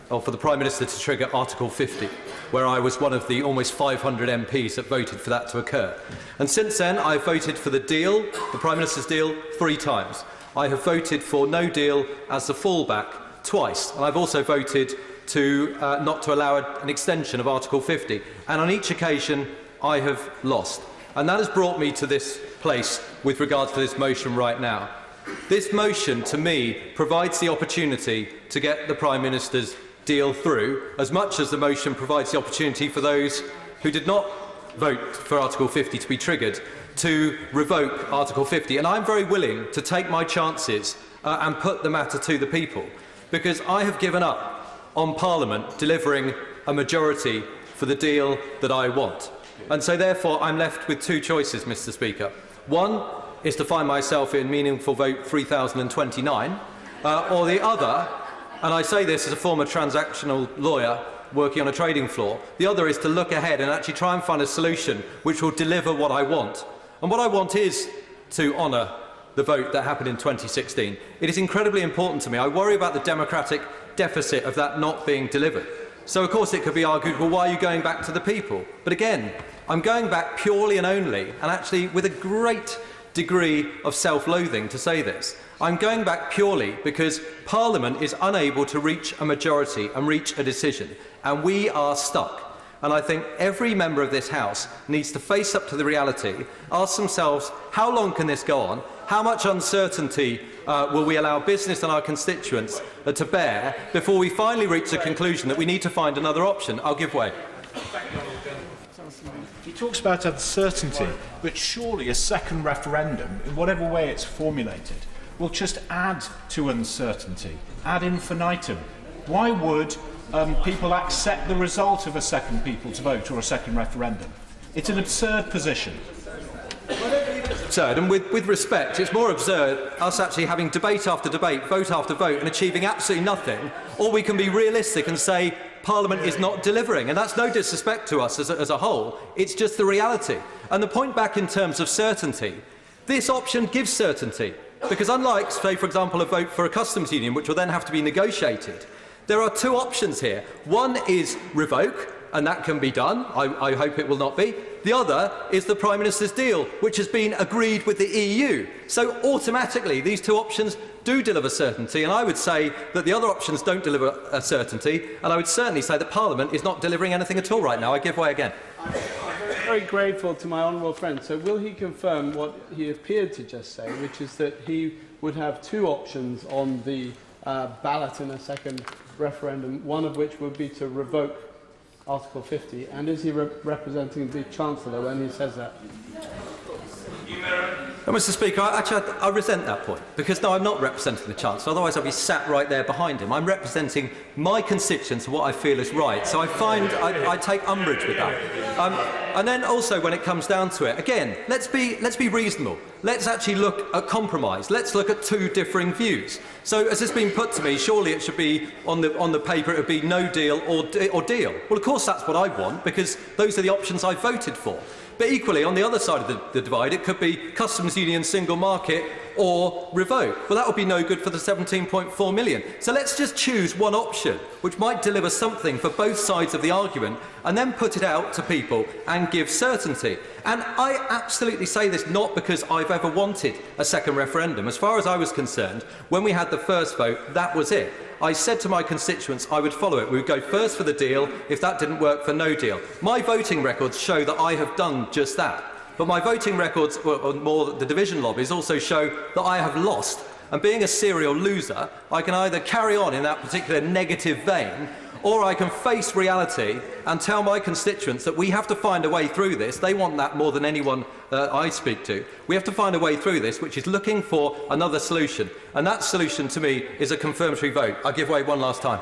or for the Prime Minister to trigger Article 50, where I was one of the almost 500 MPs that voted for that to occur. And since then, I have voted for the deal, the Prime Minister's deal, 3 times. I have voted for no deal as the fallback twice, and I've also voted to not to allow an extension of Article 50. And on each occasion, I have lost. And that has brought me to this place with regards to this motion right now. This motion, to me, provides the opportunity to get the Prime Minister's deal through, as much as the motion provides the opportunity for those who did not vote for Article 50 to be triggered to revoke Article 50. And I'm very willing to take my chances and put the matter to the people, because I have given up on Parliament delivering a majority for the deal that I want. And so therefore I'm left with 2 choices, Mr. Speaker. One is to find myself in meaningful vote 3029, or the other, and I say this as a former transactional lawyer working on a trading floor, the other is to look ahead and actually try and find a solution which will deliver what I want. And what I want is to honour the vote that happened in 2016. It is incredibly important to me. I worry about the democratic deficit of that not being delivered. So, of course, it could be argued, well, why are you going back to the people? But again, I'm going back purely and only, and actually with a great degree of self-loathing to say this. I'm going back purely because Parliament is unable to reach a majority and reach a decision, and we are stuck. And I think every member of this House needs to face up to the reality, ask themselves, how long can this go on? How much uncertainty will we allow business and our constituents to bear before we finally reach the conclusion that we need to find another option? I'll give way. He talks about uncertainty, but surely a second referendum, in whatever way it's formulated, will just add to uncertainty, ad infinitum. Why would people accept the result of a second people to vote or a second referendum? It's an absurd position. Absurd, and with respect, it's more absurd us actually having debate after debate, vote after vote, and achieving absolutely nothing, or we can be realistic and say Parliament is not delivering, and that's no disrespect to us as a whole, it's just the reality. And the point back in terms of certainty, this option gives certainty, because unlike, say, for example, a vote for a customs union, which will then have to be negotiated, there are 2 options here. One is revoke, and that can be done. I hope it will not be. The other is the Prime Minister's deal, which has been agreed with the EU. So automatically, these 2 options do deliver certainty, and I would say that the other options don't deliver a certainty, and I would certainly say that Parliament is not delivering anything at all right now. I give way again. I'm very grateful to my honourable friend. So will he confirm what he appeared to just say, which is that he would have 2 options on the ballot in a second referendum, one of which would be to revoke Article 50, and is he representing the Chancellor when he says that? Well, Mr. Speaker, I resent that point, because no, I'm not representing the Chancellor, otherwise I'd be sat right there behind him. I'm representing my constituents and what I feel is right, so I take umbrage with that. And then also, when it comes down to it, again, let's be reasonable. Let's actually look at compromise. Let's look at 2 differing views. So, as has been put to me, surely it should be on the paper, it would be no deal or deal. Well, of course, that's what I want, because those are the options I voted for. But equally, on the other side of the divide, it could be customs union, single market, or revoke. Well, that would be no good for the 17.4 million. So let's just choose one option, which might deliver something for both sides of the argument, and then put it out to people and give certainty. And I absolutely say this not because I've ever wanted a second referendum. As far as I was concerned, when we had the first vote, that was it. I said to my constituents I would follow it. We would go first for the deal. If that didn't work, for no deal. My voting records show that I have done just that. But my voting records, or more the division lobbies, also show that I have lost. And being a serial loser, I can either carry on in that particular negative vein, or I can face reality and tell my constituents that we have to find a way through this. They want that more than anyone I speak to. We have to find a way through this, which is looking for another solution. And that solution, to me, is a confirmatory vote. I'll give way one last time.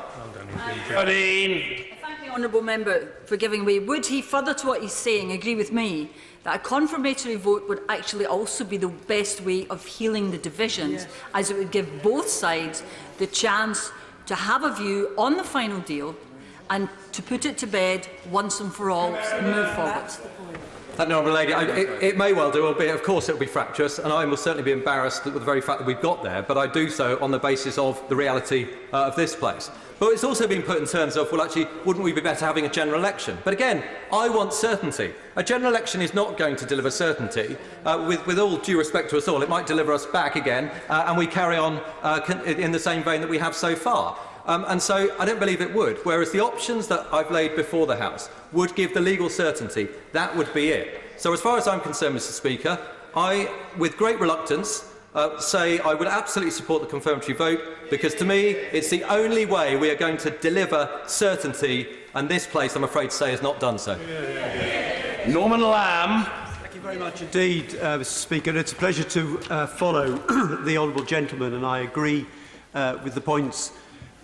Thank the honourable member for giving way. Would he, further to what he's saying, agree with me that a confirmatory vote would actually also be the best way of healing the divisions, as it would give both sides the chance to have a view on the final deal and to put it to bed once and for all and move forward? Thank you, Honourable Lady. It may well do, albeit of course it will be fractious, and I will certainly be embarrassed with the very fact that we've got there, but I do so on the basis of the reality of this place. But it's also been put in terms of, well, actually, wouldn't we be better having a general election? But again, I want certainty. A general election is not going to deliver certainty. With all due respect to us all, it might deliver us back again, and we carry on in the same vein that we have so far. And so I don't believe it would, whereas the options that I've laid before the House would give the legal certainty. That would be it. So as far as I'm concerned, Mr Speaker, I, with great reluctance, say I would absolutely support the confirmatory vote, because to me it's the only way we are going to deliver certainty, and this place, I'm afraid to say, has not done so. Norman Lamb. Thank you very much indeed, Mr Speaker. It's a pleasure to follow the honourable gentleman, and I agree with the points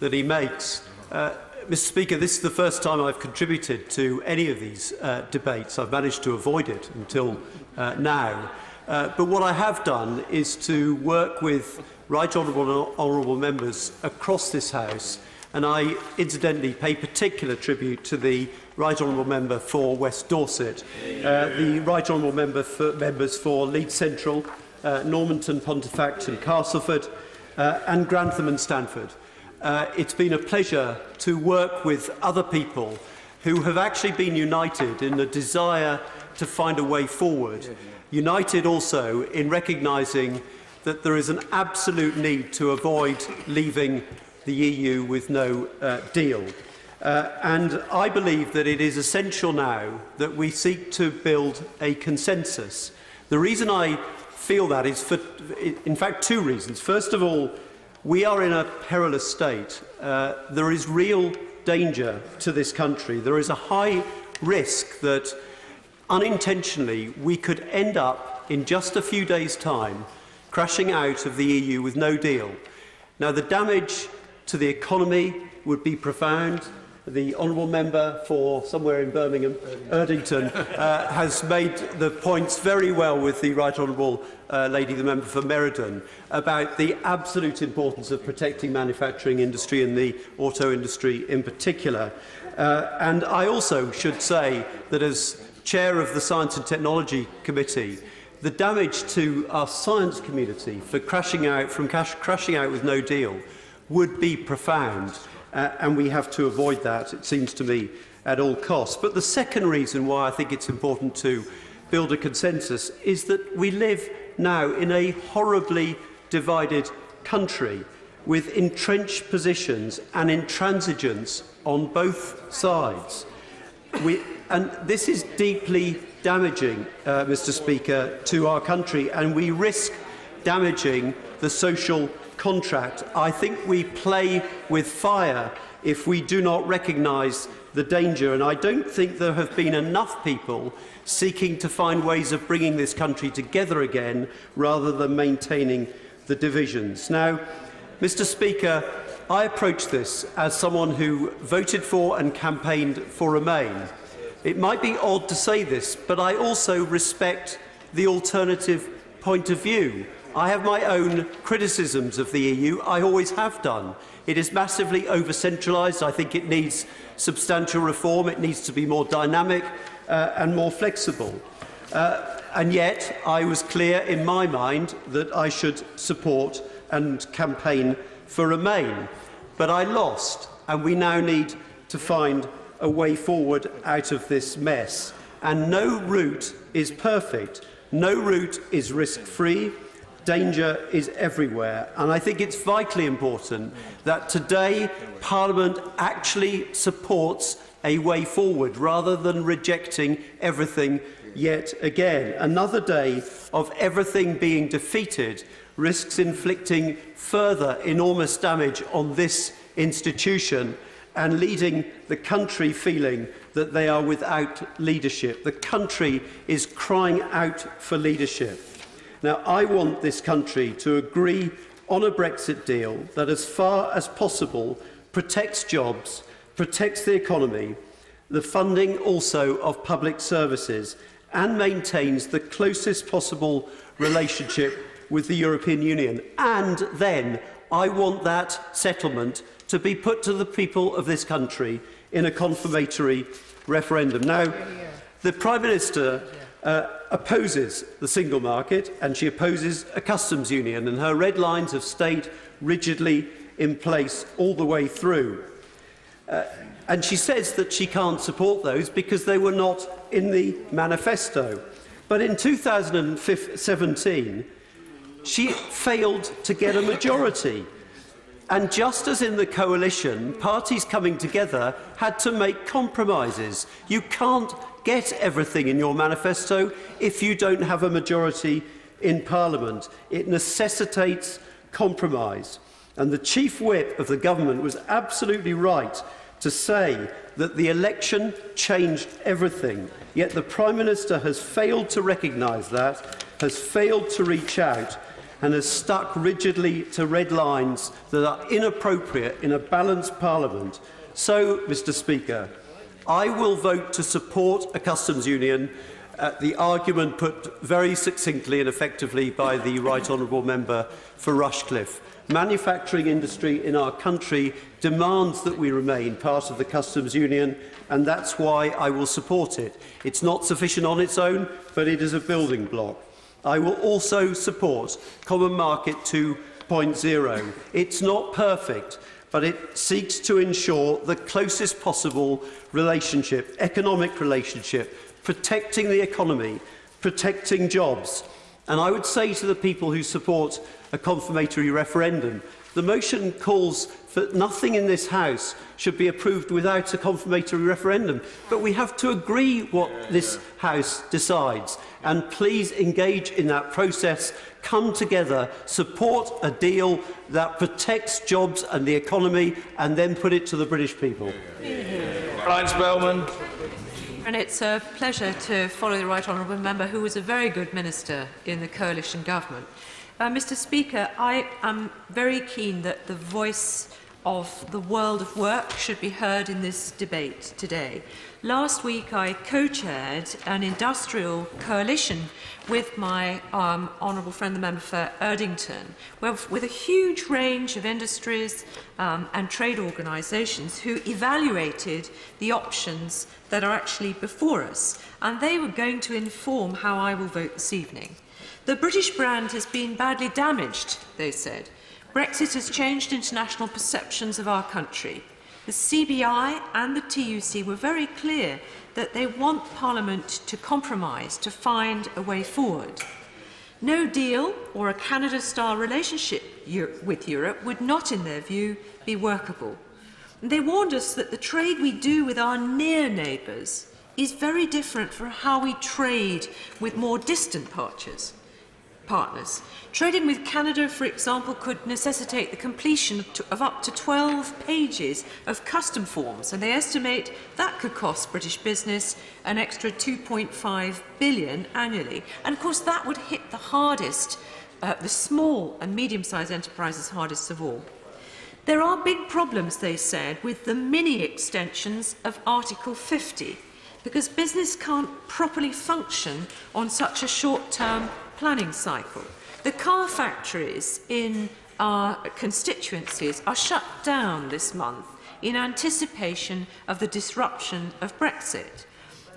that he makes. Mr Speaker, this is the first time I've contributed to any of these debates. I've managed to avoid it until now. But what I have done is to work with right honourable members across this House, and I incidentally pay particular tribute to the right honourable member for West Dorset, the right honourable members for Leeds Central, Normanton, Pontefract and Castleford, and Grantham and Stanford. It's been a pleasure to work with other people who have actually been united in the desire to find a way forward, united also in recognising that there is an absolute need to avoid leaving the EU with no deal. And I believe that it is essential now that we seek to build a consensus. The reason I feel that is for, in fact, two reasons. First of all, we are in a perilous state. There is real danger to this country. There is a high risk that unintentionally we could end up in just a few days' time crashing out of the EU with no deal. Now, the damage to the economy would be profound. The honourable member for somewhere in Birmingham, Erdington, has made the points very well with the right honourable lady, the member for Meriden, about the absolute importance of protecting manufacturing industry and the auto industry in particular. And I also should say that as chair of the Science and Technology Committee, the damage to our science community for crashing out with no deal would be profound. And we have to avoid that, it seems to me, at all costs. But the second reason why I think it's important to build a consensus is that we live now in a horribly divided country with entrenched positions and intransigence on both sides. And this is deeply damaging, Mr Speaker, to our country, and we risk damaging the social contract. I think we play with fire if we do not recognise the danger, and I don't think there have been enough people seeking to find ways of bringing this country together again rather than maintaining the divisions. Now, Mr Speaker, I approach this as someone who voted for and campaigned for Remain. It might be odd to say this, but I also respect the alternative point of view. I have my own criticisms of the EU. I always have done. It is massively over-centralised. I think it needs substantial reform. It needs to be more dynamic and more flexible. And yet, I was clear in my mind that I should support and campaign for Remain. But I lost, and we now need to find a way forward out of this mess. And no route is perfect. No route is risk-free. danger is everywhere, and I think it's vitally important that today Parliament actually supports a way forward rather than rejecting everything yet again. Another day of everything being defeated risks inflicting further enormous damage on this institution and leading the country feeling that they are without leadership. The country is crying out for leadership. Now, I want this country to agree on a Brexit deal that, as far as possible, protects jobs, protects the economy, the funding also of public services, and maintains the closest possible relationship with the European Union. And then I want that settlement to be put to the people of this country in a confirmatory referendum. Now, the Prime Minister opposes the single market and she opposes a customs union, and her red lines have stayed rigidly in place all the way through. And she says that she can't support those because they were not in the manifesto. But in 2017, she failed to get a majority. And just as in the coalition, parties coming together had to make compromises. You can't get everything in your manifesto if you don't have a majority in Parliament. It necessitates compromise. And the Chief Whip of the government was absolutely right to say that the election changed everything. Yet the Prime Minister has failed to recognise that, has failed to reach out, and has stuck rigidly to red lines that are inappropriate in a balanced Parliament. So, Mr Speaker, I will vote to support a customs union, the argument put very succinctly and effectively by the Right Honourable Member for Rushcliffe. Manufacturing industry in our country demands that we remain part of the customs union, and that's why I will support it. It's not sufficient on its own, but it is a building block. I will also support Common Market 2.0. It's not perfect, but it seeks to ensure the closest possible relationship, economic relationship, protecting the economy, protecting jobs. And I would say to the people who support a confirmatory referendum, the motion calls for nothing in this House should be approved without a confirmatory referendum. But we have to agree what this House decides. And please engage in that process, come together, support a deal that protects jobs and the economy, and then put it to the British people. Brian Spellman. And it's a pleasure to follow the Right Honourable Member, who was a very good minister in the coalition government. Mr Speaker, I am very keen that the voice of the world of work should be heard in this debate today. Last week I co-chaired an industrial coalition with my honourable friend the member for Erdington, with a huge range of industries and trade organisations who evaluated the options that are actually before us, and they were going to inform how I will vote this evening. The British brand has been badly damaged, they said. Brexit has changed international perceptions of our country. The CBI and the TUC were very clear that they want Parliament to compromise, to find a way forward. No deal or a Canada-style relationship with Europe would not, in their view, be workable. They warned us that the trade we do with our near neighbours is very different from how we trade with more distant partners. Trading with Canada, for example, could necessitate the completion of up to 12 pages of custom forms, and they estimate that could cost British business an extra $2.5 billion annually. And of course that would hit the hardest, the small and medium-sized enterprises hardest of all. There are big problems, they said, with the mini extensions of Article 50, because business can't properly function on such a short-term planning cycle. The car factories in our constituencies are shut down this month in anticipation of the disruption of Brexit,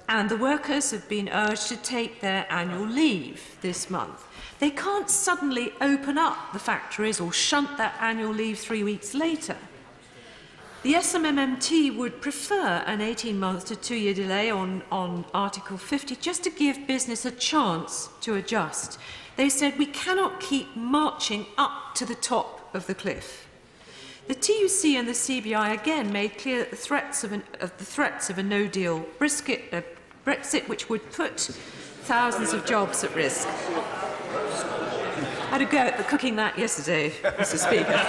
and the workers have been urged to take their annual leave this month. They can't suddenly open up the factories or shunt that annual leave 3 weeks later. The SMMT would prefer an 18-month to 2-year delay on Article 50 just to give business a chance to adjust. They said we cannot keep marching up to the top of the cliff. The TUC and the CBI again made clear that the threats of a no-deal Brexit, which would put thousands of jobs at risk. I had a go at cooking that yesterday, Mr. Speaker.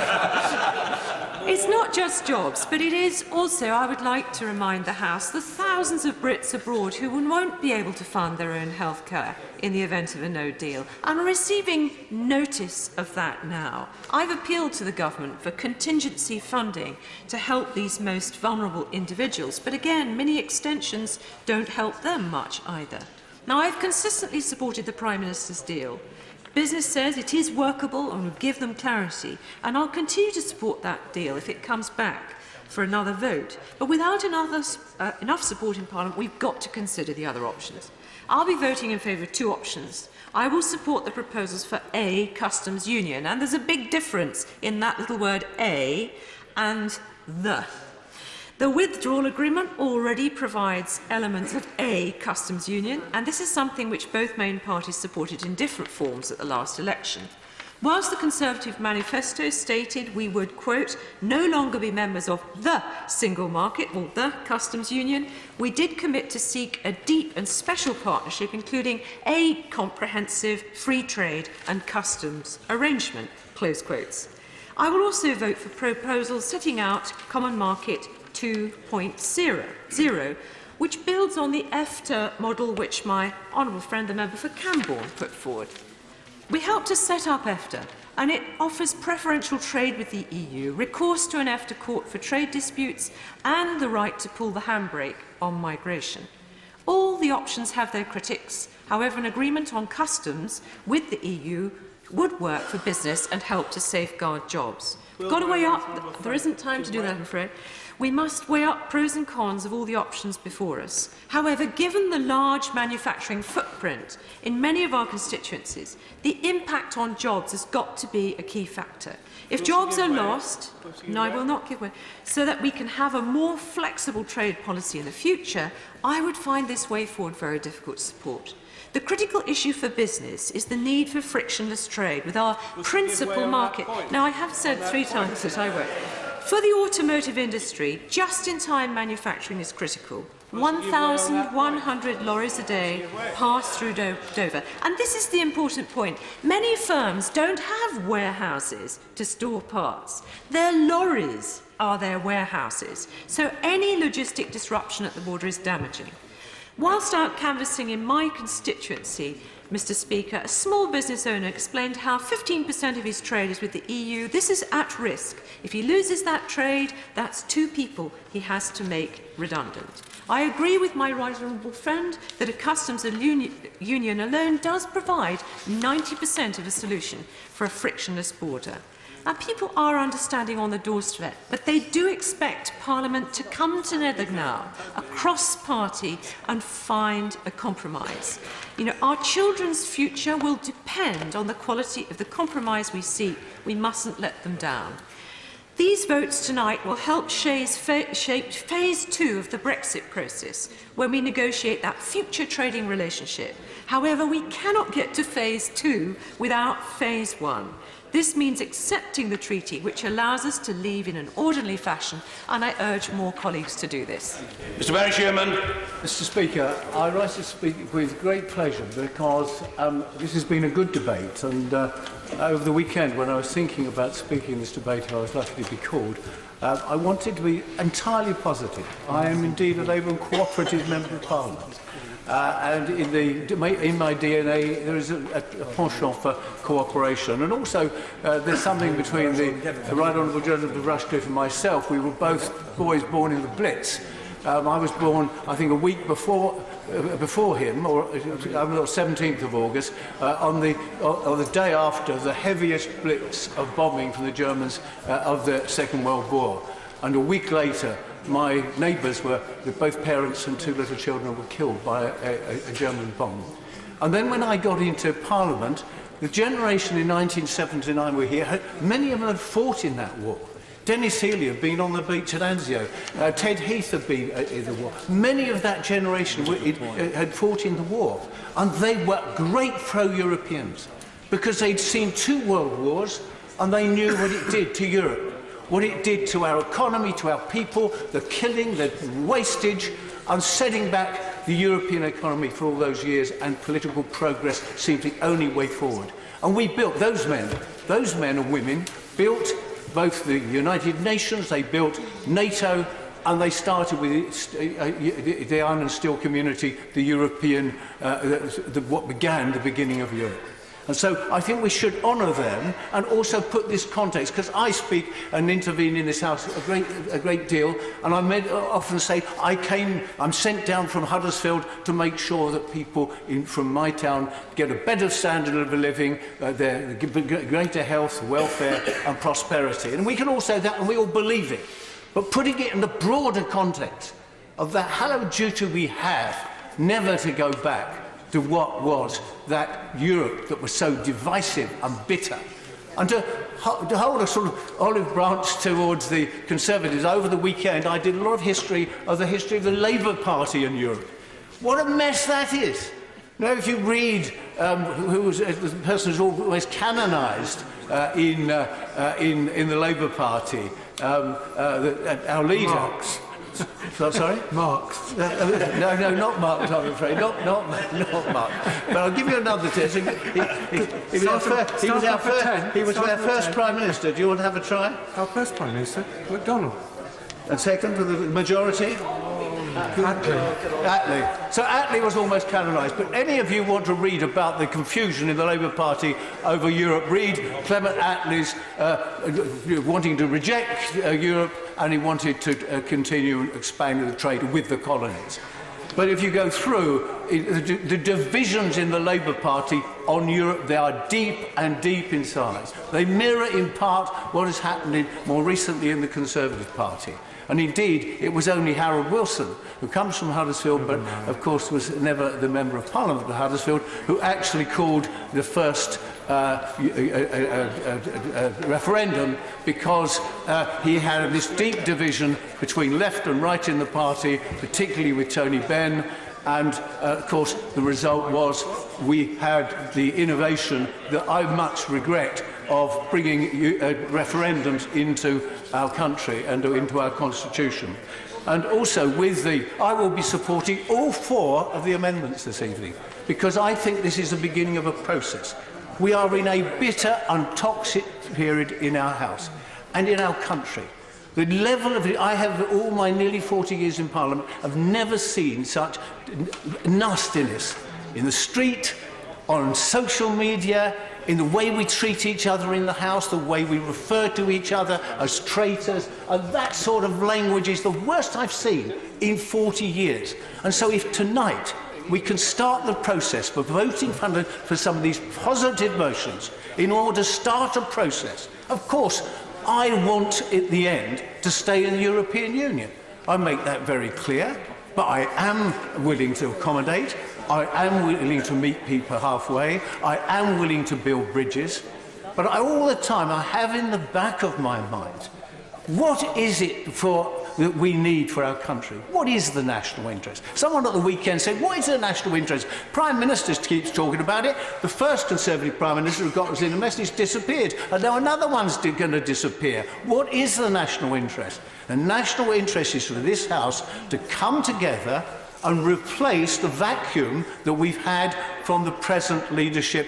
It's not just jobs, but it is also, I would like to remind the House, the thousands of Brits abroad who won't be able to fund their own health care in the event of a no deal, and are receiving notice of that now. I've appealed to the government for contingency funding to help these most vulnerable individuals, but again, many extensions don't help them much either. Now, I've consistently supported the Prime Minister's deal. Business says it is workable and will give them clarity, and I'll continue to support that deal if it comes back for another vote. But without enough support in Parliament, we've got to consider the other options. I'll be voting in favour of 2 options. I will support the proposals for a customs union, and there's a big difference in that little word a and the. The withdrawal agreement already provides elements of a customs union, and this is something which both main parties supported in different forms at the last election. Whilst the Conservative manifesto stated we would, quote, no longer be members of the single market or the customs union, we did commit to seek a deep and special partnership, including a comprehensive free trade and customs arrangement, close quotes. I will also vote for proposals setting out Common Market 2.0, which builds on the EFTA model which my honourable friend, the member for Camborne, put forward. We helped to set up EFTA, and it offers preferential trade with the EU, recourse to an EFTA court for trade disputes, and the right to pull the handbrake on migration. All the options have their critics. However, an agreement on customs with the EU would work for business and help to safeguard jobs. We've got to weigh up. There isn't time to do that, I'm afraid. We must weigh up pros and cons of all the options before us. However, given the large manufacturing footprint in many of our constituencies, the impact on jobs has got to be a key factor. If jobs are lost, and I will not give way, so that we can have a more flexible trade policy in the future, I would find this way forward very difficult to support. The critical issue for business is the need for frictionless trade with our principal market. Now, I have said 3 times that I won't. For the automotive industry, just-in-time manufacturing is critical. 1,100 lorries a day pass through Dover. And this is the important point. Many firms don't have warehouses to store parts. Their lorries are their warehouses. So any logistic disruption at the border is damaging. Whilst out canvassing in my constituency, Mr. Speaker, a small business owner explained how 15% of his trade is with the EU. This is at risk. If he loses that trade, that's 2 people he has to make redundant. I agree with my right honourable friend that a customs union alone does provide 90% of a solution for a frictionless border. Now, people are understanding on the doorstep, but they do expect Parliament to come together now, across party, and find a compromise. You know, our children's future will depend on the quality of the compromise we seek. We mustn't let them down. These votes tonight will help shape phase 2 of the Brexit process, when we negotiate that future trading relationship. However, we cannot get to phase 2 without phase 1. This means accepting the treaty, which allows us to leave in an orderly fashion, and I urge more colleagues to do this. Mr. Barry-Sherman. Mr. Speaker, I rise to speak with great pleasure because this has been a good debate, and over the weekend when I was thinking about speaking in this debate, if I was lucky to be called, I wanted to be entirely positive. I am indeed a Labour and cooperative member of Parliament. And in my DNA there is a penchant for cooperation, and also there's something between the Right Honourable Gentleman of Rushcliffe and myself. We were both boys born in the Blitz. I was born, I think, a week before him, or on the 17th of August, on the day after the heaviest blitz of bombing from the Germans of the Second World War, and a week later. My neighbours both parents and 2 little children were killed by a German bomb. And then when I got into Parliament, the generation in 1979 were here. Many of them had fought in that war. Dennis Healy have been on the beach at Anzio. Ted Heath have been in the war. Many of that generation had fought in the war, and they were great pro-Europeans because they'd seen 2 world wars and they knew what it did to Europe, what it did to our economy, to our people, the killing, the wastage, and setting back the European economy for all those years, and political progress seemed the only way forward. And we built, those men and women, built both the United Nations, they built NATO, and they started with the Iron and Steel Community, the European, what began the beginning of Europe. And so I think we should honour them and also put this context, because I speak and intervene in this House a great deal, and I often say I'm sent down from Huddersfield to make sure that people from my town get a better standard of living, greater health, welfare and prosperity. And we can all say that, and we all believe it. But putting it in the broader context of the hallowed duty we have never to go back to what was that Europe that was so divisive and bitter, and to hold a sort of olive branch towards the Conservatives. Over the weekend I did a lot of history of the Labour Party in Europe. What a mess that is. Now, if you read who was the person who's always canonised in the Labour Party, our leader. Marx. Sorry? Marx. No, not Marx, I'm afraid. Not Marx. But I'll give you another test. He was our first Prime Minister. Do you want to have a try? Our first Prime Minister? MacDonald. And second, with the majority? Attlee. So Attlee was almost canonised. But any of you want to read about the confusion in the Labour Party over Europe, read Clement Attlee's wanting to reject Europe, and he wanted to continue expanding the trade with the colonies. But if you go through the divisions in the Labour Party on Europe, they are deep and deep in size. They mirror in part what has happened more recently in the Conservative Party. And indeed, it was only Harold Wilson, who comes from Huddersfield, but of course was never the Member of Parliament of Huddersfield, who actually called the first referendum, because he had this deep division between left and right in the party, particularly with Tony Benn. And of course, the result was we had the innovation that I much regret of bringing referendums into our country and into our constitution. And also I will be supporting all 4 of the amendments this evening, because I think this is the beginning of a process. We are in a bitter and toxic period in our House and in our country. The level of I have all my nearly 40 years in Parliament, have never seen such nastiness in the street, on social media, in the way we treat each other in the House, the way we refer to each other as traitors, and that sort of language is the worst I've seen in 40 years. And so if tonight we can start the process for voting for some of these positive motions in order to start a process. Of course, I want at the end to stay in the European Union. I make that very clear, but I am willing to accommodate. I am willing to meet people halfway. I am willing to build bridges. But all the time I have in the back of my mind, what is it that we need for our country? What is the national interest? Someone at the weekend said, what is the national interest? Prime Minister keeps talking about it. The first Conservative Prime Minister who got us in the message disappeared, and now another one's going to disappear. What is the national interest? The national interest is for this House to come together and replace the vacuum that we've had from the present leadership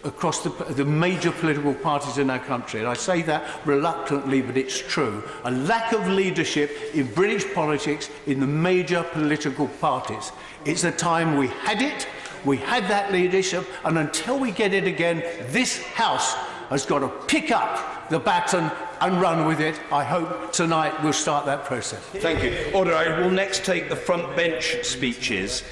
across the major political parties in our country. And I say that reluctantly, but it's true. A lack of leadership in British politics in the major political parties. It's the time we had it, we had that leadership, and until we get it again, this House has got to pick up the baton and run with it. I hope tonight we'll start that process. Thank you. Order. I will next take the front bench speeches,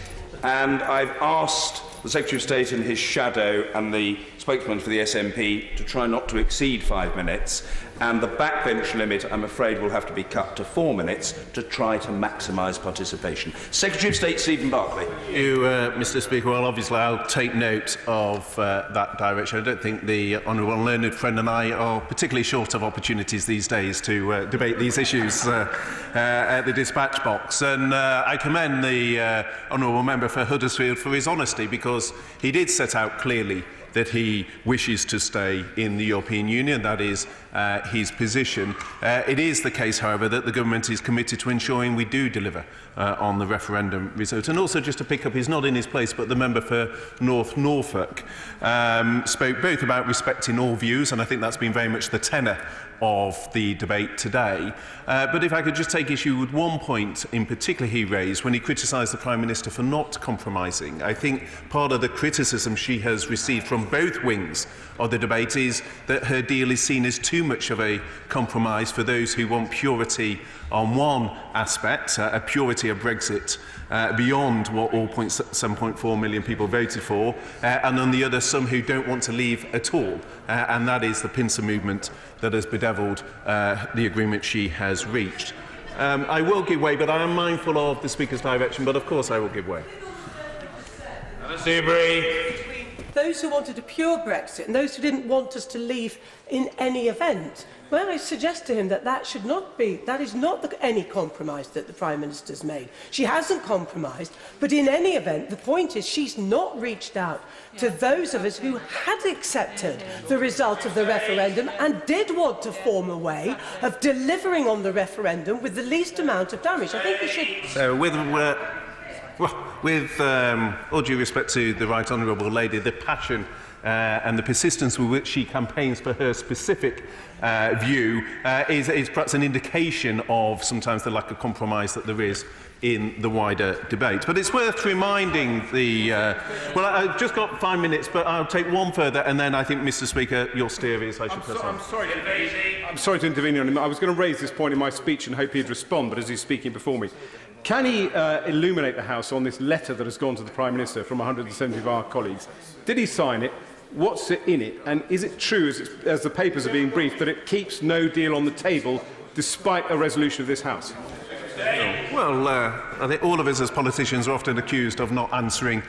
and I've asked the Secretary of State and his shadow and the spokesman for the SNP to try not to exceed 5 minutes, and the backbench limit, I'm afraid, will have to be cut to 4 minutes to try to maximise participation. Secretary of State Stephen Barclay. Thank you, Mr. Speaker. Well, obviously, I'll take note of that direction. I don't think the Honourable and learned friend and I are particularly short of opportunities these days to debate these issues at the dispatch box. And I commend the Honourable Member for Huddersfield for his honesty, because he did set out clearly that he wishes to stay in the European Union. That is his position. It is the case, however, that the government is committed to ensuring we do deliver on the referendum result. And also, just to pick up, he's not in his place, but the member for North Norfolk spoke both about respecting all views, and I think that's been very much the tenor of the debate today. But if I could just take issue with one point in particular he raised when he criticised the Prime Minister for not compromising. I think part of the criticism she has received from both wings of the debate is that her deal is seen as too much of a compromise for those who want purity on one aspect, a purity of Brexit beyond what all 7.4 million people voted for, and on the other, some who don't want to leave at all. And that is the pincer movement that has bedevilled the agreement she has reached. I will give way, but I am mindful of the Speaker's direction, but of course I will give way. Those who wanted a pure Brexit and those who didn't want us to leave in any event. Well, I suggest to him that that is not any compromise that the Prime Minister's made. She hasn't compromised, but in any event, the point is she's not reached out to those of us who had accepted the result of the referendum and did want to form a way of delivering on the referendum with the least amount of damage. I think we should... So, with all due respect to the Right Honourable Lady, the passion and the persistence with which she campaigns for her specific view is perhaps an indication of sometimes the lack of compromise that there is in the wider debate. But it's worth reminding the... well, I've just got 5 minutes, but I'll take one further, and then I think, Mr. Speaker, your steer is I should press on. I'm sorry to intervene on him. I was going to raise this point in my speech and hope he'd respond, but as he's speaking before me. Can he illuminate the House on this letter that has gone to the Prime Minister from 170 of our colleagues? Did he sign it? What's in it? And is it true, as the papers are being briefed, that it keeps no deal on the table despite a resolution of this House? Well, I think all of us as politicians are often accused of not answering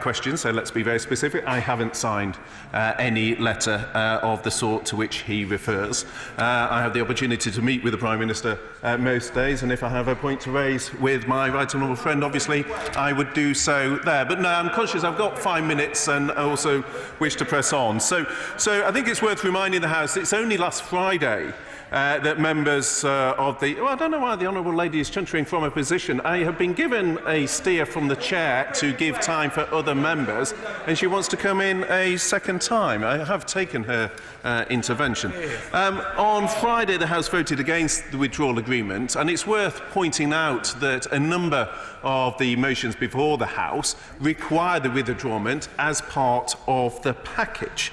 questions, so let's be very specific. I haven't signed any letter of the sort to which he refers. I have the opportunity to meet with the Prime Minister most days, and if I have a point to raise with my right honourable friend, obviously I would do so there. But no, I'm conscious I've got 5 minutes and I also wish to press on. So I think it's worth reminding the House it's only last Friday that members of the... Well, I don't know why the Honourable Lady is chuntering from a position. I have been given a steer from the chair to give time for other members, and she wants to come in a second time. I have taken her intervention. On Friday, the House voted against the withdrawal agreement, and it's worth pointing out that a number of the motions before the House require the withdrawment as part of the package.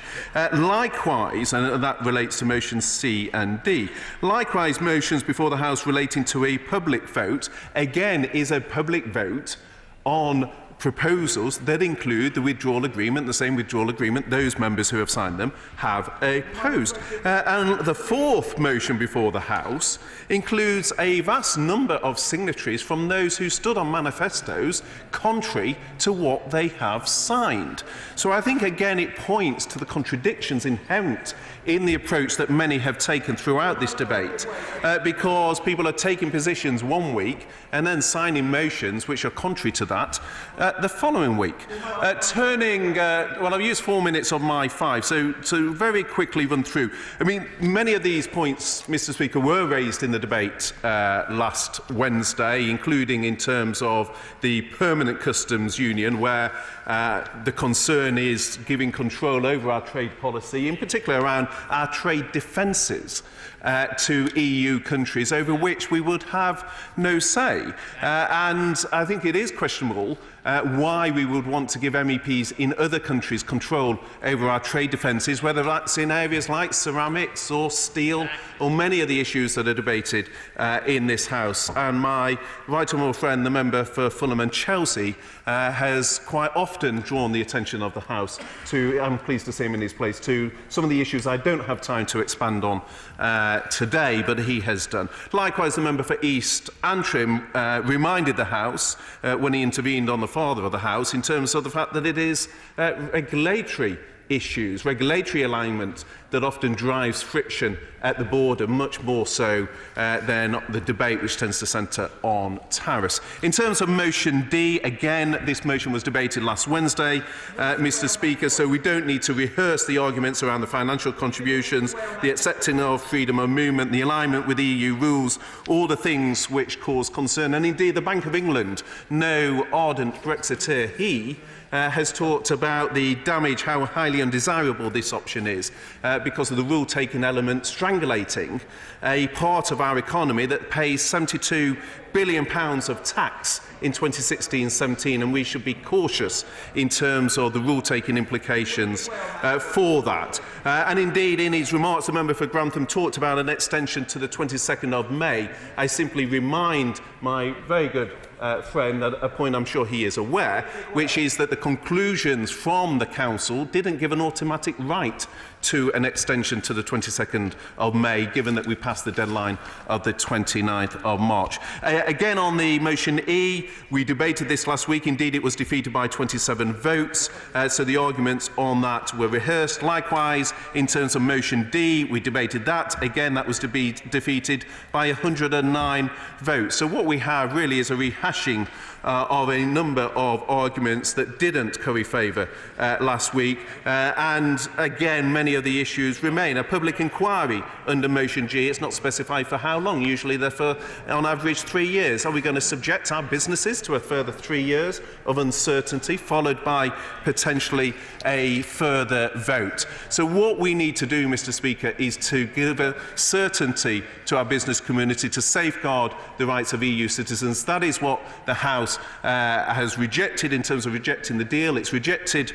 Likewise, and that relates to motions C and D, likewise motions before the House relating to a public vote, again, is a public vote on proposals that include the withdrawal agreement, the same withdrawal agreement those members who have signed them have opposed. And the fourth motion before the House includes a vast number of signatories from those who stood on manifestos contrary to what they have signed. So I think, again, it points to the contradictions inherent in the approach that many have taken throughout this debate, because people are taking positions one week and then signing motions which are contrary to that the following week. Well, I've used 4 minutes of my 5, so to very quickly run through. I mean, many of these points, Mr. Speaker, were raised in the debate last Wednesday, including in terms of the permanent customs union, where the concern is giving control over our trade policy, in particular around our trade defences to EU countries over which we would have no say. And I think it is questionable why we would want to give MEPs in other countries control over our trade defences, whether that's in areas like ceramics or steel or many of the issues that are debated in this House. And my right honourable friend, the member for Fulham and Chelsea, has quite often drawn the attention of the House to, I'm pleased to see him in his place, to some of the issues I don't have time to expand on today, but he has done. Likewise, the member for East Antrim reminded the House when he intervened on the father of the House in terms of the fact that it is regulatory issues, regulatory alignment that often drives friction at the border, much more so than the debate which tends to centre on tariffs. In terms of motion D, again, this motion was debated last Wednesday, Mr Speaker, so we don't need to rehearse the arguments around the financial contributions, the accepting of freedom of movement, the alignment with EU rules, all the things which cause concern. And indeed, the Bank of England, no ardent Brexiteer he, has talked about the damage, how highly undesirable this option is because of the rule-taking element strangulating a part of our economy that pays £72 billion of tax in 2016-17, and we should be cautious in terms of the rule-taking implications for that. And indeed, in his remarks, the member for Grantham talked about an extension to the 22nd of May. I simply remind my very good friend that a point I'm sure he is aware, which is that the conclusions from the Council didn't give an automatic right to an extension to the 22nd of May, given that we passed the deadline of the 29th of March. Again, on the motion E, we debated this last week. Indeed, it was defeated by 27 votes, so the arguments on that were rehearsed. Likewise, in terms of motion D, we debated that. Again, that was to be defeated by 109 votes. So what we have really is a rehashing of a number of arguments that didn't curry favour last week. And again, many of the issues remain. A public inquiry under motion G, it's not specified for how long. Usually they're for, on average, 3 years. Are we going to subject our businesses to a further 3 years of uncertainty, followed by potentially a further vote? So what we need to do, Mr Speaker, is to give a certainty to our business community to safeguard the rights of EU citizens. That is what the House has rejected in terms of rejecting the deal. It's rejected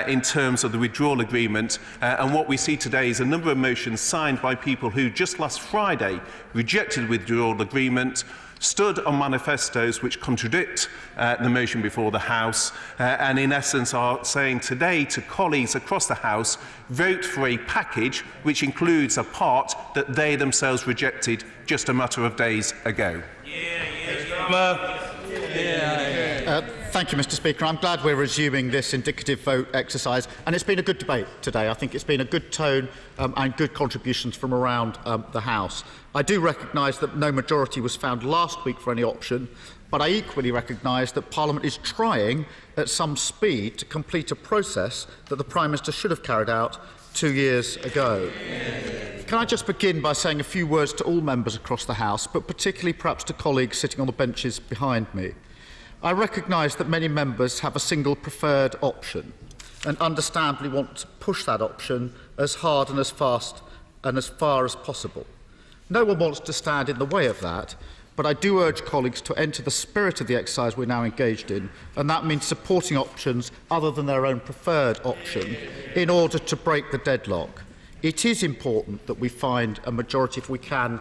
in terms of the withdrawal agreement. And what we see today is a number of motions signed by people who just last Friday rejected the withdrawal agreement, stood on manifestos which contradict the motion before the House, and in essence are saying today to colleagues across the House, vote for a package which includes a part that they themselves rejected just a matter of days ago. Thank you, Mr Speaker. I'm glad we're resuming this indicative vote exercise, and it's been a good debate today. I think it's been a good tone and good contributions from around the House. I do recognise that no majority was found last week for any option, but I equally recognise that Parliament is trying at some speed to complete a process that the Prime Minister should have carried out 2 years ago. Can I just begin by saying a few words to all members across the House, but particularly perhaps to colleagues sitting on the benches behind me. I recognise that many members have a single preferred option and understandably want to push that option as hard and as fast and as far as possible. No one wants to stand in the way of that, but I do urge colleagues to enter the spirit of the exercise we're now engaged in, and that means supporting options other than their own preferred option in order to break the deadlock. It is important that we find a majority, if we can,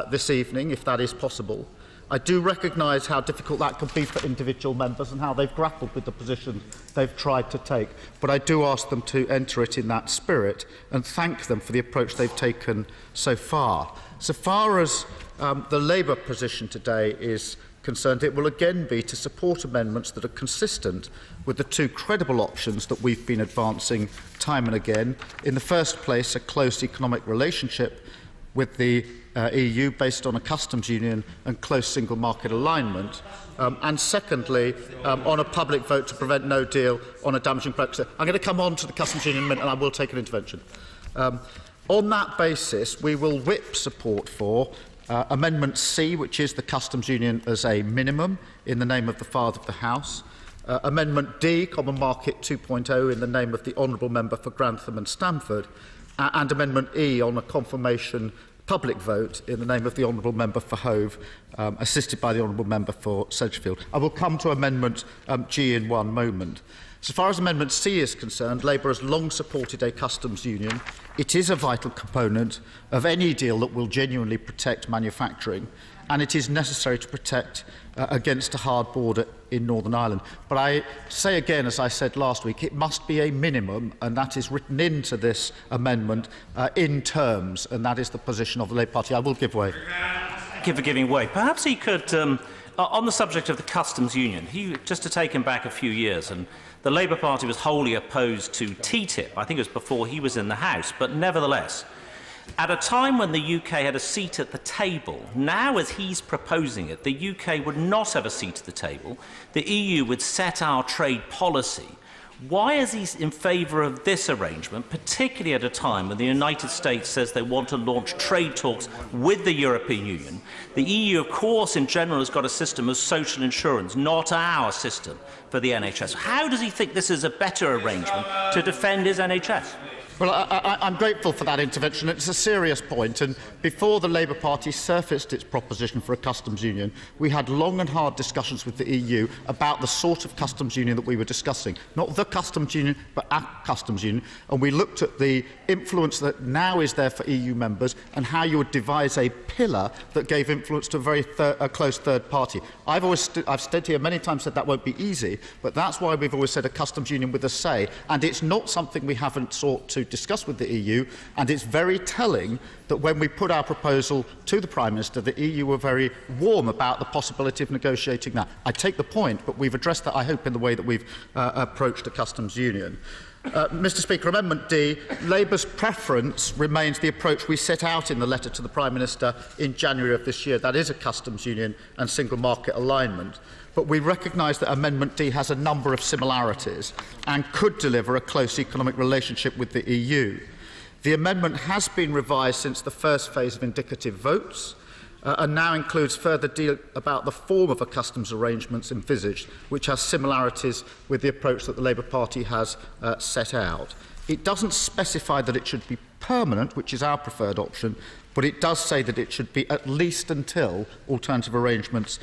this evening, if that is possible. I do recognise how difficult that can be for individual members and how they've grappled with the position they've tried to take, but I do ask them to enter it in that spirit and thank them for the approach they've taken so far. So far as the Labour position today is concerned, it will again be to support amendments that are consistent with the two credible options that we've been advancing time and again. In the first place, a close economic relationship with the EU based on a customs union and close single market alignment, and secondly, on a public vote to prevent no deal on a damaging Brexit. I'm going to come on to the customs union in a minute and I will take an intervention. On that basis, we will whip support for Amendment C, which is the customs union as a minimum in the name of the father of the House. Amendment D, Common Market 2.0 in the name of the Honourable Member for Grantham and Stamford. And Amendment E on a confirmation public vote in the name of the Honourable Member for Hove, assisted by the Honourable Member for Sedgefield. I will come to Amendment G in one moment. So far as Amendment C is concerned, Labour has long supported a customs union. It is a vital component of any deal that will genuinely protect manufacturing, and it is necessary to protect against a hard border in Northern Ireland. But I say again, as I said last week, it must be a minimum, and that is written into this amendment in terms, and that is the position of the Labour Party. I will give way. Thank you for giving way. Perhaps he could, on the subject of the customs union, just to take him back a few years, and the Labour Party was wholly opposed to TTIP. I think it was before he was in the House, but nevertheless, at a time when the UK had a seat at the table, now as he's proposing it, the UK would not have a seat at the table. The EU would set our trade policy. Why is he in favour of this arrangement, particularly at a time when the United States says they want to launch trade talks with the European Union? The EU, of course, in general, has got a system of social insurance, not our system for the NHS. How does he think this is a better arrangement to defend his NHS? Well, I'm grateful for that intervention. It's a serious point, and before the Labour Party surfaced its proposition for a customs union, we had long and hard discussions with the EU about the sort of customs union that we were discussing. Not the customs union, but a customs union, and we looked at the influence that now is there for EU members and how you would devise a pillar that gave influence to a very close third party. I've stood here many times said that won't be easy, but that's why we've always said a customs union with a say, and it's not something we haven't sought to discuss with the EU, and it's very telling that when we put our proposal to the Prime Minister, the EU were very warm about the possibility of negotiating that. I take the point, but we've addressed that, I hope, in the way that we've approached a customs union. Mr Speaker, Amendment D, Labour's preference remains the approach we set out in the letter to the Prime Minister in January of this year. That is a customs union and single market alignment. But we recognise that Amendment D has a number of similarities and could deliver a close economic relationship with the EU. The amendment has been revised since the first phase of indicative votes and now includes further detail about the form of a customs arrangements envisaged, which has similarities with the approach that the Labour Party has set out. It doesn't specify that it should be permanent, which is our preferred option, but it does say that it should be at least until alternative arrangements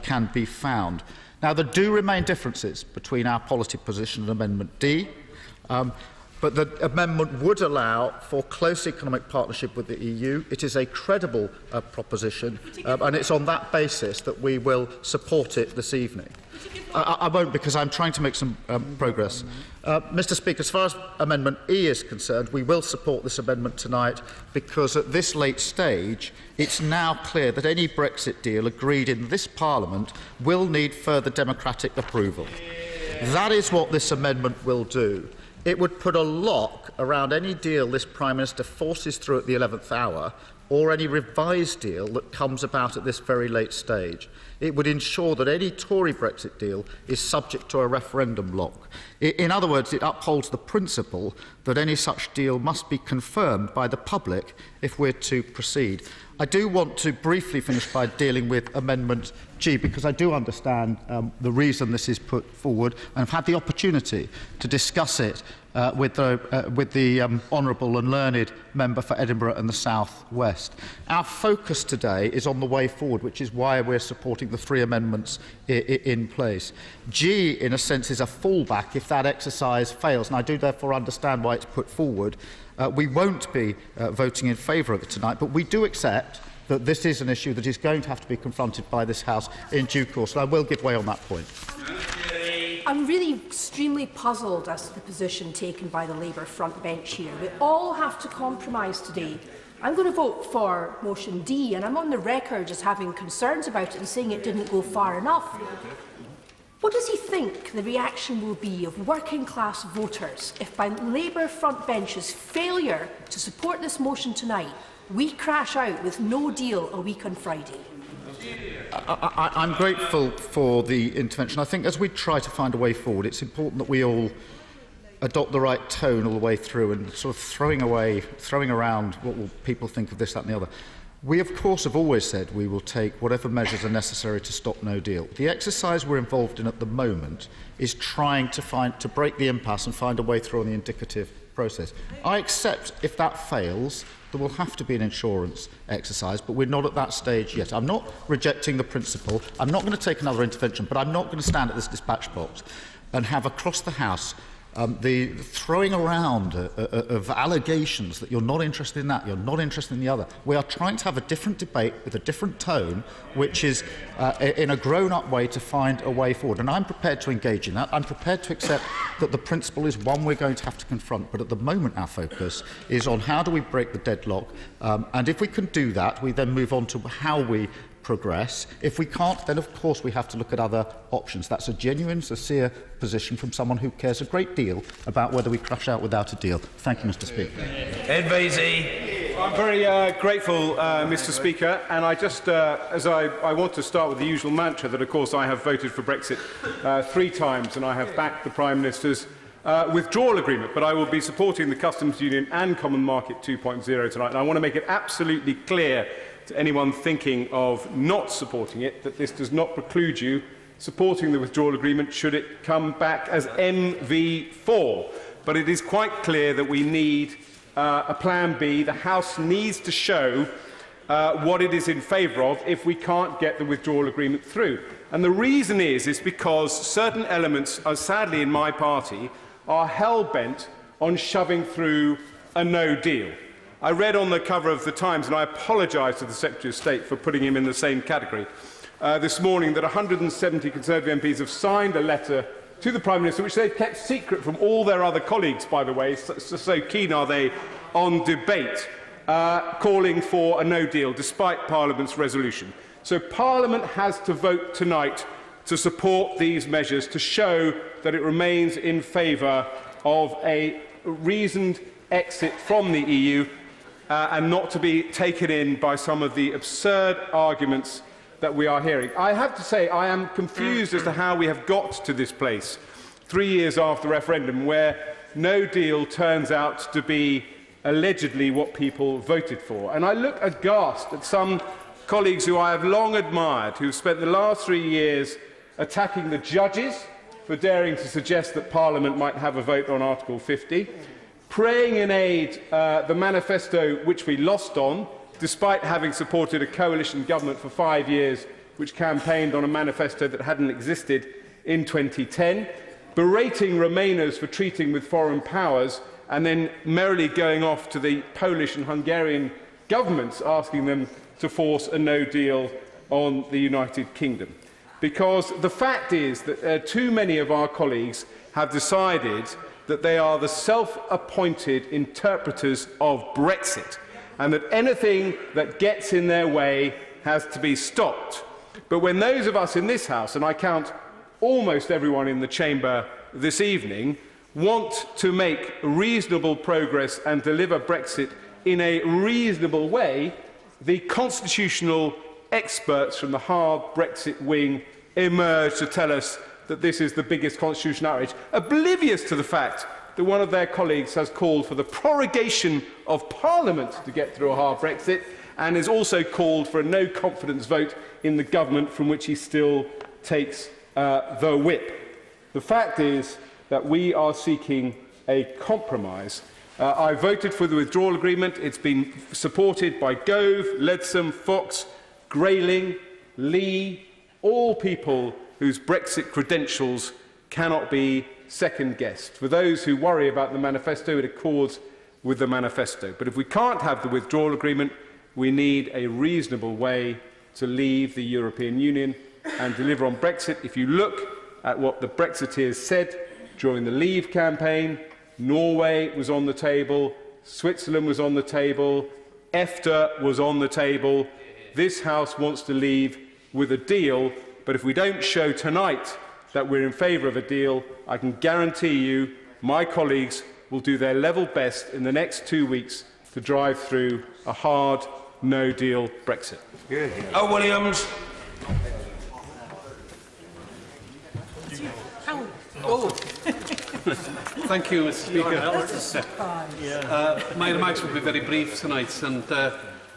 can be found. Now, there do remain differences between our policy position and Amendment D, but the amendment would allow for close economic partnership with the EU. It is a credible proposition, and it's on that basis that we will support it this evening. I won't, because I'm trying to make some progress. Mr Speaker, as far as Amendment E is concerned, we will support this amendment tonight because at this late stage it's now clear that any Brexit deal agreed in this Parliament will need further democratic approval. That is what this amendment will do. It would put a lock around any deal this Prime Minister forces through at the 11th hour, or any revised deal that comes about at this very late stage. It would ensure that any Tory Brexit deal is subject to a referendum lock. In other words, it upholds the principle that any such deal must be confirmed by the public if we're to proceed. I do want to briefly finish by dealing with Amendment G, because I do understand the reason this is put forward, and I've had the opportunity to discuss it with the Honourable and learned member for Edinburgh and the South West. Our focus today is on the way forward, which is why we're supporting the three amendments in place. G, in a sense, is a fallback if that exercise fails, and I do therefore understand why it's put forward. We won't be voting in favour of it tonight, but we do accept that this is an issue that is going to have to be confronted by this House in due course, and I will give way on that point. I'm really extremely puzzled as to the position taken by the Labour front bench here. We all have to compromise today. I'm going to vote for motion D, and I'm on the record as having concerns about it and saying it didn't go far enough. What does he think the reaction will be of working-class voters if, by Labour front bench's failure to support this motion tonight, we crash out with no deal a week on Friday? I'm grateful for the intervention. I think as we try to find a way forward, it's important that we all adopt the right tone all the way through, and sort of throwing around what will people think of this, that and the other. We, of course, have always said we will take whatever measures are necessary to stop no deal. The exercise we're involved in at the moment is trying to break the impasse and find a way through on the indicative process. I accept if that fails, there will have to be an insurance exercise, but we're not at that stage yet. I'm not rejecting the principle. I'm not going to take another intervention, but I'm not going to stand at this dispatch box and have across the House the throwing around of allegations that you're not interested in that, you're not interested in the other. We are trying to have a different debate with a different tone, which is in a grown-up way to find a way forward. And I'm prepared to engage in that. I'm prepared to accept that the principle is one we're going to have to confront. But at the moment, our focus is on how do we break the deadlock. And if we can do that, we then move on to how we progress. If we can't, then of course we have to look at other options. That's a genuine, sincere position from someone who cares a great deal about whether we crash out without a deal. Thank you, Mr. Speaker. Ed Vasey. I'm very grateful, Mr. Speaker, and I just, I want to start with the usual mantra that, of course, I have voted for Brexit 3 times, and I have backed the Prime Minister's withdrawal agreement, but I will be supporting the Customs Union and Common Market 2.0 tonight, and I want to make it absolutely clear to anyone thinking of not supporting it that this does not preclude you supporting the withdrawal agreement should it come back as MV4. But it is quite clear that we need a plan B. The House needs to show what it is in favour of if we can't get the withdrawal agreement through. And the reason is because certain elements, sadly in my party, are hell-bent on shoving through a no deal. I read on the cover of the Times, and I apologise to the Secretary of State for putting him in the same category, this morning that 170 Conservative MPs have signed a letter to the Prime Minister, which they've kept secret from all their other colleagues, by the way, so keen are they on debate, calling for a no deal, despite Parliament's resolution. So Parliament has to vote tonight to support these measures to show that it remains in favour of a reasoned exit from the EU and not to be taken in by some of the absurd arguments that we are hearing. I have to say I am confused as to how we have got to this place 3 years after the referendum where no deal turns out to be allegedly what people voted for. And I look aghast at some colleagues who I have long admired, who have spent the last 3 years attacking the judges for daring to suggest that Parliament might have a vote on Article 50, praying in aid the manifesto which we lost on, despite having supported a coalition government for 5 years which campaigned on a manifesto that hadn't existed in 2010, berating Remainers for treating with foreign powers and then merrily going off to the Polish and Hungarian governments asking them to force a no deal on the United Kingdom. Because the fact is that too many of our colleagues have decided that they are the self-appointed interpreters of Brexit and that anything that gets in their way has to be stopped. But when those of us in this House, and I count almost everyone in the chamber this evening, want to make reasonable progress and deliver Brexit in a reasonable way, the constitutional experts from the hard Brexit wing emerge to tell us that this is the biggest constitutional outrage, oblivious to the fact that one of their colleagues has called for the prorogation of Parliament to get through a hard Brexit and has also called for a no-confidence vote in the government from which he still takes the whip. The fact is that we are seeking a compromise. I voted for the withdrawal agreement. It's been supported by Gove, Leadsom, Fox, Grayling, Lee, all people whose Brexit credentials cannot be second-guessed. For those who worry about the manifesto, it accords with the manifesto. But if we can't have the withdrawal agreement, we need a reasonable way to leave the European Union and deliver on Brexit. If you look at what the Brexiteers said during the Leave campaign, Norway was on the table, Switzerland was on the table, EFTA was on the table. This House wants to leave with a deal, but if we don't show tonight that we're in favour of a deal, I can guarantee you my colleagues will do their level best in the next 2 weeks to drive through a hard, no-deal Brexit. Good. Oh, Williams. Oh. Thank you, Mr. Speaker. My remarks will be very brief tonight, and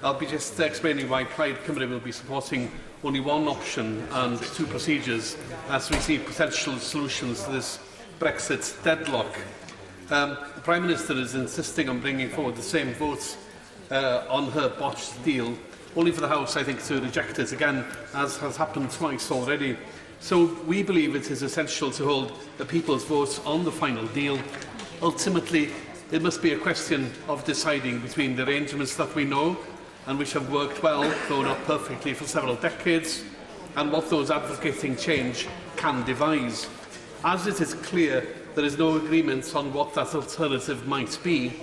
I'll be just explaining why Plaid Cymru will be supporting only one option and 2 procedures as we see potential solutions to this Brexit deadlock. The Prime Minister is insisting on bringing forward the same votes on her botched deal, only for the House, I think, to reject it again, as has happened twice already. So we believe it is essential to hold the people's vote on the final deal. Ultimately, it must be a question of deciding between the arrangements that we know and which have worked well, though not perfectly, for several decades, and what those advocating change can devise. As it is clear, there is no agreement on what that alternative might be,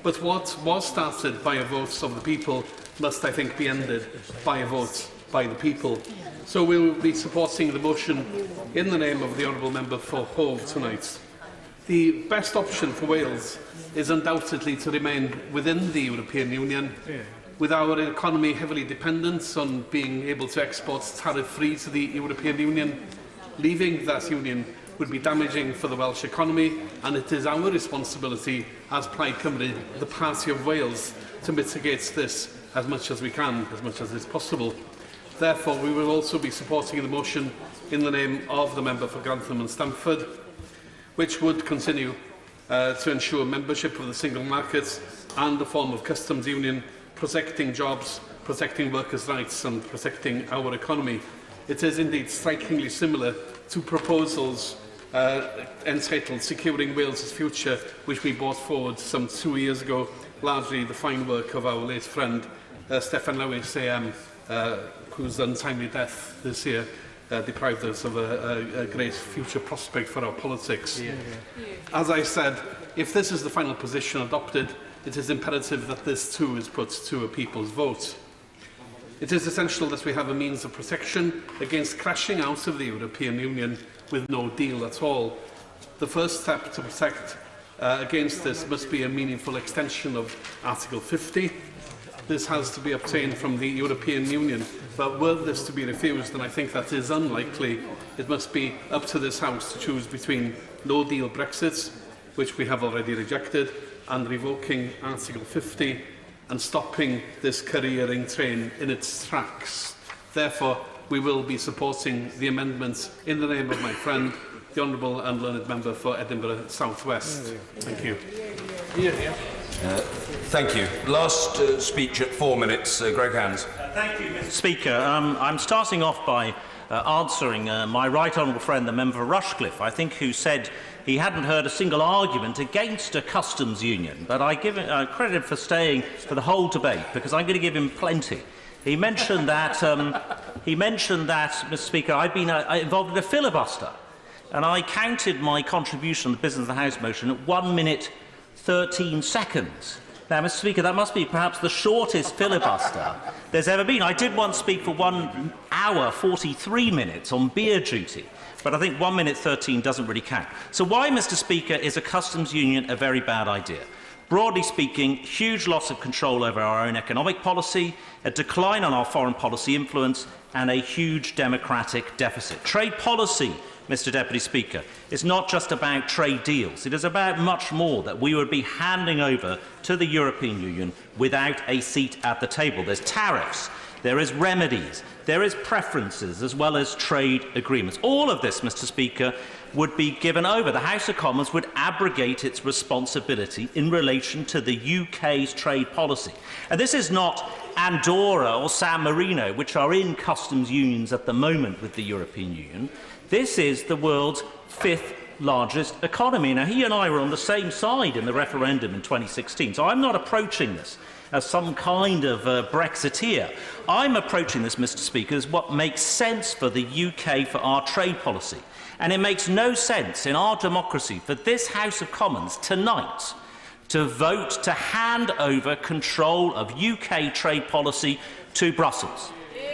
but what was started by a vote of the people must, I think, be ended by a vote by the people. So we will be supporting the motion in the name of the Honourable Member for Hove tonight. The best option for Wales is undoubtedly to remain within the European Union, with our economy heavily dependent on being able to export tariff-free to the European Union. Leaving that union would be damaging for the Welsh economy, and it is our responsibility as Plaid Cymru, the party of Wales, to mitigate this as much as we can, as much as is possible. Therefore, we will also be supporting the motion in the name of the member for Grantham and Stamford, which would continue to ensure membership of the single market and a form of customs union, protecting jobs, protecting workers' rights and protecting our economy. It is indeed strikingly similar to proposals entitled Securing Wales' Future, which we brought forward some 2 years ago, largely the fine work of our late friend Steffan Lewis AM, whose untimely death this year deprived us of a great future prospect for our politics. As I said, if this is the final position adopted, it is imperative that this too is put to a people's vote. It is essential that we have a means of protection against crashing out of the European Union with no deal at all. The first step to protect against this must be a meaningful extension of Article 50. This has to be obtained from the European Union, but were this to be refused, and I think that is unlikely, it must be up to this House to choose between no-deal Brexit, which we have already rejected, and revoking Article 50 and stopping this careering train in its tracks. Therefore, we will be supporting the amendments in the name of my friend, the Honourable and Learned Member for Edinburgh South West. Thank you. Thank you. Last speech at 4 minutes. Greg Hands. Thank you, Mr. Speaker. I'm starting off by answering my right honourable friend, the member for Rushcliffe, I think, who said he hadn't heard a single argument against a customs union. But I give him credit for staying for the whole debate, because I'm going to give him plenty. He mentioned that, Mr. Speaker, I've been involved in a filibuster, and I counted my contribution on the Business of the House motion at 1 minute 13 seconds. Now, Mr. Speaker, that must be perhaps the shortest filibuster there's ever been. I did once speak for 1 hour 43 minutes on beer duty, but I think 1 minute 13 doesn't really count. So why, Mr. Speaker, is a customs union a very bad idea? Broadly speaking, huge loss of control over our own economic policy, a decline on our foreign policy influence, and a huge democratic deficit. Trade policy, Mr. Deputy Speaker, is not just about trade deals. It is about much more that we would be handing over to the European Union without a seat at the table. There's tariffs, there is remedies, there is preferences, as well as trade agreements. All of this, Mr. Speaker, would be given over. The House of Commons would abrogate its responsibility in relation to the UK's trade policy. And this is not Andorra or San Marino, which are in customs unions at the moment with the European Union. This is the world's 5th largest economy. Now, he and I were on the same side in the referendum in 2016, so I'm not approaching this as some kind of Brexiteer. I'm approaching this, Mr. Speaker, as what makes sense for the UK for our trade policy. And it makes no sense in our democracy for this House of Commons tonight to vote to hand over control of UK trade policy to Brussels.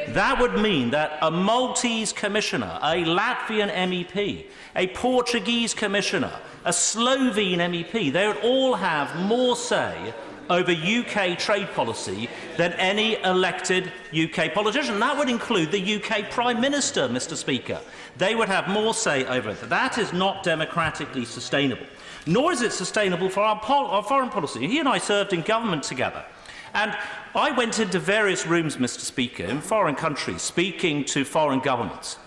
That would mean that a Maltese commissioner, a Latvian MEP, a Portuguese commissioner, a Slovene MEP, they would all have more say over UK trade policy than any elected UK politician. That would include the UK Prime Minister, Mr. Speaker. They would have more say over it. That is not democratically sustainable, nor is it sustainable for our foreign policy. He and I served in government together. And I went into various rooms, Mr. Speaker, in foreign countries, speaking to foreign governments.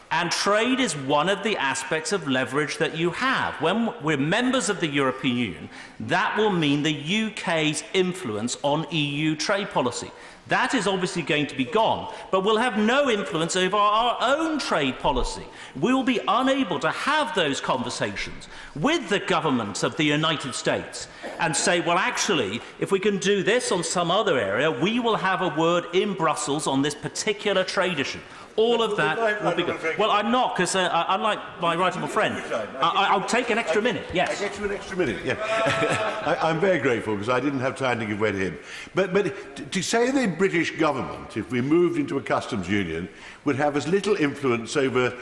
And trade is one of the aspects of leverage that you have. When we're members of the European Union, that will mean the UK's influence on EU trade policy. That is obviously going to be gone, but we'll have no influence over our own trade policy. We will be unable to have those conversations with the government of the United States and say, well, actually, if we can do this on some other area, we will have a word in Brussels on this particular trade issue. All of that will be good. Well, I'm not, because unlike my right honourable friend, I'll take an extra minute, yes. I get you an extra minute, yeah. I'm very grateful, because I didn't have time to give way to him. But to say the British government, if we moved into a customs union, would have as little influence over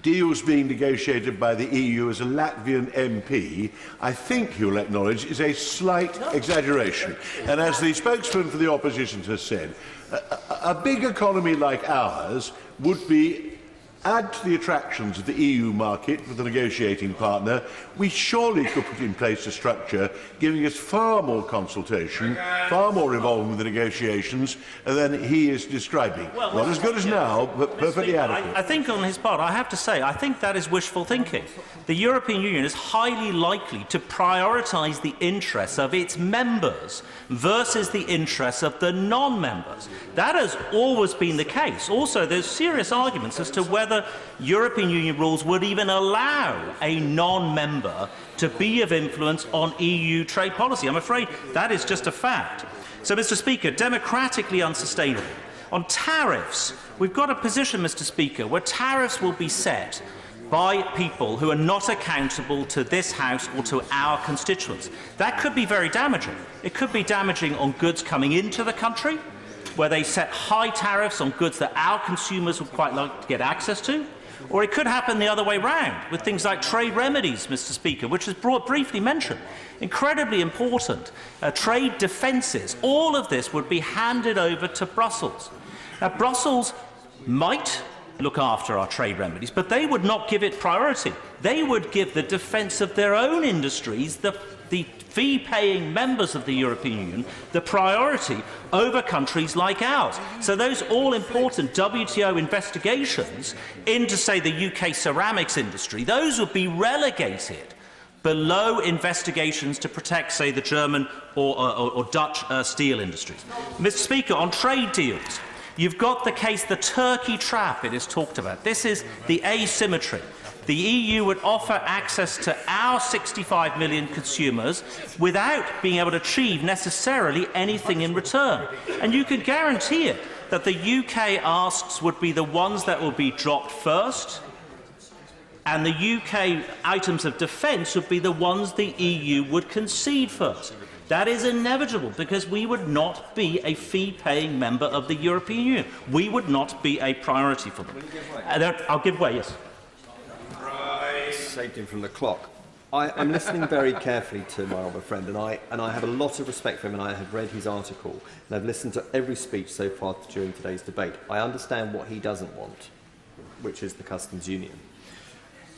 deals being negotiated by the EU as a Latvian MP, I think you'll acknowledge, is a slight exaggeration. And as the spokesman for the opposition has said, a big economy like ours would add to the attractions of the EU market with a negotiating partner. We surely could put in place a structure giving us far more consultation, far more involvement in the negotiations than he is describing. Not as good as now, but perfectly adequate. I think on his part, I have to say, I think that is wishful thinking. The European Union is highly likely to prioritise the interests of its members versus the interests of the non-members. That has always been the case. Also, there's serious arguments as to whether European Union rules would even allow a non-member to be of influence on EU trade policy. I'm afraid that is just a fact. So, Mr. Speaker, democratically unsustainable. On tariffs, we've got a position, Mr. Speaker, where tariffs will be set by people who are not accountable to this House or to our constituents. That could be very damaging. It could be damaging on goods coming into the country, where they set high tariffs on goods that our consumers would quite like to get access to, or it could happen the other way round with things like trade remedies, Mr. Speaker, which is briefly mentioned. Incredibly important. Trade defences. All of this would be handed over to Brussels. Now, Brussels might look after our trade remedies, but they would not give it priority. They would give the defence of their own industries, the fee-paying members of the European Union, the priority over countries like ours. So those all-important WTO investigations into, say, the UK ceramics industry, those would be relegated below investigations to protect, say, the German or Dutch steel industries. Mr. Speaker, on trade deals, you've got the case, the Turkey trap it is talked about. This is the asymmetry. The EU would offer access to our 65 million consumers without being able to achieve necessarily anything in return. And you could guarantee it that the UK asks would be the ones that will be dropped first, and the UK items of defence would be the ones the EU would concede first. That is inevitable, because we would not be a fee-paying member of the European Union. We would not be a priority for them. I'll give way, yes. Saved him from the clock. I'm listening very carefully to my honourable friend, and I have a lot of respect for him, and I have read his article, and I've listened to every speech so far during today's debate. I understand what he doesn't want, which is the customs union.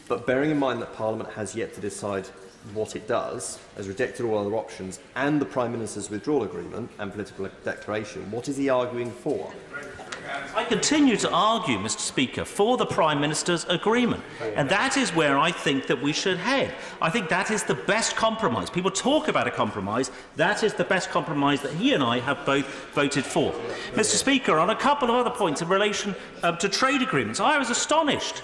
But bearing in mind that Parliament has yet to decide what it does, has rejected all other options, and the Prime Minister's withdrawal agreement and political declaration, what is he arguing for? I continue to argue, Mr. Speaker, for the Prime Minister's agreement, and that is where I think that we should head. I think that is the best compromise. People talk about a compromise. That is the best compromise that he and I have both voted for. Mr. Speaker, on a couple of other points in relation to trade agreements, I was astonished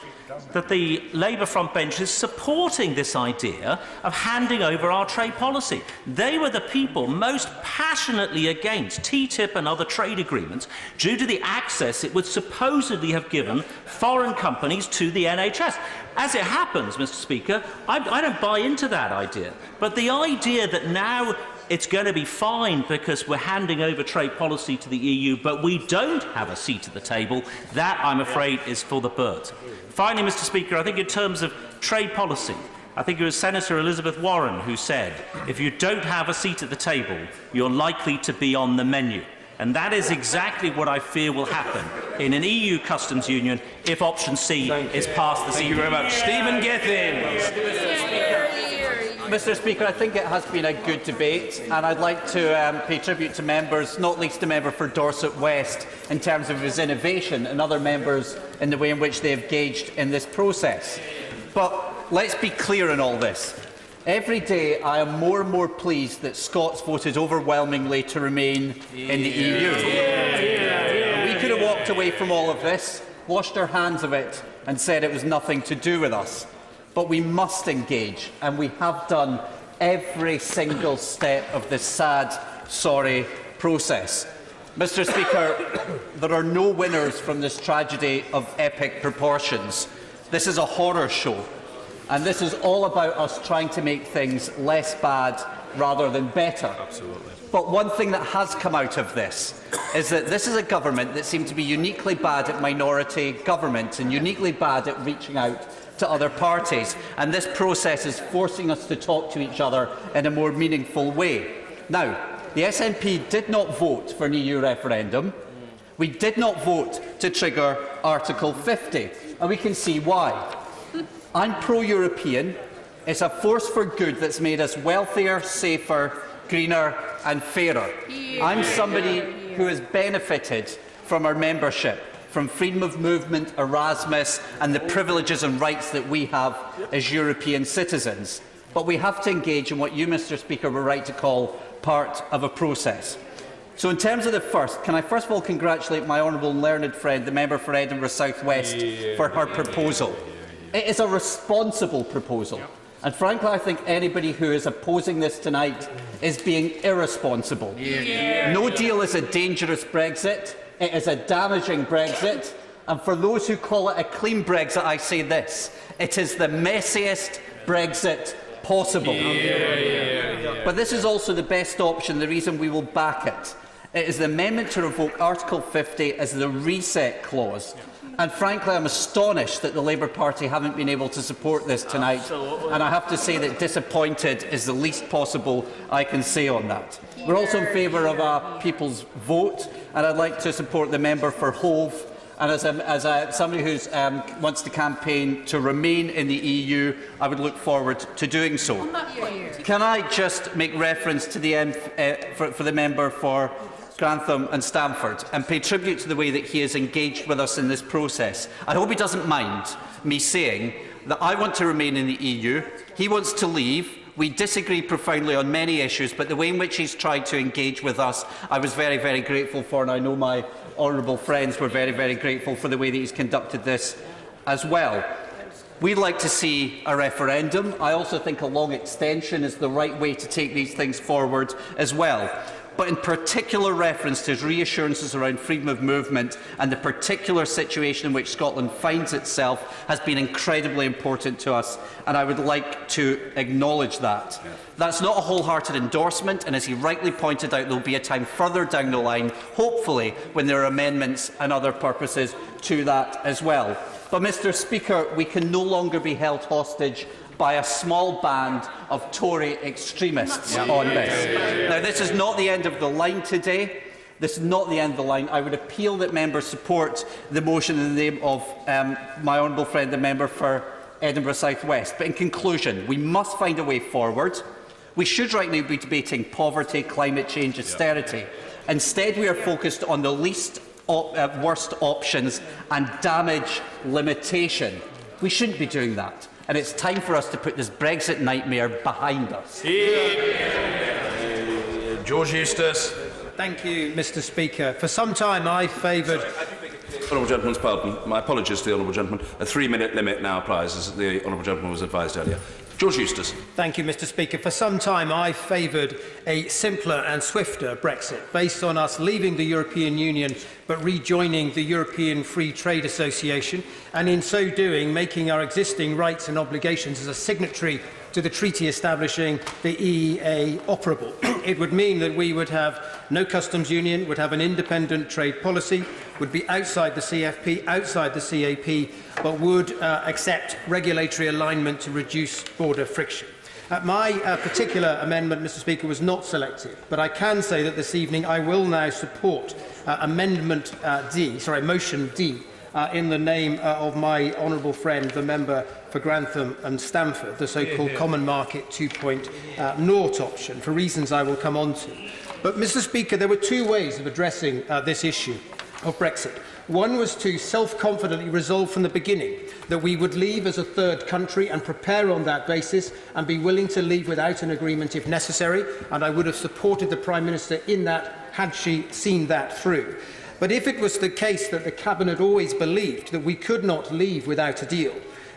that the Labour front bench is supporting this idea of handing over our trade policy. They were the people most passionately against TTIP and other trade agreements due to the access it would supposedly have given foreign companies to the NHS. As it happens, Mr. Speaker, I don't buy into that idea. But the idea that now it's going to be fine because we're handing over trade policy to the EU, but we don't have a seat at the table, that, I'm afraid, is for the birds. Finally, Mr. Speaker, I think in terms of trade policy, I think it was Senator Elizabeth Warren who said, if you don't have a seat at the table, you're likely to be on the menu. And that is exactly what I fear will happen in an EU customs union if option C is passed this evening. Thank you very much. Stephen Gethin. Mr Speaker, I think it has been a good debate, and I'd like to pay tribute to members, not least the member for Dorset West, in terms of his innovation, and other members in the way in which they have engaged in this process. But let's be clear in all this. Every day I am more and more pleased that Scots voted overwhelmingly to remain in the EU. We could have walked away from all of this, washed our hands of it and said it was nothing to do with us. But we must engage, and we have done every single step of this sad, sorry process. Mr Speaker, there are no winners from this tragedy of epic proportions. This is a horror show, and this is all about us trying to make things less bad rather than better. Absolutely. But one thing that has come out of this is that this is a government that seemed to be uniquely bad at minority government and uniquely bad at reaching out to other parties, and this process is forcing us to talk to each other in a more meaningful way. Now, the SNP did not vote for an EU referendum. We did not vote to trigger Article 50, and we can see why. I'm pro-European. It's a force for good that's made us wealthier, safer, greener and fairer. I'm somebody who has benefited from our membership, from freedom of movement, Erasmus and the privileges and rights that we have as European citizens. But we have to engage in what you, Mr Speaker, were right to call part of a process. So in terms of the first, can I first of all congratulate my honourable and learned friend, the member for Edinburgh South West, for her proposal. It is a responsible proposal. And frankly, I think anybody who is opposing this tonight is being irresponsible. No deal is a dangerous Brexit. It is a damaging Brexit. And for those who call it a clean Brexit, I say this. It is the messiest Brexit possible. But this is also the best option, the reason we will back it. It is the amendment to revoke Article 50 as the reset clause. And frankly, I'm astonished that the Labour Party haven't been able to support this tonight. Absolutely. And I have to say that disappointed is the least possible I can say on that. We're also in favour of a people's vote, and I'd like to support the member for Hove. And as somebody who wants to campaign to remain in the EU, I would look forward to doing so. Can I just make reference to the for the member for Grantham and Stamford and pay tribute to the way that he has engaged with us in this process. I hope he doesn't mind me saying that I want to remain in the EU, he wants to leave. We disagree profoundly on many issues, but the way in which he's tried to engage with us, I was very, very grateful for, and I know my honourable friends were very, very grateful for the way that he's conducted this as well. We'd like to see a referendum. I also think a long extension is the right way to take these things forward as well. But in particular reference to his reassurances around freedom of movement and the particular situation in which Scotland finds itself has been incredibly important to us, and I would like to acknowledge that. That's not a wholehearted endorsement, and as he rightly pointed out, there will be a time further down the line, hopefully, when there are amendments and other purposes to that as well. But, Mr Speaker, we can no longer be held hostage by a small band of Tory extremists on this. Now, this is not the end of the line today. This is not the end of the line. I would appeal that members support the motion in the name of my honourable friend, the member for Edinburgh South West. But in conclusion, we must find a way forward. We should right now be debating poverty, climate change, austerity. Instead, we are focused on the least worst options and damage limitation. We shouldn't be doing that. And it's time for us to put this Brexit nightmare behind us. George Eustace. Thank you, Mr Speaker. For some time I favoured... Honourable gentleman's pardon. My apologies to the honourable gentleman. A 3-minute limit now applies, as the honourable gentleman was advised earlier. George Eustace. Thank you, Mr Speaker. For some time I favoured a simpler and swifter Brexit, based on us leaving the European Union but rejoining the European Free Trade Association, and in so doing making our existing rights and obligations as a signatory to the treaty establishing the EEA operable. It would mean that we would have no customs union, would have an independent trade policy, would be outside the CFP, outside the CAP, but would accept regulatory alignment to reduce border friction. My particular amendment, Mr Speaker, was not selected, but I can say that this evening I will now support Motion D, in the name of my honourable friend, the member for Grantham and Stamford, the so-called Common Market 2.0 option, for reasons I will come on to. But, Mr. Speaker, there were two ways of addressing this issue of Brexit. One was to self-confidently resolve from the beginning that we would leave as a third country and prepare on that basis and be willing to leave without an agreement if necessary, and I would have supported the Prime Minister in that had she seen that through. But if it was the case that the Cabinet always believed that we could not leave without a deal,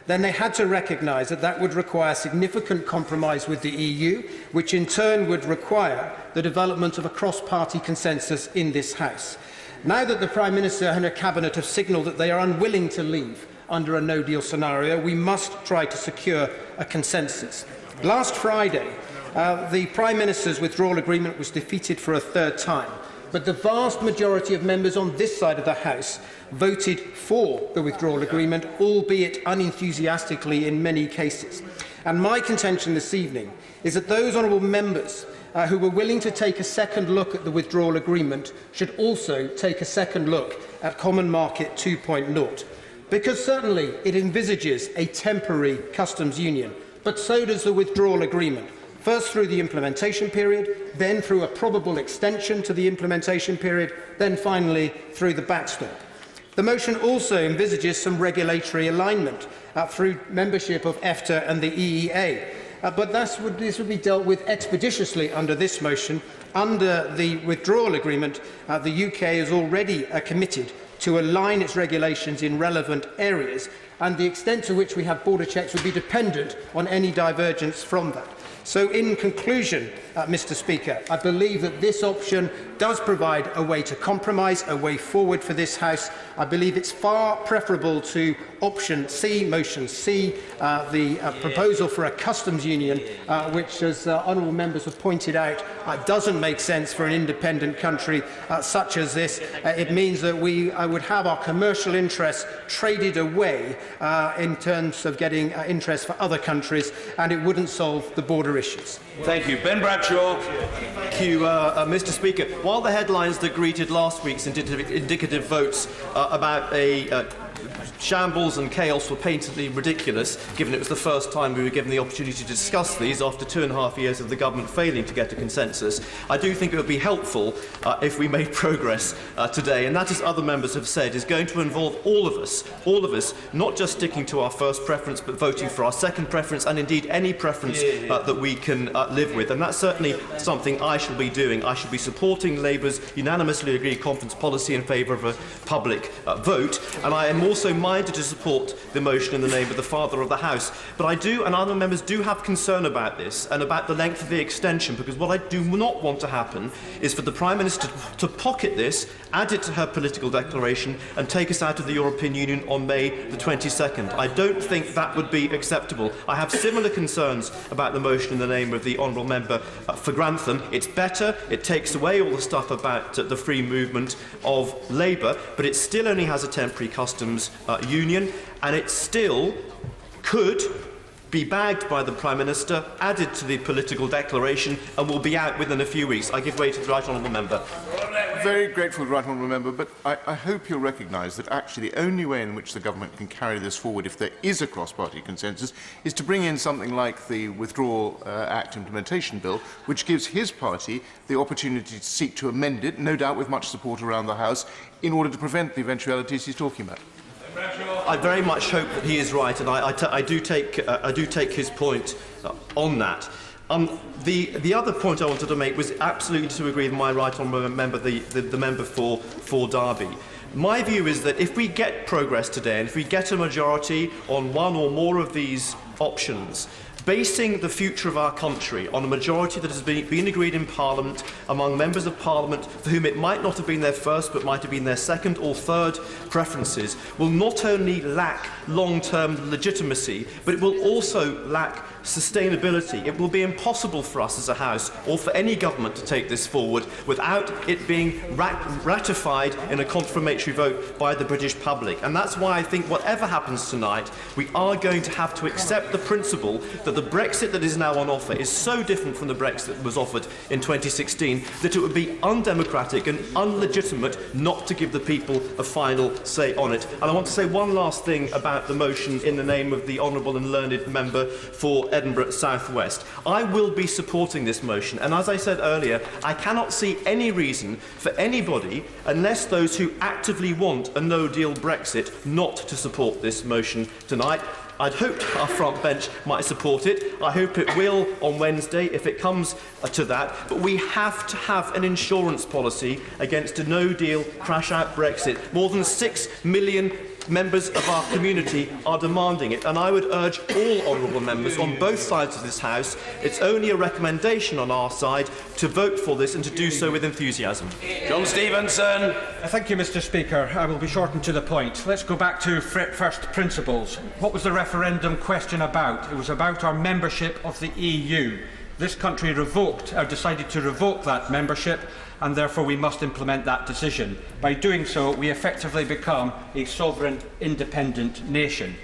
then they had to recognise that that would require significant compromise with the EU, which in turn would require the development of a cross-party consensus in this House. Now that the Prime Minister and her Cabinet have signalled that they are unwilling to leave under a no-deal scenario, we must try to secure a consensus. Last Friday, the Prime Minister's withdrawal agreement was defeated for a third time, but the vast majority of members on this side of the House voted for the withdrawal agreement, albeit unenthusiastically in many cases. And my contention this evening is that those honourable members who were willing to take a second look at the withdrawal agreement should also take a second look at Common Market 2.0. Because certainly it envisages a temporary customs union, but so does the withdrawal agreement. First through the implementation period, then through a probable extension to the implementation period, then finally through the backstop. The motion also envisages some regulatory alignment through membership of EFTA and the EEA. But this would be dealt with expeditiously under this motion. Under the withdrawal agreement, the UK is already committed to align its regulations in relevant areas, and the extent to which we have border checks would be dependent on any divergence from that. So, in conclusion, Mr. Speaker, I believe that this option does provide a way to compromise, a way forward for this House. I believe it's far preferable to option C, motion C, the proposal for a customs union, which, as honourable members have pointed out, doesn't make sense for an independent country such as this. It means that we would have our commercial interests traded away in terms of getting interest for other countries, and it wouldn't solve the border issues. Thank you. Ben Bradshaw. Thank you, Mr. Speaker. While the headlines that greeted last week's indicative votes about a shambles and chaos were painfully ridiculous, given it was the first time we were given the opportunity to discuss these after 2.5 years of the government failing to get a consensus, I do think it would be helpful if we made progress today, and that, as other members have said, is going to involve all of us, not just sticking to our first preference, but voting for our second preference, and indeed any preference that we can live with. And that's certainly something I shall be doing. I shall be supporting Labour's unanimously agreed conference policy in favour of a public vote, and I am also minded to support the motion in the name of the Father of the House. But I do, and other members do, have concern about this and about the length of the extension, because what I do not want to happen is for the Prime Minister to pocket this, add it to her political declaration and take us out of the European Union on May the 22nd. I don't think that would be acceptable. I have similar concerns about the motion in the name of the Honourable Member for Grantham. It's better, it takes away all the stuff about the free movement of Labour, but it still only has a temporary customs union, and it still could be bagged by the Prime Minister, added to the political declaration, and will be out within a few weeks. I give way to the Right Honourable Member. Very grateful to the Right Honourable Member, but I hope you'll recognise that actually the only way in which the government can carry this forward, if there is a cross-party consensus, is to bring in something like the Withdrawal Act Implementation Bill, which gives his party the opportunity to seek to amend it, no doubt with much support around the House, in order to prevent the eventualities he's talking about. I very much hope that he is right, and I do take his point on that. The other point I wanted to make was absolutely to agree with my right honourable member, the member for Derby. My view is that if we get progress today, and if we get a majority on one or more of these options, basing the future of our country on a majority that has been agreed in Parliament among members of Parliament for whom it might not have been their first but might have been their second or third preferences, will not only lack long-term legitimacy, but it will also lack sustainability. It will be impossible for us as a House or for any government to take this forward without it being ratified in a confirmatory vote by the British public. And that's why I think whatever happens tonight, we are going to have to accept the principle that the Brexit that is now on offer is so different from the Brexit that was offered in 2016 that it would be undemocratic and unlegitimate not to give the people a final say on it. And I want to say one last thing about the motion in the name of the Honourable and Learned Member for Edinburgh South West. I will be supporting this motion, and as I said earlier, I cannot see any reason for anybody, unless those who actively want a no-deal Brexit, not to support this motion tonight. I'd hoped our front bench might support it. I hope it will on Wednesday if it comes to that. But we have to have an insurance policy against a no-deal, crash-out Brexit. More than 6 million members of our community are demanding it, and I would urge all honourable members on both sides of this House, it's only a recommendation on our side, to vote for this and to do so with enthusiasm. John Stevenson. Thank you, Mr. Speaker. I will be short and to the point. Let's go back to first principles. What was the referendum question about? It was about our membership of the EU. This country decided to revoke that membership, and therefore we must implement that decision. By doing so, we effectively become a sovereign, independent nation.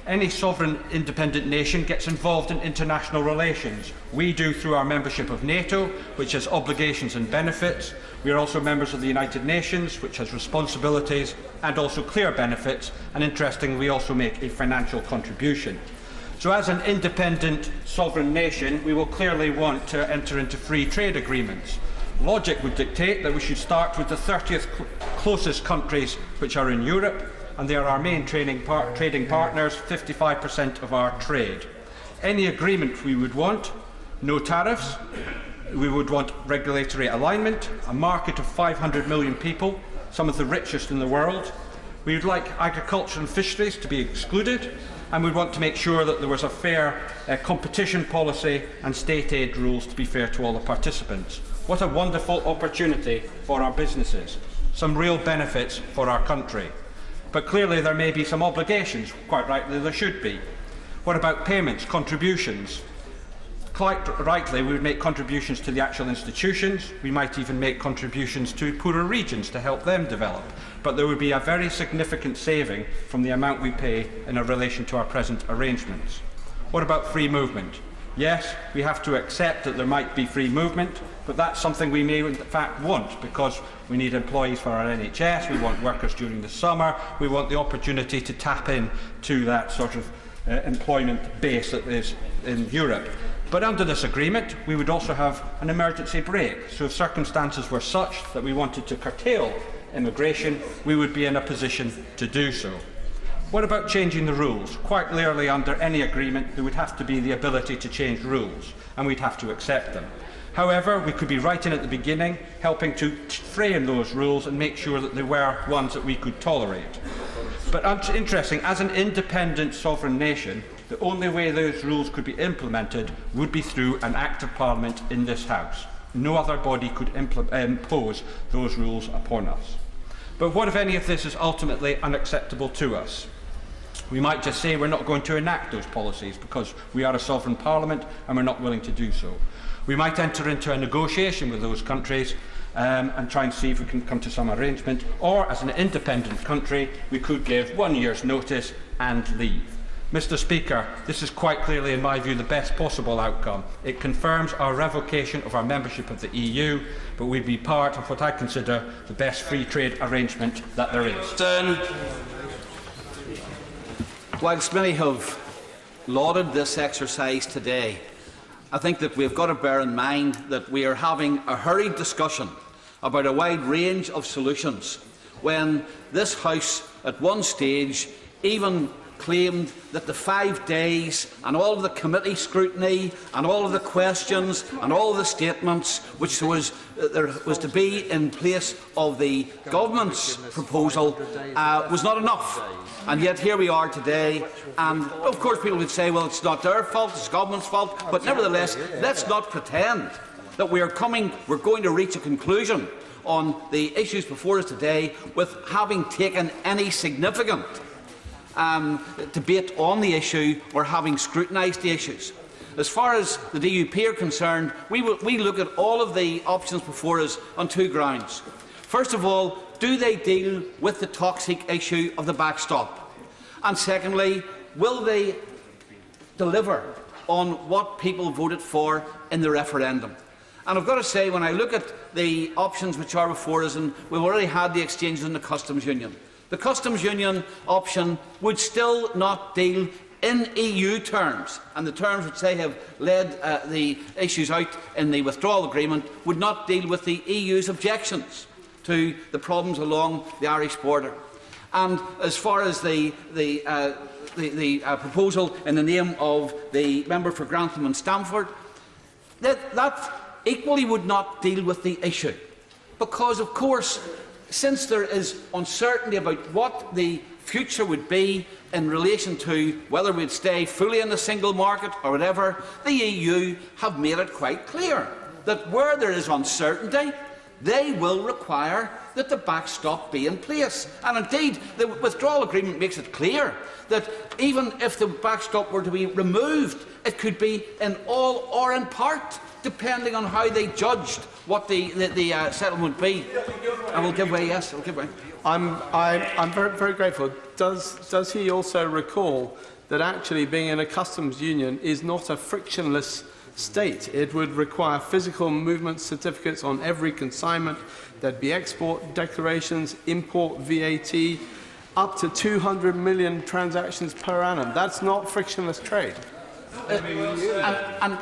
Any sovereign, independent nation gets involved in international relations. We do through our membership of NATO, which has obligations and benefits. We are also members of the United Nations, which has responsibilities and also clear benefits. And interestingly, we also make a financial contribution. So as an independent sovereign nation, we will clearly want to enter into free trade agreements. Logic would dictate that we should start with the 30th closest countries which are in Europe, and they are our main trading partners, 55% of our trade. Any agreement we would want, no tariffs, we would want regulatory alignment, a market of 500 million people, some of the richest in the world. We would like agriculture and fisheries to be excluded, and we want to make sure that there was a fair competition policy and state aid rules to be fair to all the participants. What a wonderful opportunity for our businesses, some real benefits for our country. But clearly there may be some obligations, quite rightly there should be. What about payments, contributions? Quite rightly we would make contributions to the actual institutions, we might even make contributions to poorer regions to help them develop, but there would be a very significant saving from the amount we pay in relation to our present arrangements. What about free movement? Yes, we have to accept that there might be free movement, but that's something we may in fact want, because we need employees for our NHS, we want workers during the summer, we want the opportunity to tap in to that sort of employment base that is in Europe. But under this agreement, we would also have an emergency brake, so if circumstances were such that we wanted to curtail immigration, we would be in a position to do so. What about changing the rules? Quite clearly, under any agreement, there would have to be the ability to change rules, and we'd have to accept them. However, we could be right in at the beginning, helping to frame those rules and make sure that they were ones that we could tolerate. But interesting, as an independent sovereign nation, the only way those rules could be implemented would be through an Act of Parliament in this House. No other body could impose those rules upon us. But what if any of this is ultimately unacceptable to us? We might just say we're not going to enact those policies because we are a sovereign parliament and we're not willing to do so. We might enter into a negotiation with those countries and try and see if we can come to some arrangement, or as an independent country we could give 1 year's notice and leave. Mr. Speaker, this is quite clearly, in my view, the best possible outcome. It confirms our revocation of our membership of the EU, but we'd be part of what I consider the best free trade arrangement that there is. Whilst many have lauded this exercise today, I think that we've got to bear in mind that we are having a hurried discussion about a wide range of solutions, when this House at one stage even claimed that the 5 days and all of the committee scrutiny and all of the questions and all of the statements which there was to be in place of the government's proposal was not enough. And yet here we are today, and of course people would say, well, it's not their fault, it's the government's fault, but nevertheless, let's not pretend that we're going to reach a conclusion on the issues before us today with having taken any significant debate on the issue or having scrutinised the issues. As far as the DUP are concerned, we look at all of the options before us on two grounds. First of all, do they deal with the toxic issue of the backstop? And secondly, will they deliver on what people voted for in the referendum. And I've got to say, when I look at the options which are before us, and we've already had the exchanges in the Customs Union, the Customs Union option would still not deal in EU terms, and the terms which they have led the issues out in the withdrawal agreement would not deal with the EU's objections to the problems along the Irish border. And as far as the proposal in the name of the member for Grantham and Stamford, that equally would not deal with the issue, because, of course, since there is uncertainty about what the future would be in relation to whether we'd stay fully in the single market or whatever, the EU have made it quite clear that where there is uncertainty, they will require that the backstop be in place. And indeed, the withdrawal agreement makes it clear that even if the backstop were to be removed, it could be in all or in part, depending on how they judged what the settlement would be. I will give way, yes, I will give way. I'm very, very grateful. Does he also recall that actually being in a customs union is not a frictionless state? It would require physical movement certificates on every consignment. There'd be export declarations, import VAT, up to 200 million transactions per annum. That's not frictionless trade. And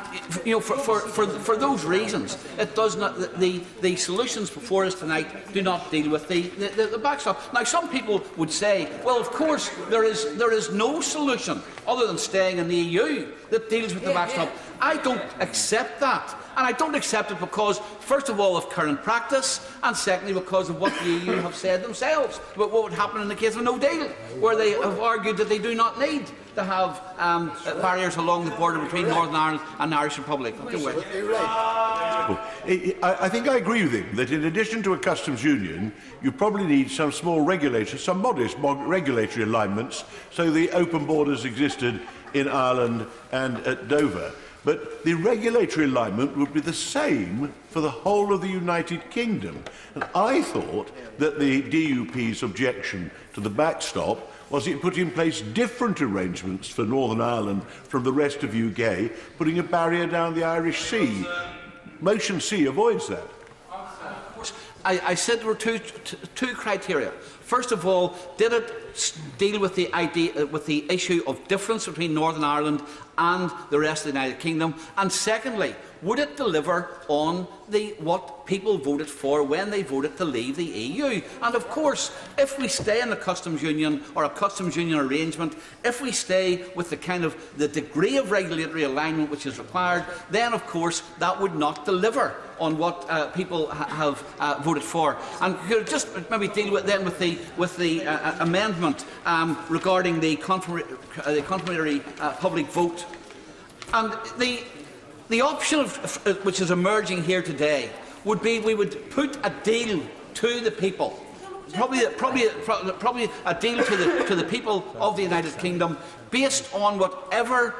you know, for those reasons, it does not. The solutions before us tonight do not deal with the backstop. Now, some people would say, well, of course, there is no solution other than staying in the EU that deals with the backstop. I don't accept that. And I don't accept it because, first of all, of current practice, and secondly, because of what the EU have said themselves about what would happen in the case of no deal, where they have argued that they do not need to have barriers along the border between Northern Ireland and the Irish Republic. I think I agree with him that in addition to a customs union, you probably need some small regulatory, some modest regulatory alignments, so the open borders existed in Ireland and at Dover. But the regulatory alignment would be the same for the whole of the United Kingdom. And I thought that the DUP's objection to the backstop was it put in place different arrangements for Northern Ireland from the rest of UK, putting a barrier down the Irish Sea. Motion C avoids that. I said there were two criteria. First of all, did it deal with the issue of difference between Northern Ireland and the rest of the United Kingdom? And secondly, would it deliver on what people voted for when they voted to leave the EU? And of course, if we stay in the customs union or a customs union arrangement, if we stay with the degree of regulatory alignment which is required, then of course that would not deliver on what people have voted for. And could just maybe deal with the amendment regarding the confirmatory public vote. And the option which is emerging here today would be we would put a deal to the people, probably a deal to the people of the United Kingdom based on whatever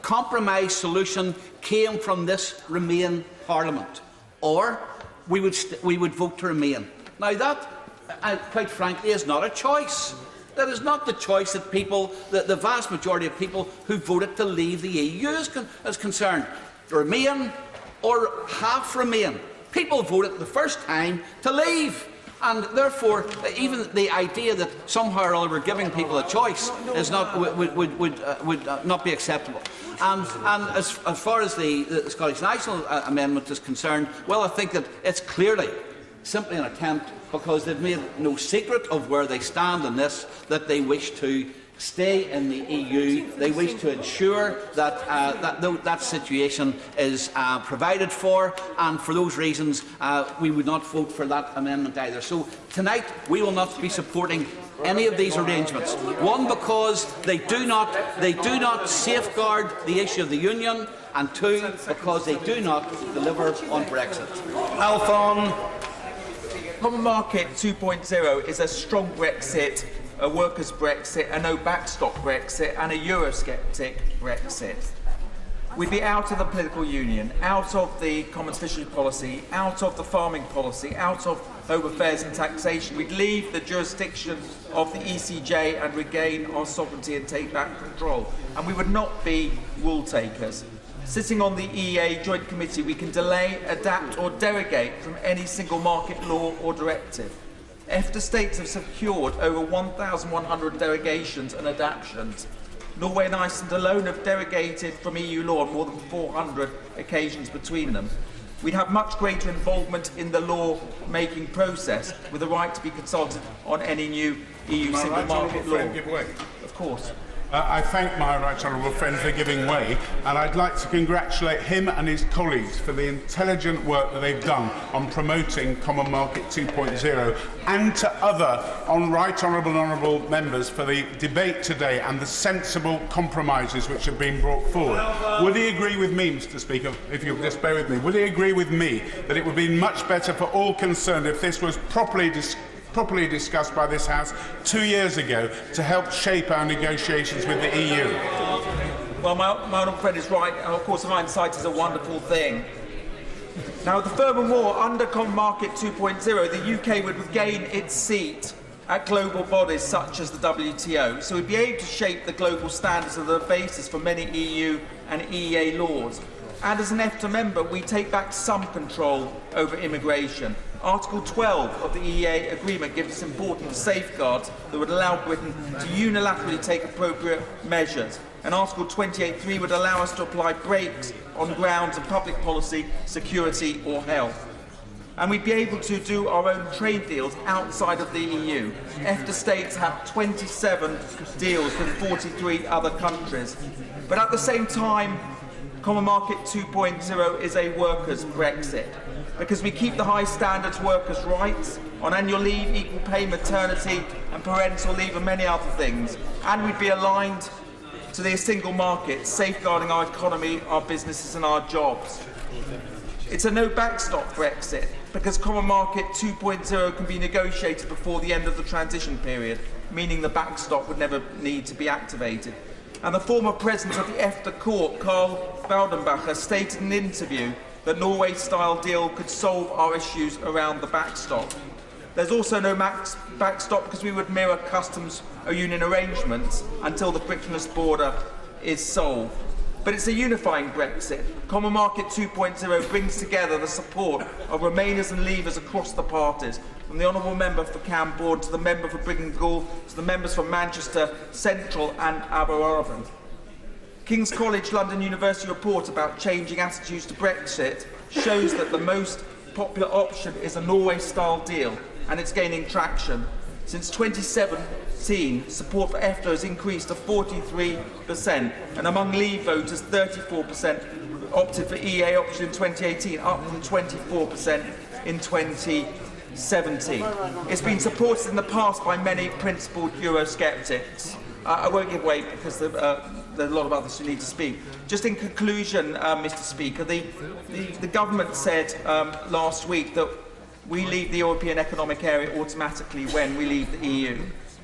compromise solution came from this Remain Parliament, or we would vote to remain. Now that, quite frankly, is not a choice. That is not the choice that people, the vast majority of people who voted to leave the EU is concerned. Remain or half remain. People voted the first time to leave. And therefore, even the idea that somehow or other we're giving people a choice is would not be acceptable. And as far as the Scottish National Amendment is concerned, well, I think that it's clearly simply an attempt, because they've made no secret of where they stand in this, that they wish to stay in the EU. They wish to ensure that that situation is provided for, and for those reasons we would not vote for that amendment either. So tonight we will not be supporting any of these arrangements. One, because they do not safeguard the issue of the Union, and two, because they do not deliver on Brexit. Alphon. Common Market 2.0 is a strong Brexit, a workers' Brexit, a no backstop Brexit, and a Eurosceptic Brexit. We'd be out of the political union, out of the common fisheries policy, out of the farming policy, out of Home Affairs and Taxation. We'd leave the jurisdiction of the ECJ and regain our sovereignty and take back control. And we would not be rule takers. Sitting on the EEA Joint Committee, we can delay, adapt or derogate from any single market law or directive. EFTA states have secured over 1,100 derogations and adaptations. Norway and Iceland alone have derogated from EU law on more than 400 occasions between them. We'd have much greater involvement in the law-making process, with the right to be consulted on any new EU single market law. Of course. I thank my right honourable friend for giving way, and I'd like to congratulate him and his colleagues for the intelligent work that they've done on promoting Common Market 2.0, and to other right honourable members for the debate today and the sensible compromises which have been brought forward. Would he agree with me, Mr. Speaker, if you'll just bear with me, would he agree with me that it would be much better for all concerned if this was properly discussed by this House 2 years ago to help shape our negotiations with the EU? Well, my honourable friend is right. Of course, hindsight is a wonderful thing. Now, furthermore, under Common Market 2.0, the UK would regain its seat at global bodies such as the WTO, so we'd be able to shape the global standards that are the basis for many EU and EEA laws. And as an EFTA member, we take back some control over immigration. Article 12 of the EEA agreement gives us important safeguards that would allow Britain to unilaterally take appropriate measures. And Article 28.3 would allow us to apply brakes on grounds of public policy, security or health. And we'd be able to do our own trade deals outside of the EU. EFTA states have 27 deals with 43 other countries. But at the same time, Common Market 2.0 is a workers' Brexit, because we keep the high standards workers' rights on annual leave, equal pay, maternity and parental leave and many other things. And we'd be aligned to the single market, safeguarding our economy, our businesses and our jobs. It's a no backstop Brexit, because Common Market 2.0 can be negotiated before the end of the transition period, meaning the backstop would never need to be activated. And the former president of the EFTA court, Karl Waldenbacher, stated in an interview that Norway-style deal could solve our issues around the backstop. There's also no backstop because we would mirror customs or union arrangements until the frictionless border is solved. But it's a unifying Brexit. Common Market 2.0 brings together the support of Remainers and Leavers across the parties, from the Honourable Member for Cambourne to the Member for Brigginghall to the members from Manchester Central and Aberystwyth. King's College London University report about changing attitudes to Brexit shows that the most popular option is a Norway-style deal, and it's gaining traction. Since 2017, support for EFTA has increased to 43%, and among Leave voters, 34% opted for EEA option in 2018, up from 24% in 2017. It's been supported in the past by many principled Eurosceptics. I won't give way because there are a lot of others who need to speak. Just in conclusion, Mr. Speaker, the government said last week that we leave the European Economic Area automatically when we leave the EU.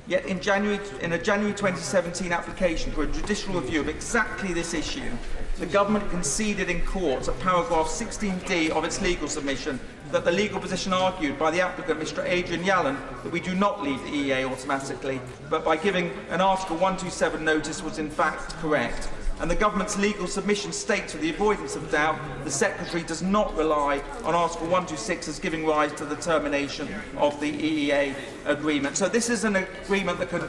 Yet in a January 2017 application for a judicial review of exactly this issue, the government conceded in court at paragraph 16D of its legal submission that the legal position argued by the applicant, Mr. Adrian Yallen, that we do not leave the EEA automatically, but by giving an Article 127 notice was in fact correct. And the government's legal submission states, for the avoidance of doubt, the Secretary does not rely on Article 126 as giving rise to the termination of the EEA agreement. So this is an agreement that can,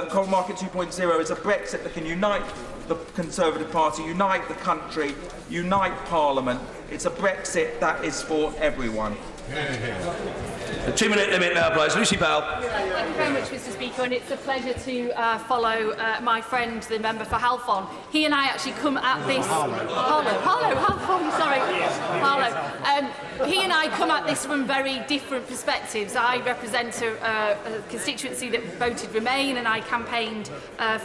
Common Market 2.0 is a Brexit that can unite the Conservative Party, unite the country, unite Parliament. It's a Brexit that is for everyone. A 2-minute limit now, please. Lucy Powell. Thank you very much, Mr. Speaker, and it's a pleasure to follow my friend, the member for Halfon. He and I actually come at this. He and I come at this from very different perspectives. I represent a constituency that voted Remain, and I campaigned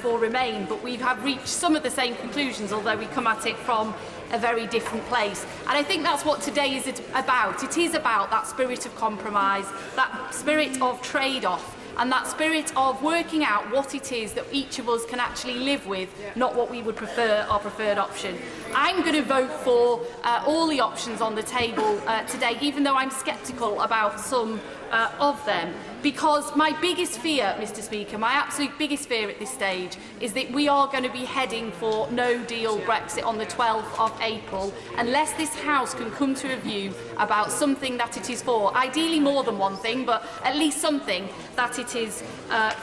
for Remain. But we have reached some of the same conclusions, although we come at it from a very different place. And I think that's what today is about. It is about that spirit of compromise, that spirit of trade-off, and that spirit of working out what it is that each of us can actually live with, not what we would prefer, our preferred option. I'm going to vote for all the options on the table today, even though I'm sceptical about some of them. Because my biggest fear, Mr Speaker, my absolute biggest fear at this stage is that we are going to be heading for no-deal Brexit on the 12th of April unless this House can come to a view about something that it is for. Ideally more than one thing, but at least something that it is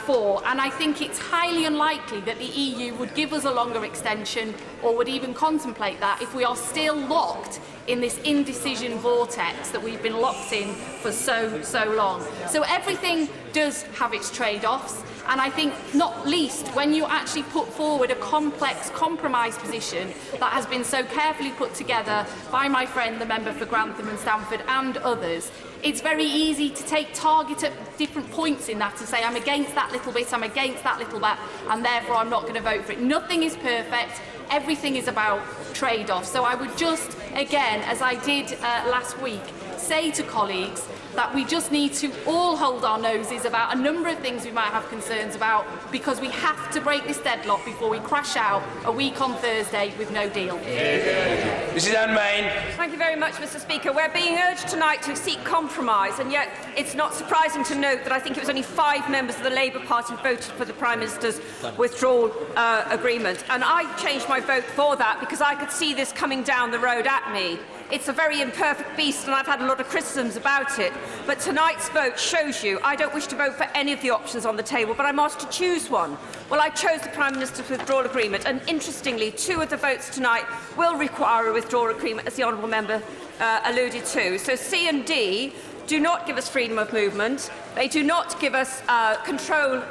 for. And I think it's highly unlikely that the EU would give us a longer extension or would even contemplate that if we are still locked in this indecision vortex that we've been locked in for so long. So everything does have its trade-offs, and I think not least when you actually put forward a complex compromise position that has been so carefully put together by my friend the member for Grantham and Stamford and others, it's very easy to take target at different points in that and say I'm against that little bit, I'm against that little bit, and therefore I'm not going to vote for it. Nothing is perfect. Everything is about trade-off. So I would just, again, as I did last week, say to colleagues that we just need to all hold our noses about a number of things we might have concerns about, because we have to break this deadlock before we crash out a week on Thursday with no deal. Mrs Anne Main. Thank you very much, Mr Speaker. We're being urged tonight to seek compromise, and yet it's not surprising to note that I think it was only 5 members of the Labour Party who voted for the Prime Minister's withdrawal agreement. And I changed my vote for that because I could see this coming down the road at me. It's a very imperfect beast, and I've had a lot of criticisms about it. But tonight's vote shows you I don't wish to vote for any of the options on the table, but I'm asked to choose one. Well, I chose the Prime Minister's withdrawal agreement, and interestingly, 2 of the votes tonight will require a withdrawal agreement, as the Honourable Member alluded to. So C and D do not give us freedom of movement. They do not give us control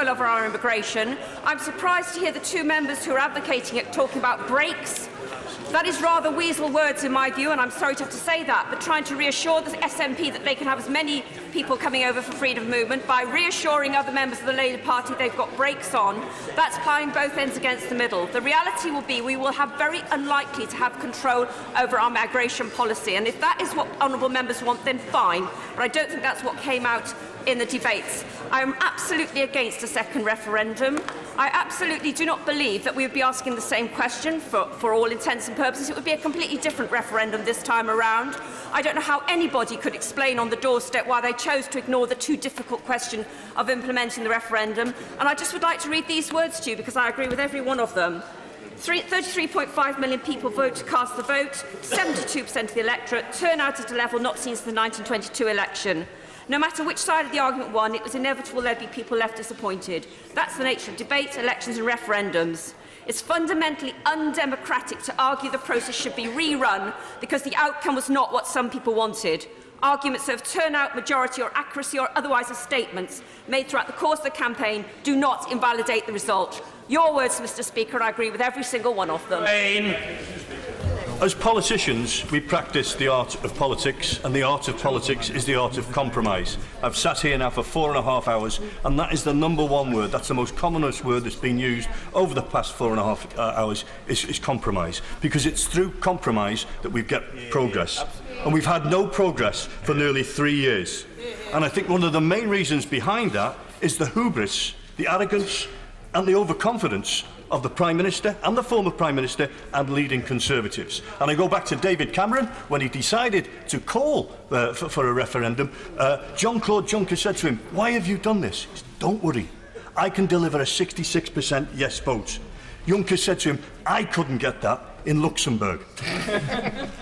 over our immigration. I'm surprised to hear the 2 members who are advocating it talking about breaks. That is rather weasel words in my view, and I'm sorry to have to say that, but trying to reassure the SNP that they can have as many people coming over for freedom of movement by reassuring other members of the Labour Party they've got brakes on, that's playing both ends against the middle. The reality will be we will have very unlikely to have control over our migration policy, and if that is what honourable members want, then fine, but I don't think that's what came out in the debates. I am absolutely against a second referendum. I absolutely do not believe that we would be asking the same question for all intents and purposes. It would be a completely different referendum this time around. I don't know how anybody could explain on the doorstep why they chose to ignore the too difficult question of implementing the referendum. And I just would like to read these words to you because I agree with every one of them. 33.5 million people vote to cast the vote, 72% of the electorate, turnout at a level not seen since the 1922 election. No matter which side of the argument won, it was inevitable there'd be people left disappointed. That's the nature of debates, elections and referendums. It's fundamentally undemocratic to argue the process should be rerun because the outcome was not what some people wanted. Arguments of turnout, majority or accuracy or otherwise as statements made throughout the course of the campaign do not invalidate the result. Your words, Mr Speaker, I agree with every single one of them. As politicians, we practice the art of politics, and the art of politics is the art of compromise. I've sat here now for 4.5 hours, and that is the #1 word. That's the most commonest word that's been used over the past 4.5 hours is compromise, because it's through compromise that we get progress. And we've had no progress for nearly 3 years. And I think one of the main reasons behind that is the hubris, the arrogance and the overconfidence of the Prime Minister and the former Prime Minister and leading Conservatives. And I go back to David Cameron when he decided to call for a referendum. Jean-Claude Juncker said to him, "Why have you done this?" He said, "Don't worry, I can deliver a 66% yes vote." Juncker said to him, "I couldn't get that in Luxembourg."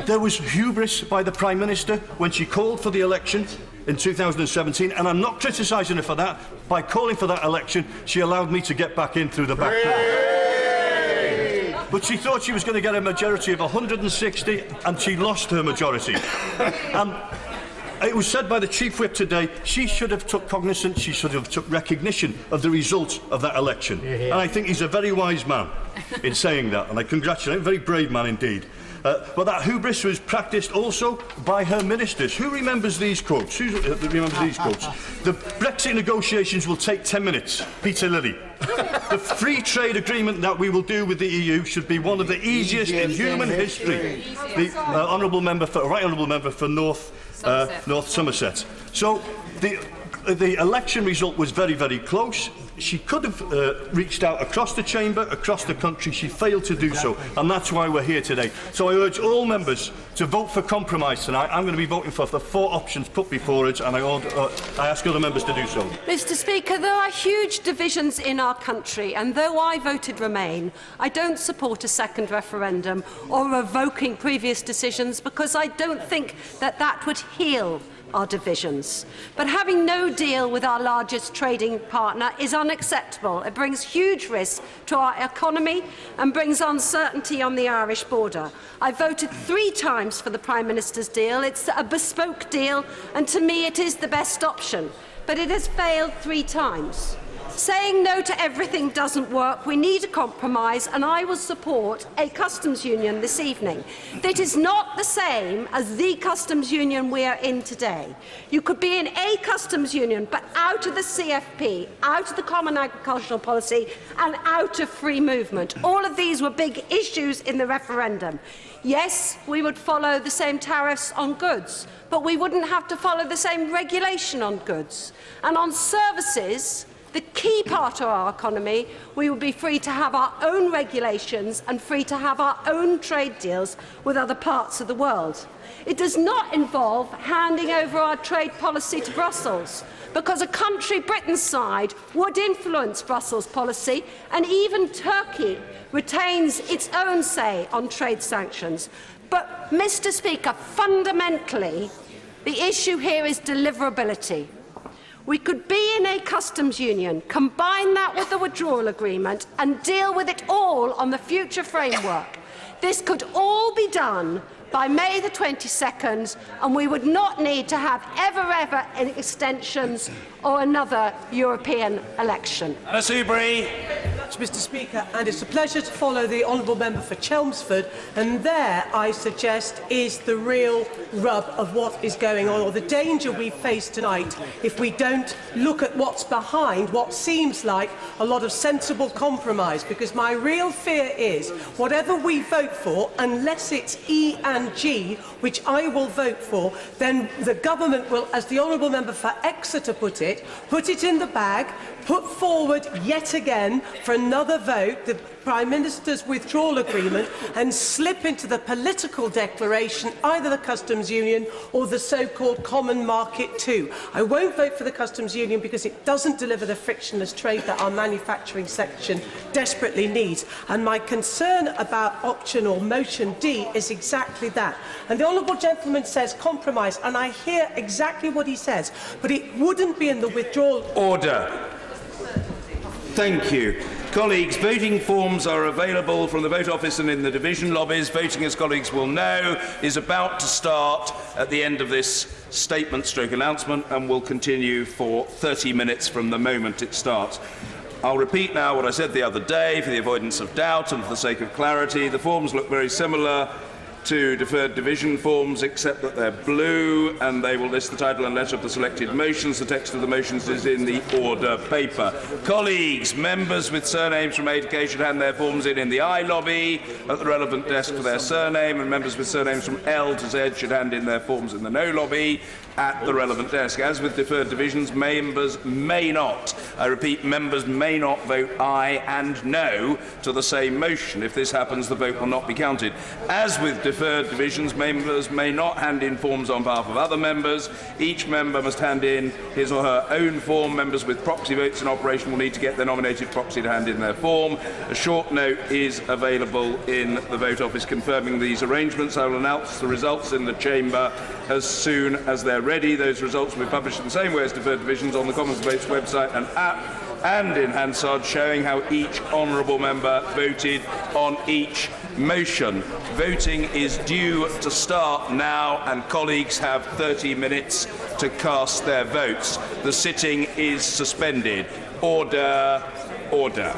There was hubris by the Prime Minister when she called for the election in 2017, and I'm not criticising her for that. By calling for that election, she allowed me to get back in through the back door. But she thought she was going to get a majority of 160, and she lost her majority. It was said by the Chief Whip today, she should have took cognizance, she should have took recognition of the results of that election. And I think he's a very wise man in saying that, and I congratulate him, a very brave man indeed. But that hubris was practised also by her ministers. Who remembers these quotes? Who remembers these quotes? The Brexit negotiations will take 10 minutes. Peter Lilly. The free trade agreement that we will do with the EU should be one of the easiest in human history. The Honourable Member for North Somerset. So The election result was very, very close. She could have reached out across the chamber, across the country. She failed to do so, and that's why we're here today. So I urge all members to vote for compromise tonight. I'm going to be voting for the 4 options put before us, and I ask other members to do so. Mr. Speaker, there are huge divisions in our country, and though I voted Remain, I don't support a second referendum or revoking previous decisions because I don't think that that would heal our divisions. But having no deal with our largest trading partner is unacceptable. It brings huge risks to our economy and brings uncertainty on the Irish border. I voted 3 times for the Prime Minister's deal. It's a bespoke deal, and to me it is the best option. But it has failed 3 times. Saying no to everything doesn't work. We need a compromise, and I will support a customs union this evening. That is not the same as the customs union we are in today. You could be in a customs union, but out of the CFP, out of the Common Agricultural Policy, and out of free movement. All of these were big issues in the referendum. Yes, we would follow the same tariffs on goods, but we wouldn't have to follow the same regulation on goods. And on services, the key part of our economy, we would be free to have our own regulations and free to have our own trade deals with other parts of the world. It does not involve handing over our trade policy to Brussels, because a country, Britain's side, would influence Brussels policy, and even Turkey retains its own say on trade sanctions. But, Mr. Speaker, fundamentally, the issue here is deliverability. We could be in a customs union, combine that with the withdrawal agreement and deal with it all on the future framework. This could all be done by May the 22nd, and we would not need to have ever extensions or another European election. Mr. Speaker, and it's a pleasure to follow the Honourable Member for Chelmsford, and there, I suggest, is the real rub of what is going on, or the danger we face tonight if we don't look at what's behind what seems like a lot of sensible compromise, because my real fear is whatever we vote for, unless it's E and G, which I will vote for, then the government will, as the Honourable Member for Exeter put it in the bag, put forward yet again for another vote the Prime Minister's withdrawal agreement and slip into the political declaration either the customs union or the so-called common market too. I won't vote for the customs union because it doesn't deliver the frictionless trade that our manufacturing section desperately needs. And my concern about option or motion D is exactly that. And the honourable gentleman says compromise, and I hear exactly what he says, but it wouldn't be in the withdrawal. Order. Thank you. Colleagues, voting forms are available from the vote office and in the division lobbies. Voting, as colleagues will know, is about to start at the end of this statement/announcement and will continue for 30 minutes from the moment it starts. I'll repeat now what I said the other day for the avoidance of doubt and for the sake of clarity. The forms look very similar to deferred division forms, except that they're blue, and they will list the title and letter of the selected motions. The text of the motions is in the order paper. Colleagues, members with surnames from A to K should hand their forms in the I lobby at the relevant desk for their surname, and members with surnames from L to Z should hand in their forms in the No lobby at the relevant desk. As with deferred divisions, members may not, I repeat, members may not vote aye and no to the same motion. If this happens, the vote will not be counted. As with deferred divisions, members may not hand in forms on behalf of other members. Each member must hand in his or her own form. Members with proxy votes in operation will need to get their nominated proxy to hand in their form. A short note is available in the vote office confirming these arrangements. I will announce the results in the chamber as soon as they're ready. Those results will be published in the same way as deferred divisions on the Commons Debates website and app, and in Hansard, showing how each honourable member voted on each motion. Voting is due to start now, and colleagues have 30 minutes to cast their votes. The sitting is suspended. Order. Order.